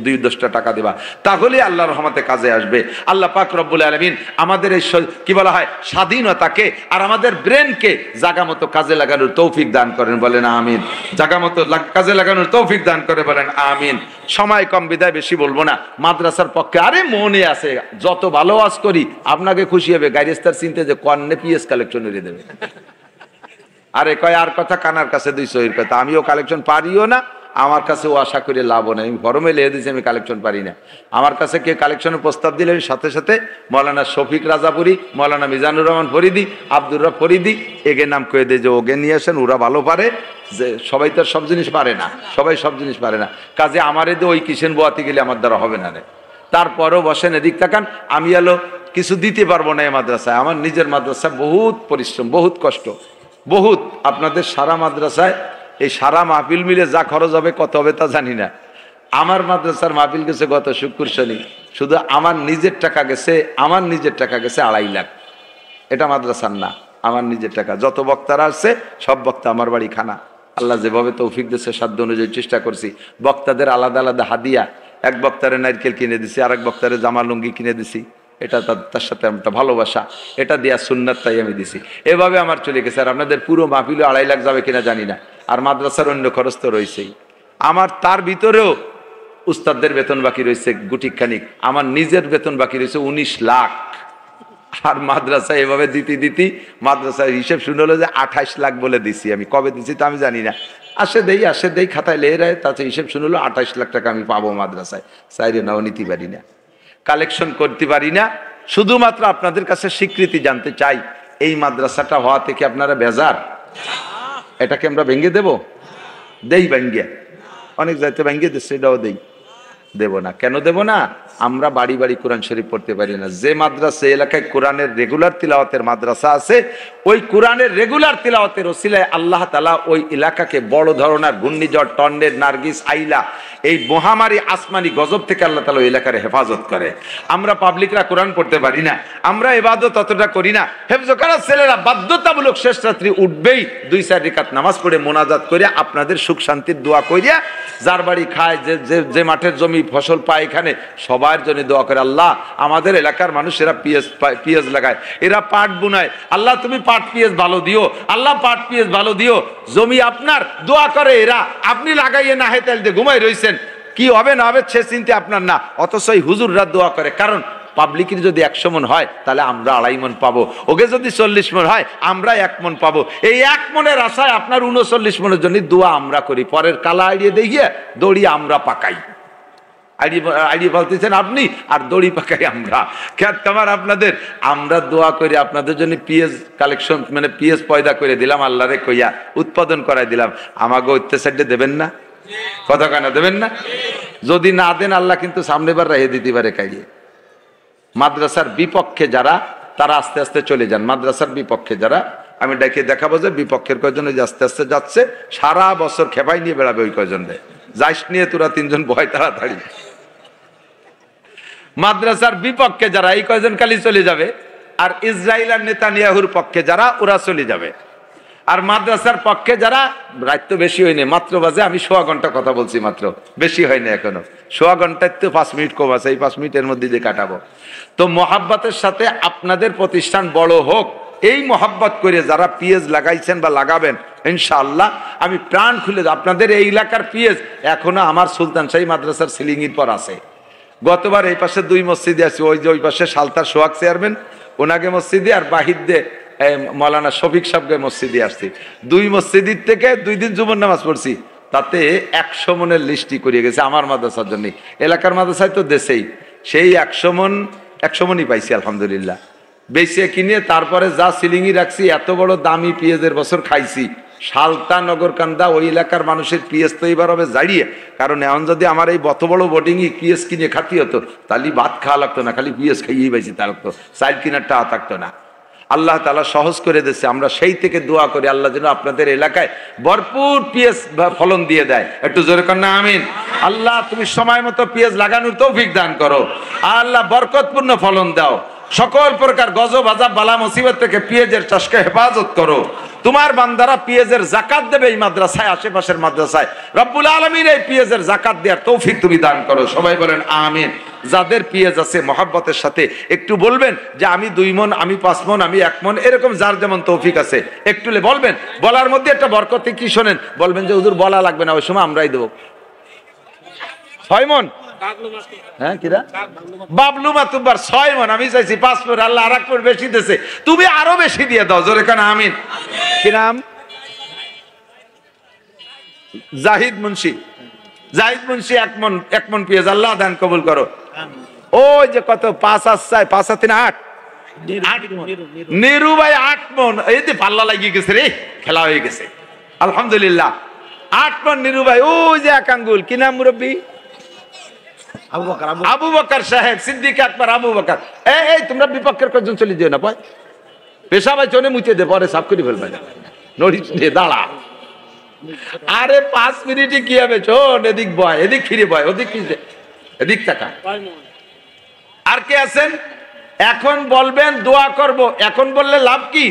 S1: 2-10 টাকা দেবা তাহলে আল্লাহর রহমতে কাজে আসবে আল্লাহ পাক রব্বুল আলামিন আমাদের এই কি বলা হয় স্বাধীনতাকে আর আমাদের ব্রেনকে জায়গামতো কাজে লাগানোর তৌফিক দান করেন বলেন আমিন জায়গামতো কাজে লাগানোর তৌফিক দান করে বলেন আমিন সময় কম বিদায় বেশি বলবো না মাদ্রাসার পক্ষে আরে মনে আছে যত ভালো ওয়াজ করি আপনাকে খুশি হবে গাইরেস্তার চিনতে যে কর্নে পিএস কালেকশন করে দেবে আরে কয় আর কথা কানার কাছে 200 এর কথা আমিও কালেকশন পারিও না আমার কাছেও আশা করে লাভও নাই আমি ফরমে লিখে দিয়েছি আমি কালেকশন পারি না আমার কাছে কে কালেকশনের প্রস্তাব দিলে সাথে সাথে মৌলানা শফিক রাজাপুরি মৌলানা মিজানুর রহমান ফরিদি আব্দুর রব ফরিদি এগে নাম কয়ে দেয় যে ওগে নিয়ে আসেন ওরা ভালো পারে যে সবাই তো সব জিনিস পারে না সবাই সব জিনিস পারে না কাজে আমারে দিয়ে ওই কিষেন বোয়াতে গেলে আমার দ্বারা হবে না রে তারপরও বসেন এদিক তাকান আমি এলো কিছু দিতে পারবো না এই মাদ্রাসায় আমার নিজের মাদ্রাসায় বহুত পরিশ্রম বহুত কষ্ট বহুত আপনাদের সারা মাদ্রাসায় এই সারা মাহফিল মিলে যা খরচ হবে কত হবে তা জানি না আমার মাদ্রাসার মাহফিল গেছে গত শুক্র শনি শুধু আমার নিজের টাকা গেছে 2.5 লাখ এটা মাদ্রাসার না আমার নিজের টাকা যত বক্তারা আসছে সব বক্তা আমার বাড়ি খানা আল্লাহ যেভাবে তৌফিক দিয়েছে সাধ্য অনুযায়ী চেষ্টা করছি বক্তাদের আলাদা আলাদা হাদিয়া এক বক্তারে নারকেল কিনে দিছি আরেক বক্তারে জামা লুঙ্গি কিনে দিছি এটা তার সাথে একটা ভালোবাসা এটা দেয়া সুন্নাত তাই আমি দিছি এভাবে আমার চলে গেছে আর আপনাদের পুরো মাহফিলে 2.5 লাখ যাবে কিনা জানি না আর মাদ্রাসার অন্য খরচ তো রয়েছেই আমার তার ভিতরেও উস্তাদদের বেতন বাকি রয়েছে গুটিখানিক আমার নিজের বেতন বাকি রয়েছে 19 লাখ আর মাদ্রাসায় এভাবে দিতে মাদ্রাসার হিসেব শুনে হলো যে 28 লাখ বলে দিছি আমি কবে দিছি তা আমি জানি না আসে দেই খাতায় লেয়ে রায় তাতে হিসেব শুনে হলো 28 লাখ টাকা আমি পাবো মাদ্রাসায় চাইরে নাও নিতে পারি না কালেকশন করতে পারি না শুধুমাত্র আপনাদের কাছে স্বীকৃতি জানতে চাই এই মাদ্রাসাটা হওয়া থেকে আপনারা বেজার এটাকে আমরা ভেঙে দেব দেই ভেঙে অনেক যাইতে ভেঙে দিচ্ছে এটাও দেব না কেন দেব না আমরা বাড়ি বাড়ি কোরআন শরীফ পড়তে পারি না যে মাদ্রাসা এলাকায় কোরআনের রেগুলার তিলাওয়াতের মাদ্রাসা আছে ওই কোরআনের রেগুলার তিলাওয়াতের ওসিলায় আল্লাহ তাআলা ওই এলাকাকে বড় ধরনের ঘূর্ণিঝড় টর্নেডো নার্গিস আইলা এই মহামারী আসমানি গজব থেকে আল্লাহ তাআলা ওই এলাকার হেফাজত করে আমরা পাবলিকরা কোরআন পড়তে পারি না আমরা ইবাদত ততটা করি না হেফজ করার ছেলেরা বাধ্যতামূলক শেষ রাত্রি উঠবেই 2-4 রাকাত নামাজ পড়ে মোনাজাত করে আপনাদের সুখ শান্তির দোয়া কইরা যার বাড়ি খায় যে মাঠের জমি ফসল পায় এখানে সবার জন্য দোয়া করে আল্লাহ আমাদের এলাকার মানুষেরা পিএস লাগায় এরা পাট বুনায় আল্লাহ তুমি পাট পিএস ভালো দিও আল্লাহ পাট পিএস ভালো দিও জমি আপনার দোয়া করে এরা আপনি লাগাইয়ে না হয় তেল দিয়ে ঘুমাই রইছেন কি হবে না হবে সে চিন্তা আপনার না অথচ এই হুজুররা দোয়া করে কারণ পাবলিকের যদি 100 মন হয় তাহলে আমরা 2.5 মন পাবো ওকে যদি 40 মন হয় আমরা 1 মন পাবো এই 1 মনের আশায় আপনার 39 মনের জন্য দোয়া আমরা করি পরের কালা আইডিয়ে দেখিয়ে দড়ি আমরা পাকাই আইডিয়া বলতেছেন আপনি আর দড়ি পাকাই আমরা তোমার আপনাদের আমরা দোয়া করি আপনাদের জন্য পিএস কালেকশন মানে পিএস পয়দা করে দিলাম আল্লাহরে কইয়া উৎপাদন করাই দিলাম আমাকে অত্যাচারটা দেবেন না কথা কেনা দেবেন না যদি না দেন আল্লাহ কিন্তু সামনেবার রেখে দিতে পারে কাইয়ে মাদ্রাসার বিপক্ষে যারা তারা আস্তে আস্তে চলে যান মাদ্রাসার বিপক্ষে যারা আমি ডেকে দেখাবো যে বিপক্ষের কয়জনে আস্তে আস্তে যাচ্ছে সারা বছর খেপাই নিয়ে বেড়াবে ওই কয়জন রে যাইস নিয়ে তোরা 3 জন ভয় তাড়াতাড়ি মাদ্রাসার বিপক্ষে যারা এই কয়জন খালি চলে যাবে আর ইসরাইল আর নেতানিয়াহুর পক্ষে যারা ওরা চলে যাবে আর মাদ্রাসার পক্ষে যারা রাত তো বেশি হয়নি মাত্র বাজে আমি 1.5 ঘন্টা কথা বলছি মাত্র বেশি হয়নি এখনো 1.5 ঘন্টার তো 5 মিনিট কম আছে এই 5 মিনিটের মধ্যে দিয়ে কাটাবো তো মহাব্বতের সাথে আপনাদের প্রতিষ্ঠান বড় হোক এই মহাব্বত করে যারা পিএস লাগাইছেন বা লাগাবেন ইনশাআল্লাহ আমি প্রাণ খুলে আপনাদের এই এলাকার পিএস এখনো আমার সুলতান শাহী মাদ্রাসার সিলিংয়ের পর আছে গতবার এই পাশে 2 মসজিদে আছে ওই যে ওই পাশে সালতার সোহাগ চেয়ারম্যান ওনাকে মসজিদে আর বাহির দিয়ে মৌলানা শফিক সাহেবকে মসজিদে আসছি, 2 মসজিদের থেকে 2 দিন জুমার নামাজ পড়ছি, তাতে 100 মনের লিস্টি করিয়ে গেছে আমার মাদ্রাসার জন্য। এলাকার মাদ্রাসায় তো দেশেই সেই 100 মনই পাইছি আলহামদুলিল্লাহ। বেচে কিনে তারপরে যা সিলিংই রাখছি, এত বড় দামি পেঁয়াজের বছর খাইছি। সালতা নগরকান্দা ওই এলাকার মানুষের পেঁয়াজ তো এবার হবে জাড়িয়ে, কারণ এখন যদি আমার এই বত বড় বোর্ডিংই পেঁয়াজ কিনে খাতি হতো, তাহলে ভাত খাওয়া লাগতো না, খালি পেঁয়াজ খাইয়েই পাইছি তা লাগতো, চাল কিনার টাকা থাকতো না। আল্লাহ তাআলা সহজ করে দিয়েছে। আমরা সেই থেকে দোয়া করি আল্লাহ যেন আপনাদের এলাকায় ভরপুর পেঁয়াজ ফলন দিয়ে দেয়। একটু জোরে কর না আমিন। আল্লাহ তুমি সময় মতো পেঁয়াজ লাগানোর তৌফিক দান করো। আল্লাহ বরকতপূর্ণ ফলন দাও। সকল প্রকার গজব আযাব বালা মুসিবত থেকে পেঁয়াজের চাষকে হেফাজত করো। তোমার বান্দারা পেঁয়াজের যাকাত দেবে এই মাদ্রাসায়, আশেপাশের মাদ্রাসায়। রব্বুল আলামিন এই পেঁয়াজের যাকাত দেওয়ার তৌফিক তুমি দান করো। সবাই বলেন আমিন। যাদের পেঁয়াজ আছে মহব্বতের সাথে একটু বলবেন যে আমি 2 মন, আমি 5 মন, আমি 1 মন, এরকম যার যেমন তৌফিক আছে একটু বলবেন। বলার মধ্যে একটা বরকতে কি শোনেন, বলবেন যে হুজুর বলা লাগবে না, ওই সময় আমরাই দেবো। 6 মন, হ্যাঁ কিরা বাবলু মাতুব্বার 6 মন, আমি চাইছি 5 মন, আল্লাহ আর 1 মন বেশি দিয়েছে, তুমি আরো বেশি দিয়ে দাও। জোরে কান আমিন। কি নাম? জাহিদ মুন্সি। জাহিদ মুন্সি 1 মন পেঁয়াজ আল্লাহ দান কবুল করো। ওই যে কত 5 আসছে, 5 আর 3 8, নিরু ভাই 8 মন। এই যে পাল্লা লাগিয়ে গেছে রে, খেলা হয়ে গেছে আলহামদুলিল্লাহ। 8 মন নিরু ভাই। ওই যে এক আঙ্গুল, কি নাম মুরব্বী? আবু বকর সাহেব, সিদ্দিক আকবর আবু বকর। এই তোমরা বিপক্ষের কয়েকজন চলে যেও না, পেশাবাই চলে মুছে দে, পরে সাফ করে ফেলবে। নড়ি দাঁড়া, আরে 5 মিনিটে কি হবে? চোন এদিক বয়, এদিক ফিরে বয়, ওদিক ফিরে, এদিক টাকা। আর কে আছেন? এখন বলবেন দোয়া করব। এখন বললে লাভ কি?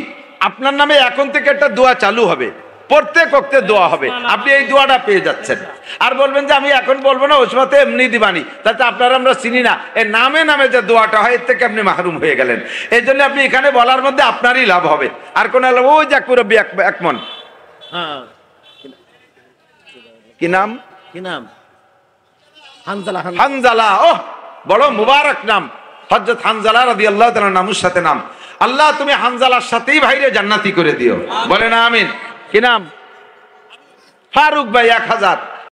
S1: আপনার নামে এখন থেকে একটা দোয়া চালু হবে, প্রত্যেক ওয়াক্তে দোয়া হবে, আপনি এই দোয়াটা পেয়ে যাচ্ছেন। আর বলবেন যে আমি এখন বলবো না, ওই সময় এমনি দিবানি, তাতে আপনারা আমরা চিনি না, এর নামে নামে যে দোয়াটা হয় এর থেকে আপনি মাহরুম হয়ে গেলেন। এই জন্য আপনি এখানে বলার মধ্যে আপনারই লাভ হবে। আর কোন ওই যে মুরব্বী 1 মন, কি নাম? কি নাম? হানজালা। হানজালা, ওহ বড় মুবারক নাম, হযরত হানজালা রাদিয়াল্লাহু তাআলা নামের সাথে নাম। আল্লাহ তুমি হানজালার সাথেই ভাইরে জান্নাতি করে দিও, বলেন আমিন। কি নাম? ফারুক ভাই 1000।